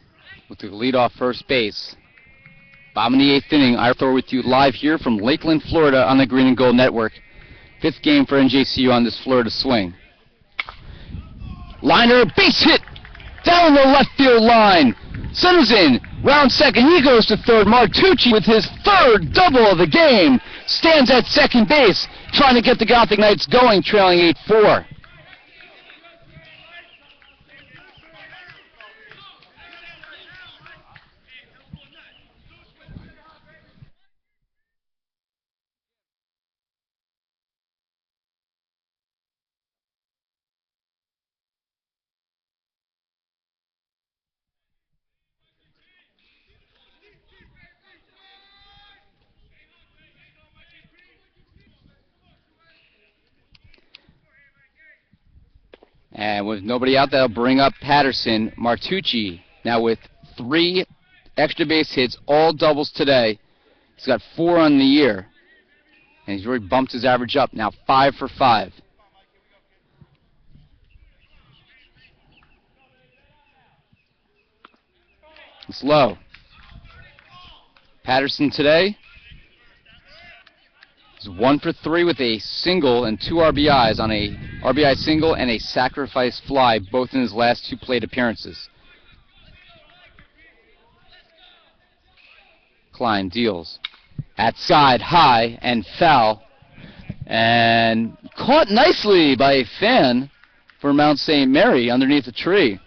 with the leadoff first base. Bottom of the 8th inning, Thor with you live here from Lakeland, Florida on the Green and Gold Network. 5th game for NJCU on this Florida swing. Liner, base hit down the left field line. Senizin, round second, he goes to third. Martucci with his 3rd double of the game stands at second base, trying to get the Gothic Knights going, trailing 8-4. And with nobody out, that'll bring up Patterson. Martucci now with 3 extra base hits, all doubles today. He's got 4 on the year. And he's really bumped his average up, now 5 for 5. It's low. Patterson today is 1 for 3 with a single and 2 RBIs on a RBI single and a sacrifice fly, both in his last 2 plate appearances. Klein deals at side, high, and foul. And caught nicely by a fan for Mount St. Mary underneath the tree.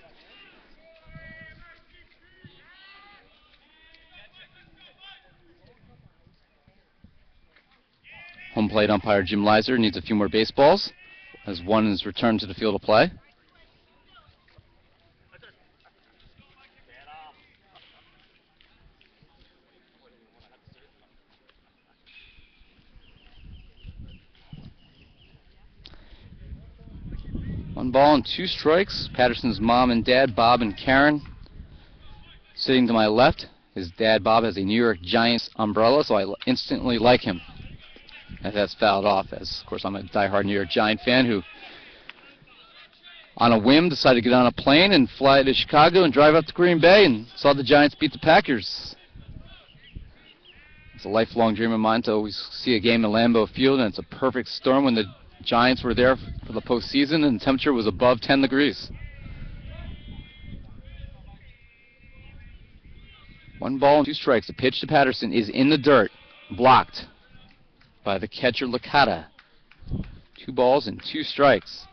Home plate umpire Jim Leiser needs a few more baseballs as one is returned to the field of play. One ball and 2 strikes. Patterson's mom and dad, Bob and Karen, sitting to my left. His dad, Bob, has a New York Giants umbrella, so I instantly like him. And that's fouled off, as, of course, I'm a diehard New York Giant fan who, on a whim, decided to get on a plane and fly to Chicago and drive up to Green Bay and saw the Giants beat the Packers. It's a lifelong dream of mine to always see a game in Lambeau Field, and it's a perfect storm when the Giants were there for the postseason and the temperature was above 10 degrees. 1 ball and 2 strikes. The pitch to Patterson is in the dirt, blocked by the catcher Licata. 2 balls and 2 strikes.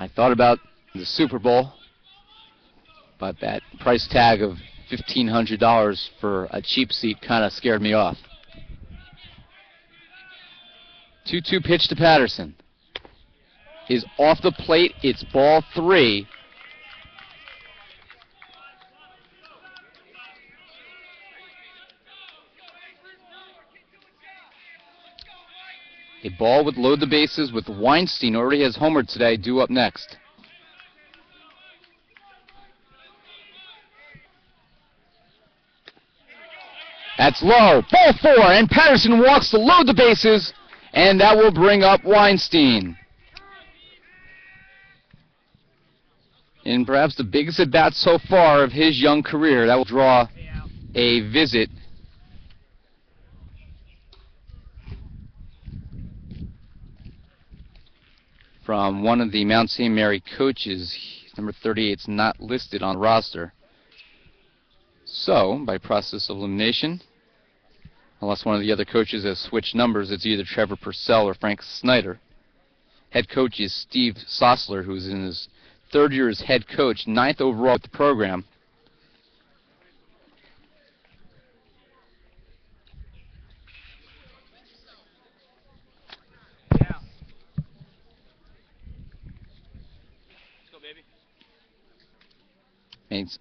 I thought about the Super Bowl, but that price tag of $1,500 for a cheap seat kind of scared me off. 2-2 pitch to Patterson is off the plate. It's ball 3. A ball would load the bases with Weinstein, already has homered today, due up next. That's low. Ball 4, and Patterson walks to load the bases, and that will bring up Weinstein. In perhaps the biggest at-bat so far of his young career, that will draw a visit from one of the Mount St. Mary coaches. Number 38 is not listed on the roster. So, by process of elimination, unless one of the other coaches has switched numbers, it's either Trevor Purcell or Frank Snyder. Head coach is Steve Sossler, who's in his 3rd year as head coach, 9th overall with the program.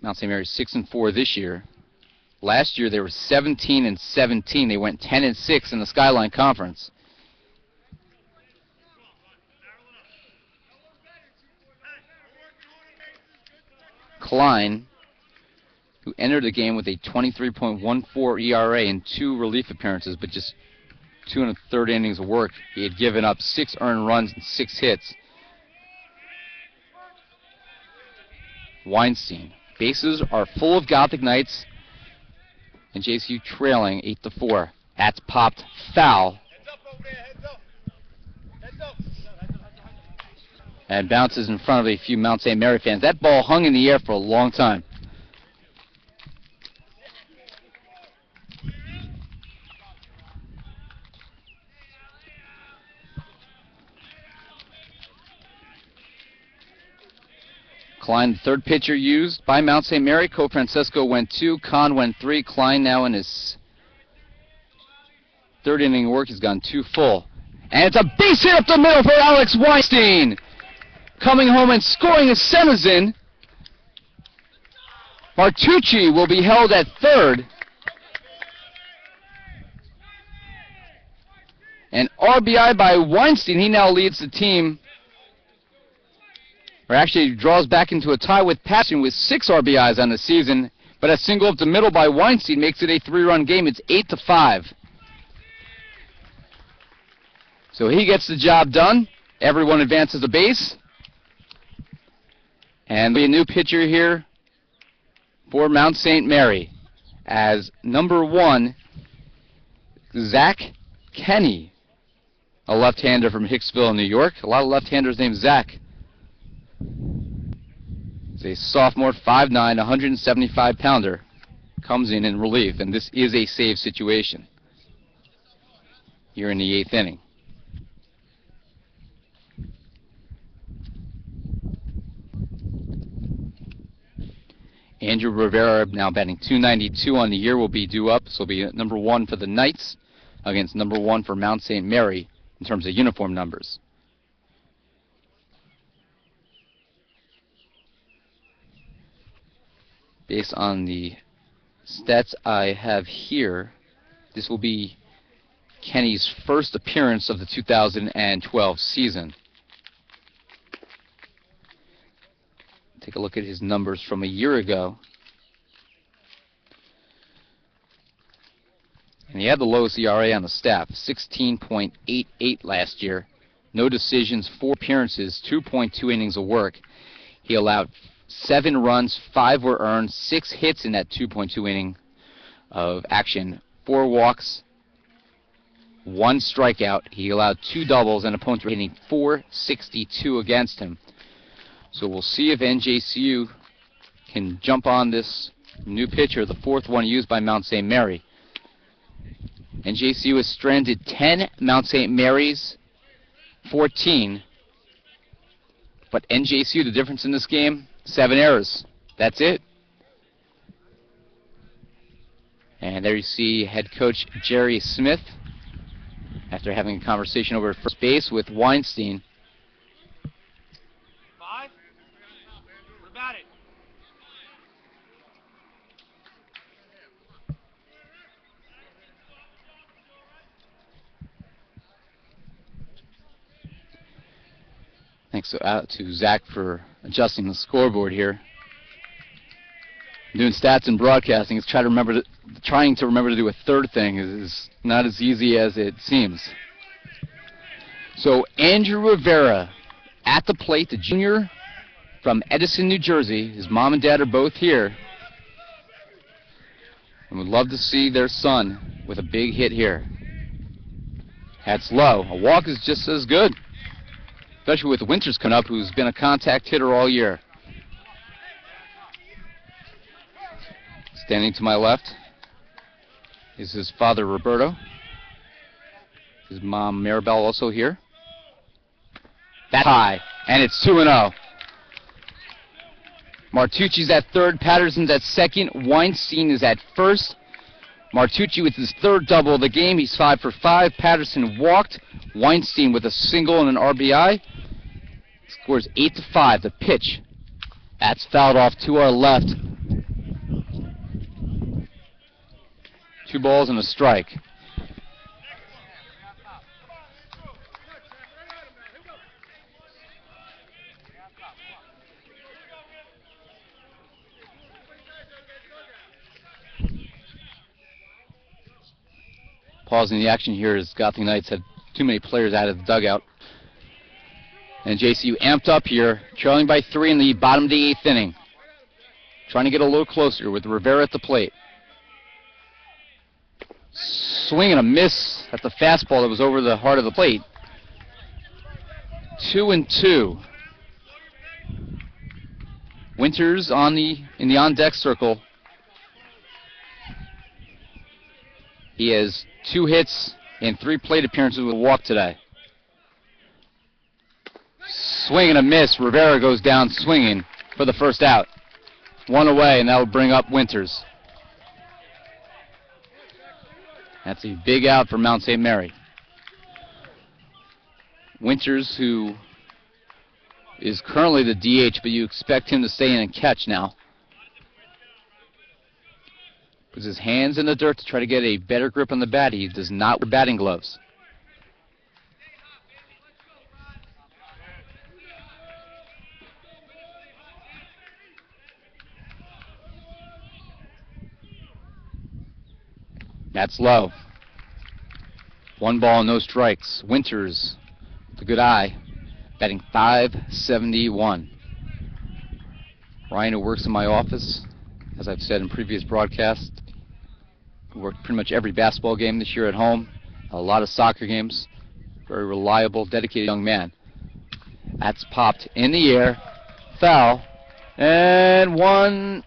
Mount St. Mary's 6-4 this year. Last year they were 17-17. They went 10-6 in the Skyline Conference. Klein, who entered the game with a 23.14 ERA in 2 relief appearances, but just 2 1/3 innings of work. He had given up 6 earned runs and 6 hits. Weinstein. Bases are full of Gothic Knights, and NJCU trailing 8-4. That's popped foul. And bounces in front of a few Mount St. Mary fans. That ball hung in the air for a long time. Klein, the 3rd pitcher used by Mount St. Mary. Co-Francesco went 2, Kahn went 3. Klein now in his 3rd inning of work. He's gone 2 full. And it's a base hit up the middle for Alex Weinstein. Coming home and scoring his Semizin. Martucci will be held at 3rd. An RBI by Weinstein. He now leads the team, or actually draws back into a tie with Patterson with 6 RBIs on the season. But a single up the middle by Weinstein makes it a 3-run game. It's 8-5. So he gets the job done. Everyone advances a base. And there'll be a new pitcher here for Mount St. Mary as number 1, Zach Kenny, a left-hander from Hicksville, New York. A lot of left-handers named Zach. He's a sophomore, 5'9", 175-pounder. Comes in relief, and this is a save situation here in the 8th inning. Andrew Rivera, now batting .292 on the year, will be due up. So will be number 1 for the Knights against number 1 for Mount St. Mary in terms of uniform numbers. Based on the stats I have here, this will be Kenny's first appearance of the 2012 season. Take a look at his numbers from a year ago. And he had the lowest ERA on the staff, 16.88 last year. No decisions, 4 appearances, 2.2 innings of work. He allowed 7 runs, 5 were earned, 6 hits in that 2.2 inning of action, 4 walks, 1 strikeout. He allowed 2 doubles, and opponents were hitting .462 against him. So we'll see if NJCU can jump on this new pitcher, the 4th one used by Mount St. Mary. NJCU has stranded 10, Mount St. Mary's 14. But NJCU, the difference in this game, 7 errors. That's it. And there you see head coach Jerry Smith after having a conversation over at first base with Weinstein. Thanks out to Zach for adjusting the scoreboard here. Doing stats and broadcasting is trying to remember to do a third thing is not as easy as it seems. So Andrew Rivera at the plate, the junior from Edison, New Jersey. His mom and dad are both here, and would love to see their son with a big hit here. That's low. A walk is just as good, especially with Winters coming up, who's been a contact hitter all year. Standing to my left is his father, Roberto. His mom, Maribel, also here. That's high, and it's 2-0. Martucci's at third, Patterson's at second, Weinstein is at first. Martucci with his 3rd double of the game. He's 5 for 5. Patterson walked. Weinstein with a single and an RBI. Scores 8-5. The pitch. That's fouled off to our left. 2 balls and a strike. Pausing the action here as Gothic Knights had too many players out of the dugout. And JCU amped up here, trailing by 3 in the bottom of the 8th inning. Trying to get a little closer with Rivera at the plate. Swing and a miss at the fastball that was over the heart of the plate. 2-2. Winters in the on-deck circle. He has 2 hits and 3 plate appearances with a walk today. Swing and a miss. Rivera goes down swinging for the first out. 1 away, and that will bring up Winters. That's a big out for Mount St. Mary. Winters, who is currently the DH, but you expect him to stay in and catch now. Puts his hands in the dirt to try to get a better grip on the bat. He does not wear batting gloves. That's low. 1 ball, no strikes. Winters, the good eye, batting .571. Ryan, who works in my office, as I've said in previous broadcasts, worked pretty much every basketball game this year at home, a lot of soccer games. Very reliable, dedicated young man. That's popped in the air, foul, and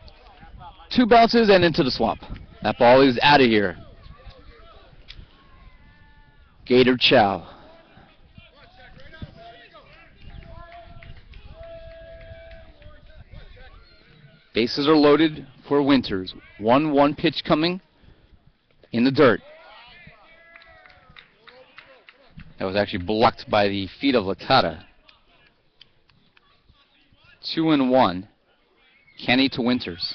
2 bounces and into the swamp. That ball is out of here. Gator Chow. Bases are loaded for Winters. 1-1 pitch coming in the dirt. That was actually blocked by the feet of Licata. 2-1. Kenny to Winters.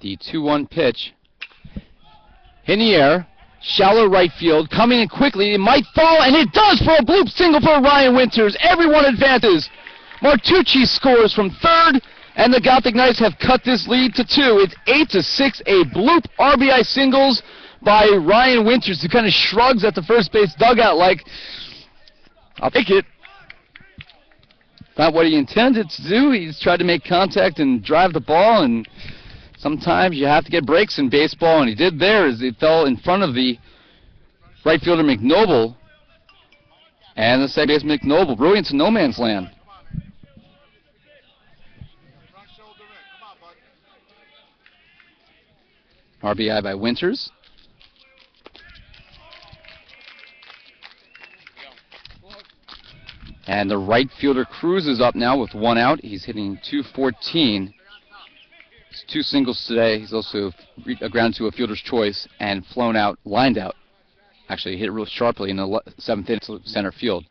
The 2-1 pitch. In the air. Shallow right field. Coming in quickly. It might fall, and it does for a bloop single for Ryan Winters. Everyone advances. Martucci scores from third, and the Gothic Knights have cut this lead to 2. It's 8-6, a bloop RBI singles by Ryan Winters, who kind of shrugs at the first base dugout like, I'll take it. Not what he intended to do. He's tried to make contact and drive the ball, and sometimes you have to get breaks in baseball, and he did there as it fell in front of the right fielder McNoble, and the second baseman McNoble really into no man's land. RBI by Winters. And the right fielder Cruz is up now with 1 out. He's hitting .214. He's 2 singles today. He's also ground to a fielder's choice and flown out, lined out. Actually hit it real sharply in the 7th inning to center field.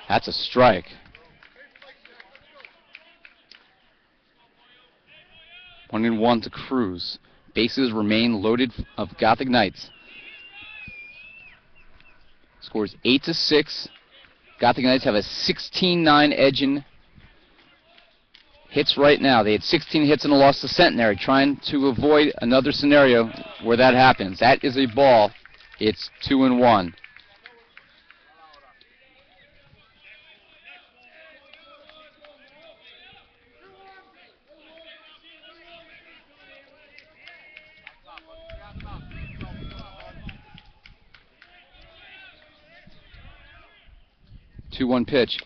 That's a strike. 1-1 to Cruz. Bases remain loaded of Gothic Knights. Scores 8-6. Gothic Knights have a 16-9 edge in hits right now. They had 16 hits and a loss to Centenary, trying to avoid another scenario where that happens. That is a ball. It's 2-1. Two-one pitch.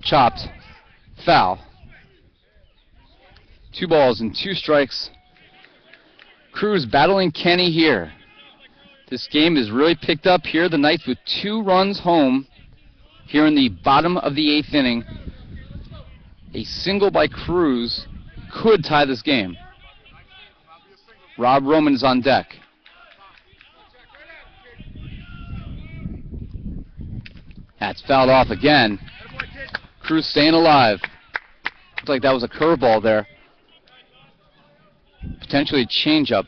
Chopped. Foul. 2 balls and 2 strikes. Cruz battling Kenny here. This game is really picked up here. The Knights with 2 runs home here in the bottom of the 8th inning. A single by Cruz could tie this game. Rob Roman is on deck. That's fouled off again. Cruz staying alive. Looks like that was a curveball there. Potentially a changeup.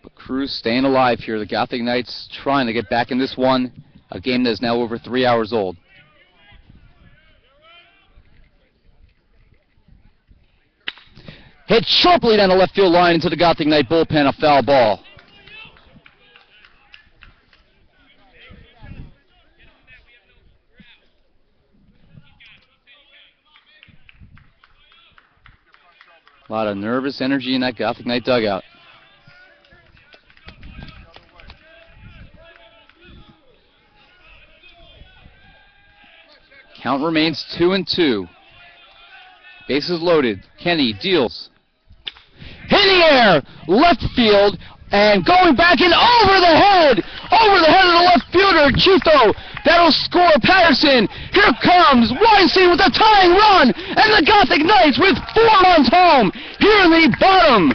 But Cruz staying alive here. The Gothic Knights trying to get back in this one. A game that is now over 3 hours old. Hit sharply down the left field line into the Gothic Knight bullpen. A foul ball. A lot of nervous energy in that Gothic Knight dugout. Count remains 2-2. Bases loaded. Kenny deals. In the air! Left field. And going back and over the head! Over the head of the left fielder, Chito. That'll score Patterson. Here comes Weinstein with a tying run. And the Gothic Knights with 4 runs home. Here in the bottom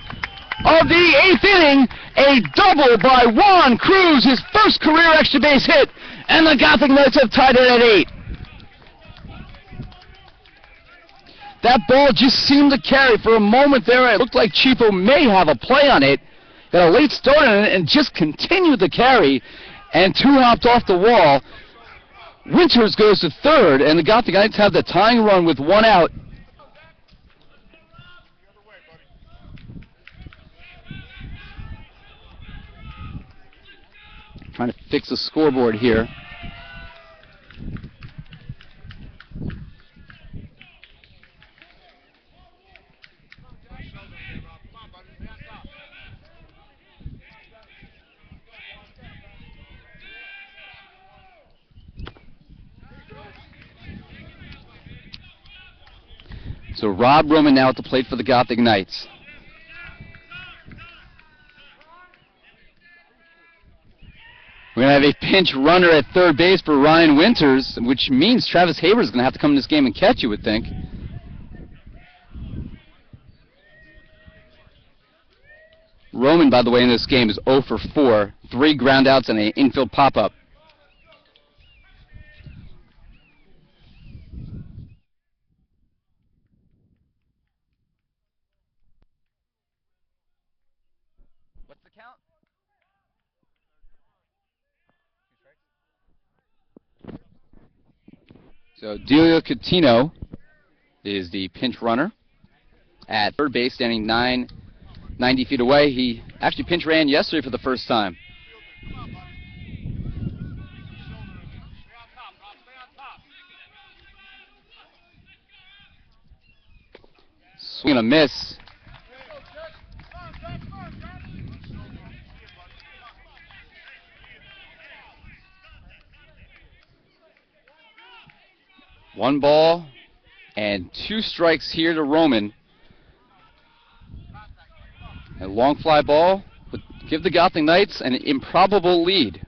of the 8th inning, a double by Juan Cruz, his first career extra base hit. And the Gothic Knights have tied it at 8. That ball just seemed to carry. For a moment there, it looked like Chifo may have a play on it. Got a late start on it and just continued to carry. And 2 hopped off the wall. Winters goes to third, and the Gothic Knights have the tying run with 1 out. Trying to fix the scoreboard here. So Rob Roman now at the plate for the Gothic Knights. We're going to have a pinch runner at third base for Ryan Winters, which means Travis Haber is going to have to come in this game and catch, you would think. Roman, by the way, in this game is 0 for 4, 3 groundouts and an infield pop-up. What's the count? So Delio Coutinho is the pinch runner at third base, standing 90 feet away. He actually pinch ran yesterday for the first time. Swing and a miss. One ball and 2 strikes here to Roman. A long fly ball would give the Gothic Knights an improbable lead.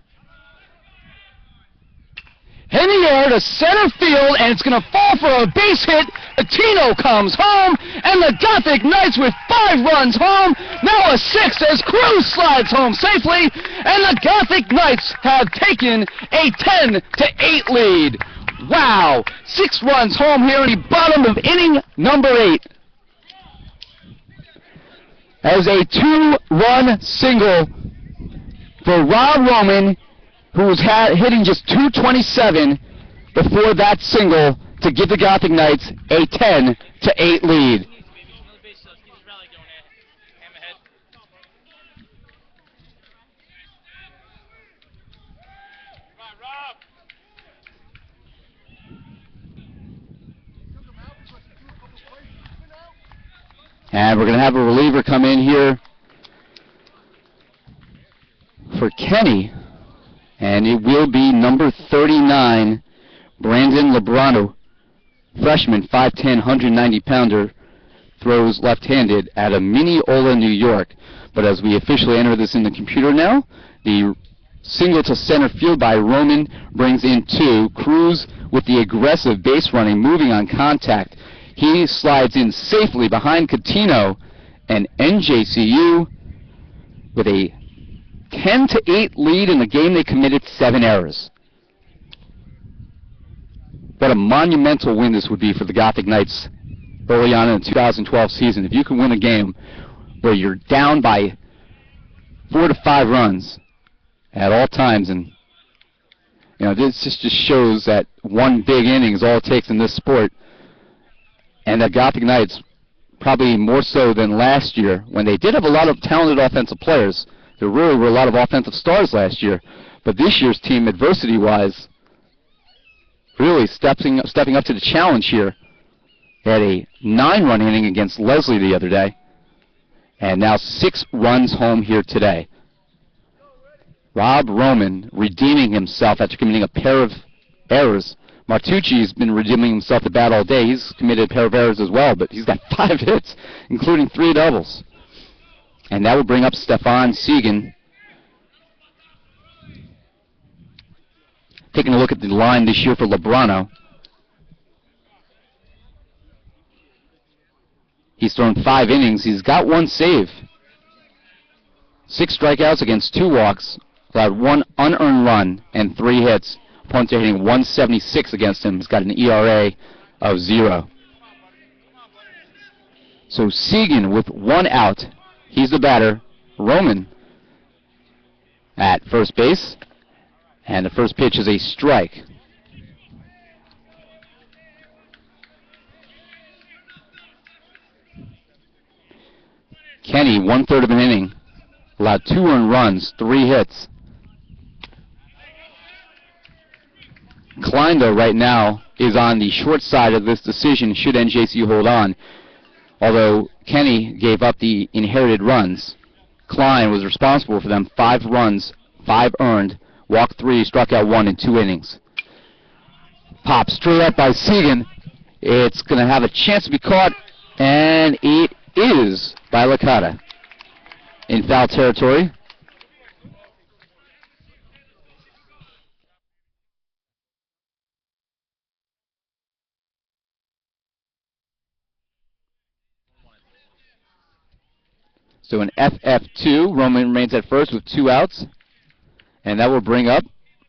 In the air to center field, and it's going to fall for a base hit. Coutinho comes home, and the Gothic Knights with 5 runs home. Now a 6th as Cruz slides home safely, and the Gothic Knights have taken a 10-8 lead. Wow, 6 runs home here in the bottom of inning number 8. As a 2-run single for Rob Roman, who was hitting just .227 before that single to give the Gothic Knights a 10-8 lead. And we're going to have a reliever come in here for Kenny. And it will be number 39, Brandon Lebrano, freshman, 5'10", 190-pounder, throws left-handed out of Mineola, New York. But as we officially enter this in the computer now, the single to center field by Roman brings in 2. Cruz with the aggressive base running, moving on contact. He slides in safely behind Coutinho, and NJCU with a 10-8 lead in the game. They committed 7 errors. What a monumental win this would be for the Gothic Knights early on in the 2012 season. If you can win a game where you're down by 4 to 5 runs at all times, and this just shows that one big inning is all it takes in this sport. And the Gothic Knights, probably more so than last year, when they did have a lot of talented offensive players. There really were a lot of offensive stars last year. But this year's team, adversity-wise, really stepping up to the challenge here. They had a 9-run inning against Leslie the other day. And now 6 runs home here today. Rob Roman redeeming himself after committing a pair of errors. Martucci's been redeeming himself to bat all day. He's committed a pair of errors as well, but he's got 5 hits, including 3 doubles. And that will bring up Stefan Segan. Taking a look at the line this year for Lebrano. He's thrown 5 innings. He's got 1 save. 6 strikeouts against 2 walks. Allowed 1 unearned run and 3 hits. Opponents are hitting 176 against him. He's got an ERA of 0. So Segan with 1 out. He's the batter. Roman at first base. And the first pitch is a strike. Kenny, 1/3 of an inning, allowed 2 earned runs, 3 hits. Klein, though, right now is on the short side of this decision should NJCU hold on. Although Kenny gave up the inherited runs, Klein was responsible for them. 5 runs, 5 earned, walked 3, struck out 1 in 2 innings. Pop straight up by Segan. It's going to have a chance to be caught, and it is by Licata in foul territory. So an FF2, Roman remains at first with 2 outs, and that will bring up,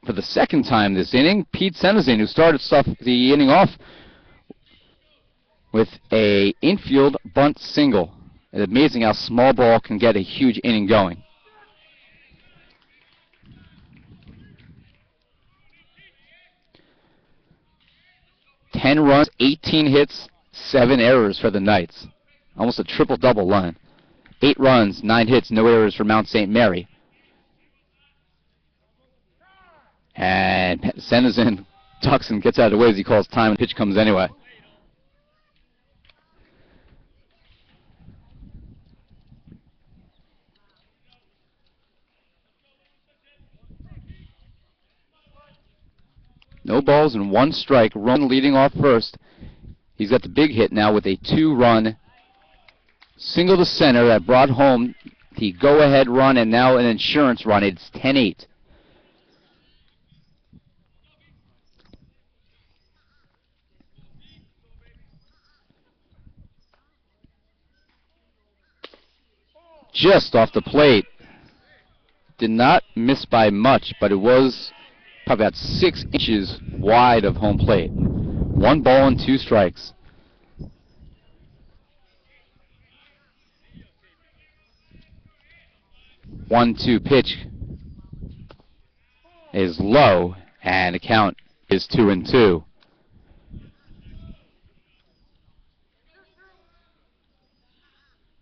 for the second time this inning, Pete Senezin, who started the inning off with a infield bunt single. It's amazing how small ball can get a huge inning going. Ten runs, 18 hits, 7 errors for the Knights. Almost a triple-double line. 8 runs, 9 hits, no errors for Mount St. Mary. And Senezin ducks and gets out of the way as he calls time, and the pitch comes anyway. No balls and 1 strike. Roman leading off first. He's got the big hit now with a 2-run single to center that brought home the go-ahead run and now an insurance run. It's 10-8. Just off the plate. Did not miss by much, but it was probably about 6 inches wide of home plate. 1 ball and 2 strikes. One-two pitch is low, and the count is 2-2.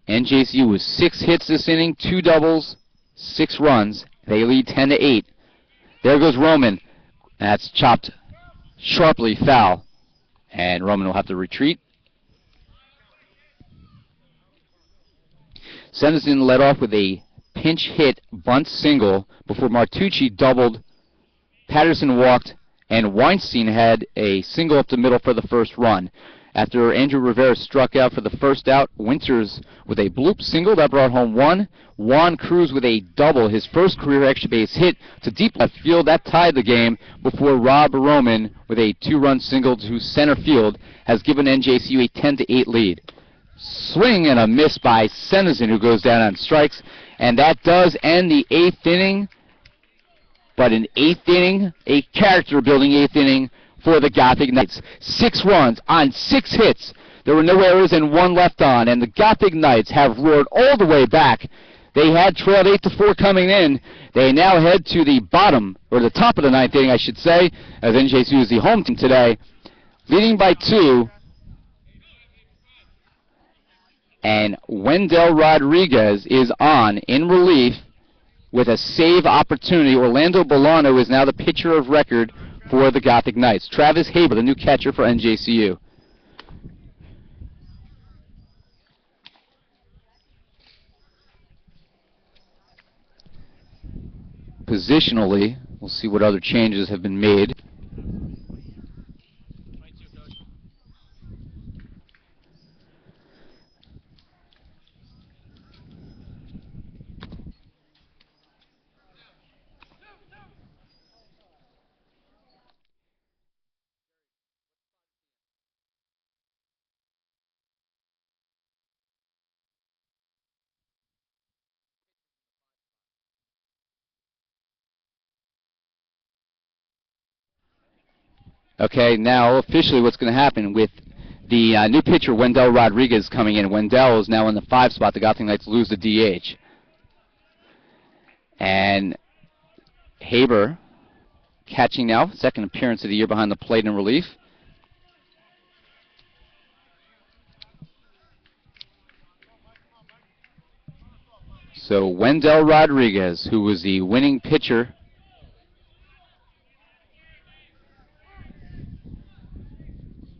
NJCU with 6 hits this inning, 2 doubles, 6 runs. They lead 10-8. There goes Roman. That's chopped sharply foul, and Roman will have to retreat. Senezin led off with a pinch hit bunt single before Martucci doubled, Patterson walked, and Weinstein had a single up the middle for the first run. After Andrew Rivera struck out for the first out, Winters with a bloop single that brought home 1. Juan Cruz with a double, his first career extra base hit to deep left field. That tied the game before Rob Roman with a 2-run single to center field has given NJCU a 10-8 lead. Swing and a miss by Senezin, who goes down on strikes, and that does end the 8th inning. But an 8th inning, a character-building 8th inning for the Gothic Knights. 6 runs on 6 hits. There were no errors and 1 left on, and the Gothic Knights have roared all the way back. They had trailed 8-4 coming in. They now head to the bottom, or the top of the 9th inning, I should say, as NJCU is the home team today, leading by 2. And Wendell Rodriguez is on in relief with a save opportunity. Orlando Bolano is now the pitcher of record for the Gothic Knights. Travis Haber, the new catcher for NJCU. Positionally, we'll see what other changes have been made. Okay, now officially what's going to happen with The new pitcher, Wendell Rodriguez, coming in. Wendell is now in the 5 spot. The Gothic Knights lose the DH. And Haber catching now, second appearance of the year behind the plate in relief. So Wendell Rodriguez, who was the winning pitcher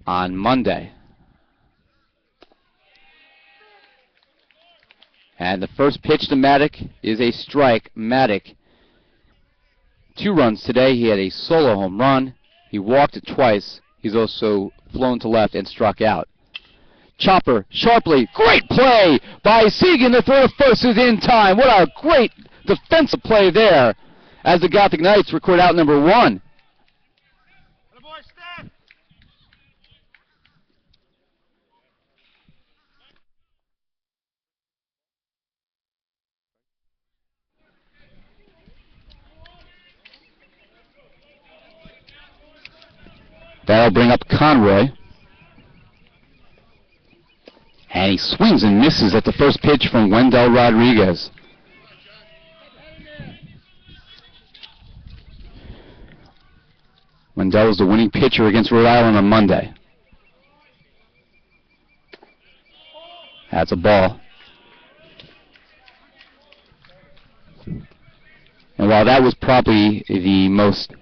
on Monday. And the first pitch to Maddock is a strike. Maddock, 2 runs today. He had a solo home run. He walked it twice. He's also flown to left and struck out. Chopper, sharply, great play by Segan. The throw to first is in time. What a great defensive play there as the Gothic Knights record out number 1. That'll bring up Conroy. And he swings and misses at the first pitch from Wendell Rodriguez. Wendell was the winning pitcher against Rhode Island on Monday. That's a ball. And while that was probably the most,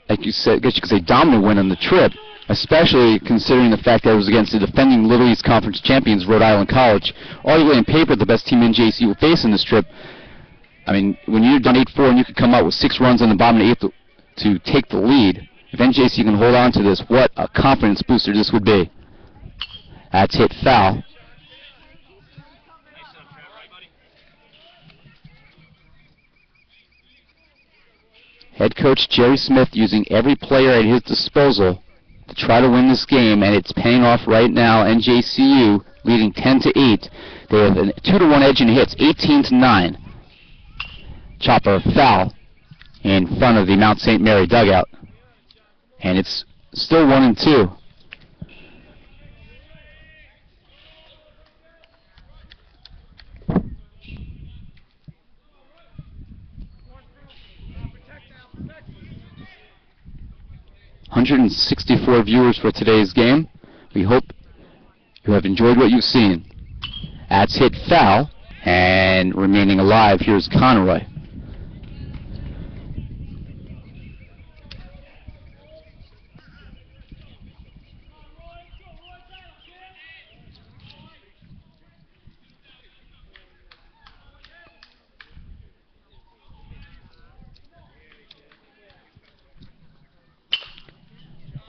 like you said, I guess you could say dominant win on the trip, especially considering the fact that it was against the defending Little East Conference champions, Rhode Island College. Arguably on paper, the best team NJCU will face in this trip. I mean, when you're done 8-4 and you could come out with 6 runs in the bottom of the 8th to take the lead, if NJCU can hold on to this, what a confidence booster this would be. That's hit foul. Head coach Jerry Smith using every player at his disposal to try to win this game, and it's paying off right now. NJCU leading 10-8. They have a 2-1 edge in hits, 18-9. Chopper foul in front of the Mount St. Mary dugout, and it's still 1-2. $164 viewers for today's game. We hope you have enjoyed what you've seen. That's hit foul, and remaining alive, here's Conroy.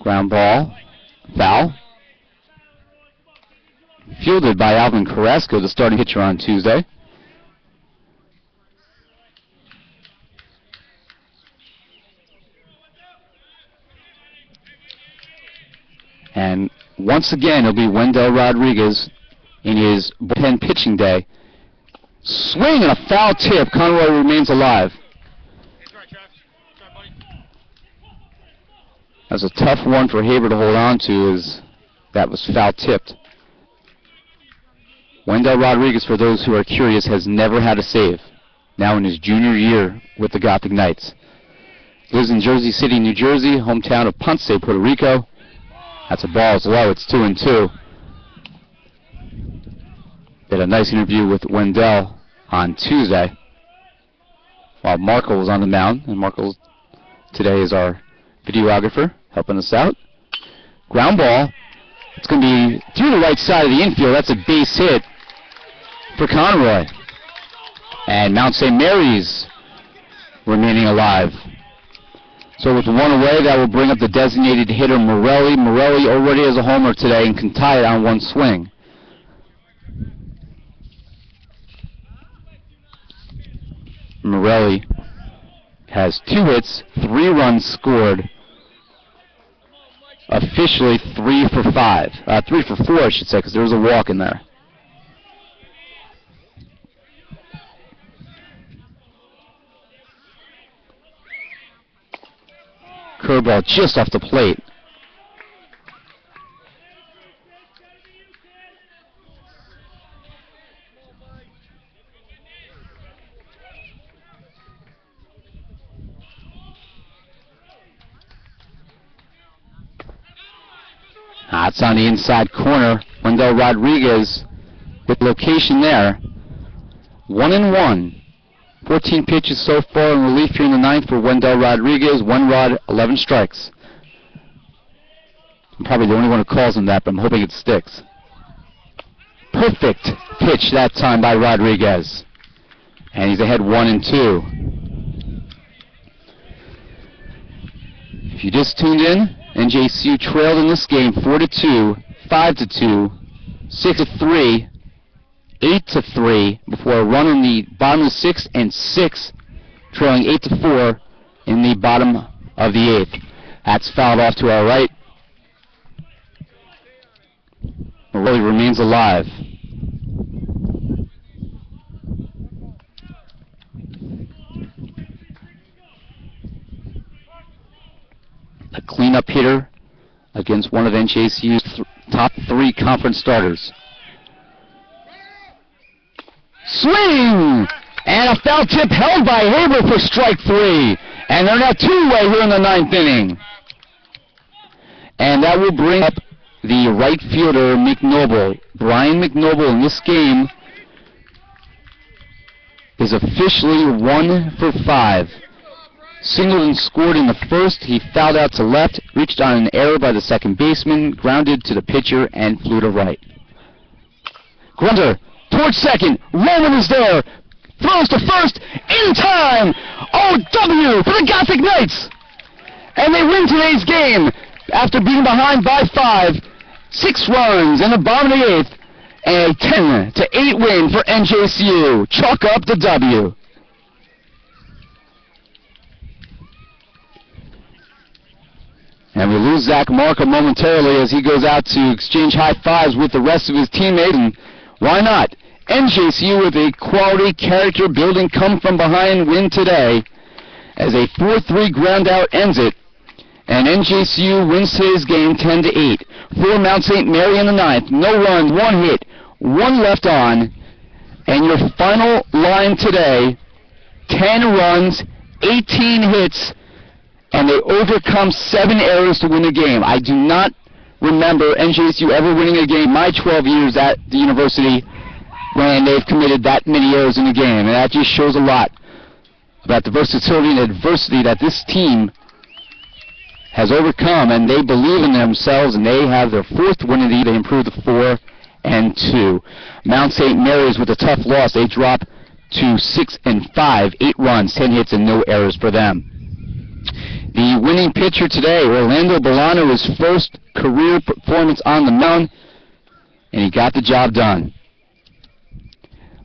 Ground ball, foul. Fielded by Alvin Carrasco, the starting pitcher on Tuesday. And once again, it'll be Wendell Rodriguez in his bullpen pitching day. Swing and a foul tip. Conroy remains alive. That's a tough one for Haber to hold on to, as that was foul tipped. Wendell Rodriguez, for those who are curious, has never had a save. Now in his junior year with the Gothic Knights. Lives in Jersey City, New Jersey, hometown of Ponce, Puerto Rico. That's a ball as low. It's 2-2. Did a nice interview with Wendell on Tuesday while Markle was on the mound. And Markle today is our videographer helping us out. Ground ball. It's going to be through the right side of the infield. That's a base hit for Conroy. And Mount St. Mary's remaining alive. So with one away, that will bring up the designated hitter, Morelli. Morelli already has a homer today and can tie it on one swing. Morelli has 2 hits, 3 runs scored. Officially 3 for 5. 3 for 4, I should say, because there was a walk in there. Curveball just off the plate. It's on the inside corner. Wendell Rodriguez with location there. 1-1. 14 pitches so far in relief here in the ninth for Wendell Rodriguez. 1 rod, 11 strikes. I'm probably the only one who calls him that, but I'm hoping it sticks. Perfect pitch that time by Rodriguez. And he's ahead 1-2. If you just tuned in, NJCU trailed in this game 4-2, 5-2, 6-3, 8-3 before a run in the bottom of the sixth and 6, trailing 8-4 in the bottom of the eighth. That's fouled off to our right. Really remains alive. A cleanup hitter against one of NJCU's top 3 conference starters. Swing! And a foul tip held by Haber for strike 3. And they're now 2-way here in the 9th inning. And that will bring up the right fielder, McNoble. Brian McNoble in this game is officially 1 for 5. Singled and scored in the first. He fouled out to left, reached on an error by the second baseman, grounded to the pitcher, and flew to right. Grunter towards second. Roman is there. Throws to first. In time. OW for the Gothic Knights. And they win today's game after being behind by 5. 6 runs in the bottom of the 8th. And a 10-8 win for NJCU. Chalk up the W. And we lose Zach Markham momentarily as he goes out to exchange high fives with the rest of his teammates. And why not? NJCU with a quality character building come from behind win today as a 4-3 ground out ends it. And NJCU wins today's game 10-8. For Mount St. Mary in the 9th. No runs, 1 hit, 1 left on. And your final line today, 10 runs, 18 hits, and they overcome 7 errors to win the game. I do not remember NJCU ever winning a game my 12 years at the university when they've committed that many errors in a game. And that just shows a lot about the versatility and adversity that this team has overcome, and they believe in themselves, and they have their 4th win of the year. They improved to 4-2. Mount St. Mary's with a tough loss. They drop to 6-5, 8 runs, 10 hits, and no errors for them. The winning pitcher today, Orlando Bolano, his first career performance on the mound, and he got the job done.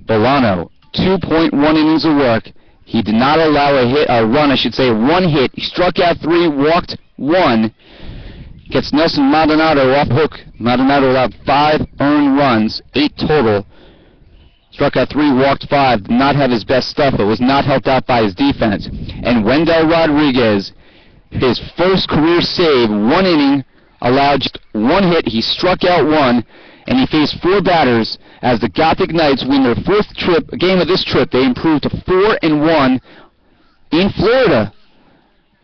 Bolano, 2.1 innings of work. He did not allow a run, 1 hit. He struck out 3, walked 1. Gets Nelson Maldonado off hook. Maldonado allowed 5 earned runs, 8 total. Struck out 3, walked 5. Did not have his best stuff, but was not helped out by his defense. And Wendell Rodriguez, his first career save, 1 inning, allowed just 1 hit. He struck out 1, and he faced 4 batters as the Gothic Knights win their 4th game of this trip. They improved to 4-1 in Florida.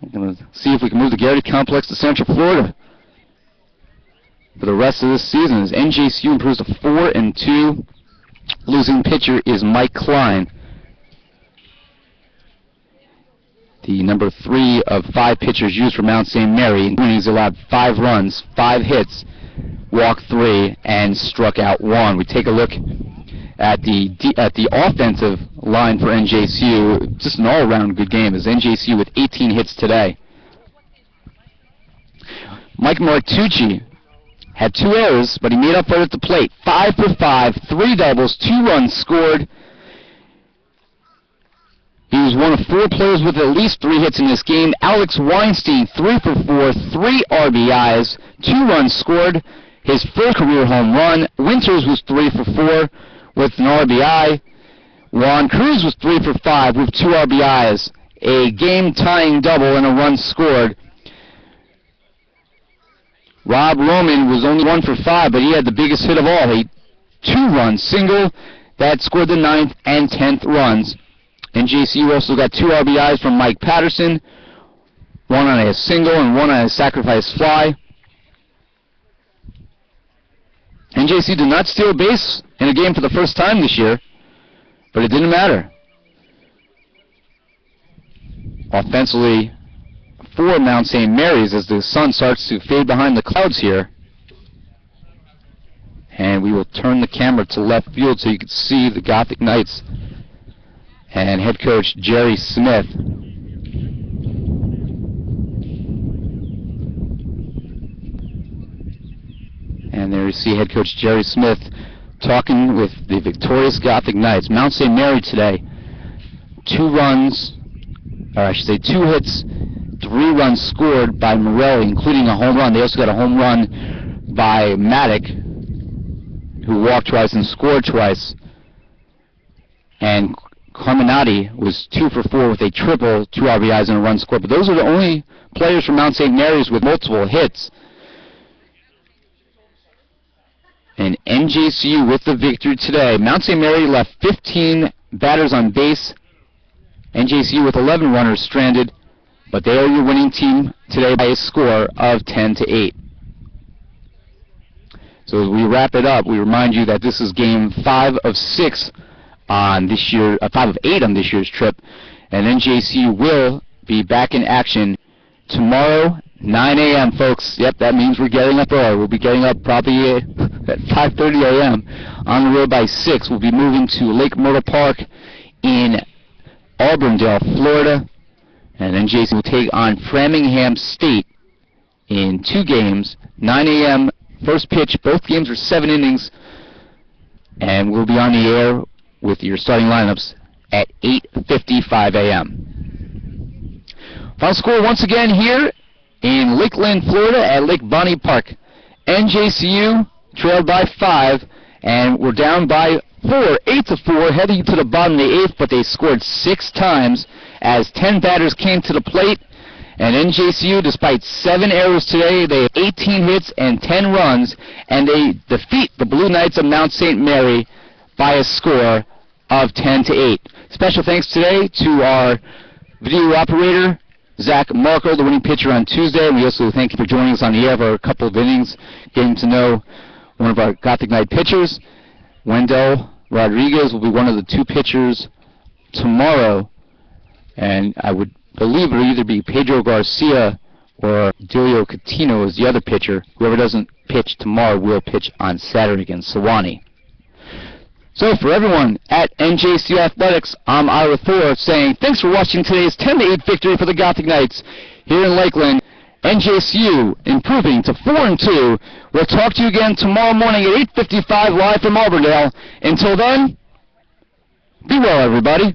We're going to see if we can move the Garrity Complex to Central Florida for the rest of this season as NJCU improves to 4-2. Losing pitcher is Mike Klein. The number 3 of 5 pitchers used for Mount St. Mary. In innings allowed 5 runs, 5 hits, walked 3, and struck out 1. We take a look at the offensive line for NJCU. Just an all-around good game as NJCU with 18 hits today. Mike Martucci had 2 errors, but he made up for it at the plate. 5 for 5, 3 doubles, 2 runs scored. He was one of 4 players with at least 3 hits in this game. Alex Weinstein, 3 for 4, 3 RBIs, 2 runs scored. His first career home run. Winters was 3 for 4 with an RBI. Juan Cruz was 3 for 5 with 2 RBIs. A game-tying double and a run scored. Rob Roman was only 1 for 5, but he had the biggest hit of all. He 2-run single that scored the 9th and 10th runs. NJCU also got 2 RBIs from Mike Patterson, 1 on a single and 1 on a sacrifice fly. NJCU did not steal a base in a game for the first time this year, but it didn't matter. Offensively for Mount St. Mary's as the sun starts to fade behind the clouds here. And we will turn the camera to left field so you can see the Gothic Knights and head coach Jerry Smith. And there you see head coach Jerry Smith talking with the victorious Gothic Knights. Mount St. Mary today, 2 runs, or I should say 2 hits, 3 runs scored by Morelli, including a home run. They also got a home run by Maddock, who walked twice and scored twice. And Carminati was 2 for 4 with a triple, 2 RBIs and a run scored. But those are the only players from Mount St. Mary's with multiple hits. And NJCU with the victory today. Mount St. Mary left 15 batters on base. NJCU with 11 runners stranded. But they are your winning team today by a score of 10-8. So as we wrap it up, we remind you that this is game 5 of 6 on this year, 5 of 8 on this year's trip, and NJCU will be back in action tomorrow, 9 a.m. folks. Yep, that means we're getting up early. We'll be getting up probably at 5:30 a.m. on the road by 6. We'll be moving to Lake Bonny Park in Auburndale, Florida, and NJCU will take on Framingham State in 2 games, 9 a.m. First pitch. Both games are 7 innings, and we'll be on the air with your starting lineups at 8:55 a.m. Final score once again here in Lakeland, Florida at Lake Bonny Park. NJCU trailed by 5, and we're down by 4, 8-4, heading to the bottom of the 8th, but they scored 6 times as 10 batters came to the plate. And NJCU, despite 7 errors today, they have 18 hits and 10 runs, and they defeat the Blue Knights of Mount St. Mary by a score of 10-8. Special thanks today to our video operator, Zach Marco, the winning pitcher on Tuesday. And we also thank you for joining us on the air for a couple of innings, getting to know one of our Gothic Knight pitchers. Wendell Rodriguez will be one of the 2 pitchers tomorrow, and I would believe it will either be Pedro Garcia or Delio Catino as the other pitcher. Whoever doesn't pitch tomorrow will pitch on Saturday against Sewanee. So for everyone at NJCU Athletics, I'm Ira Thor saying thanks for watching today's 10-8 victory for the Gothic Knights here in Lakeland. NJCU improving to 4-2. We'll talk to you again tomorrow morning at 8:55 live from Auburndale. Until then, be well, everybody.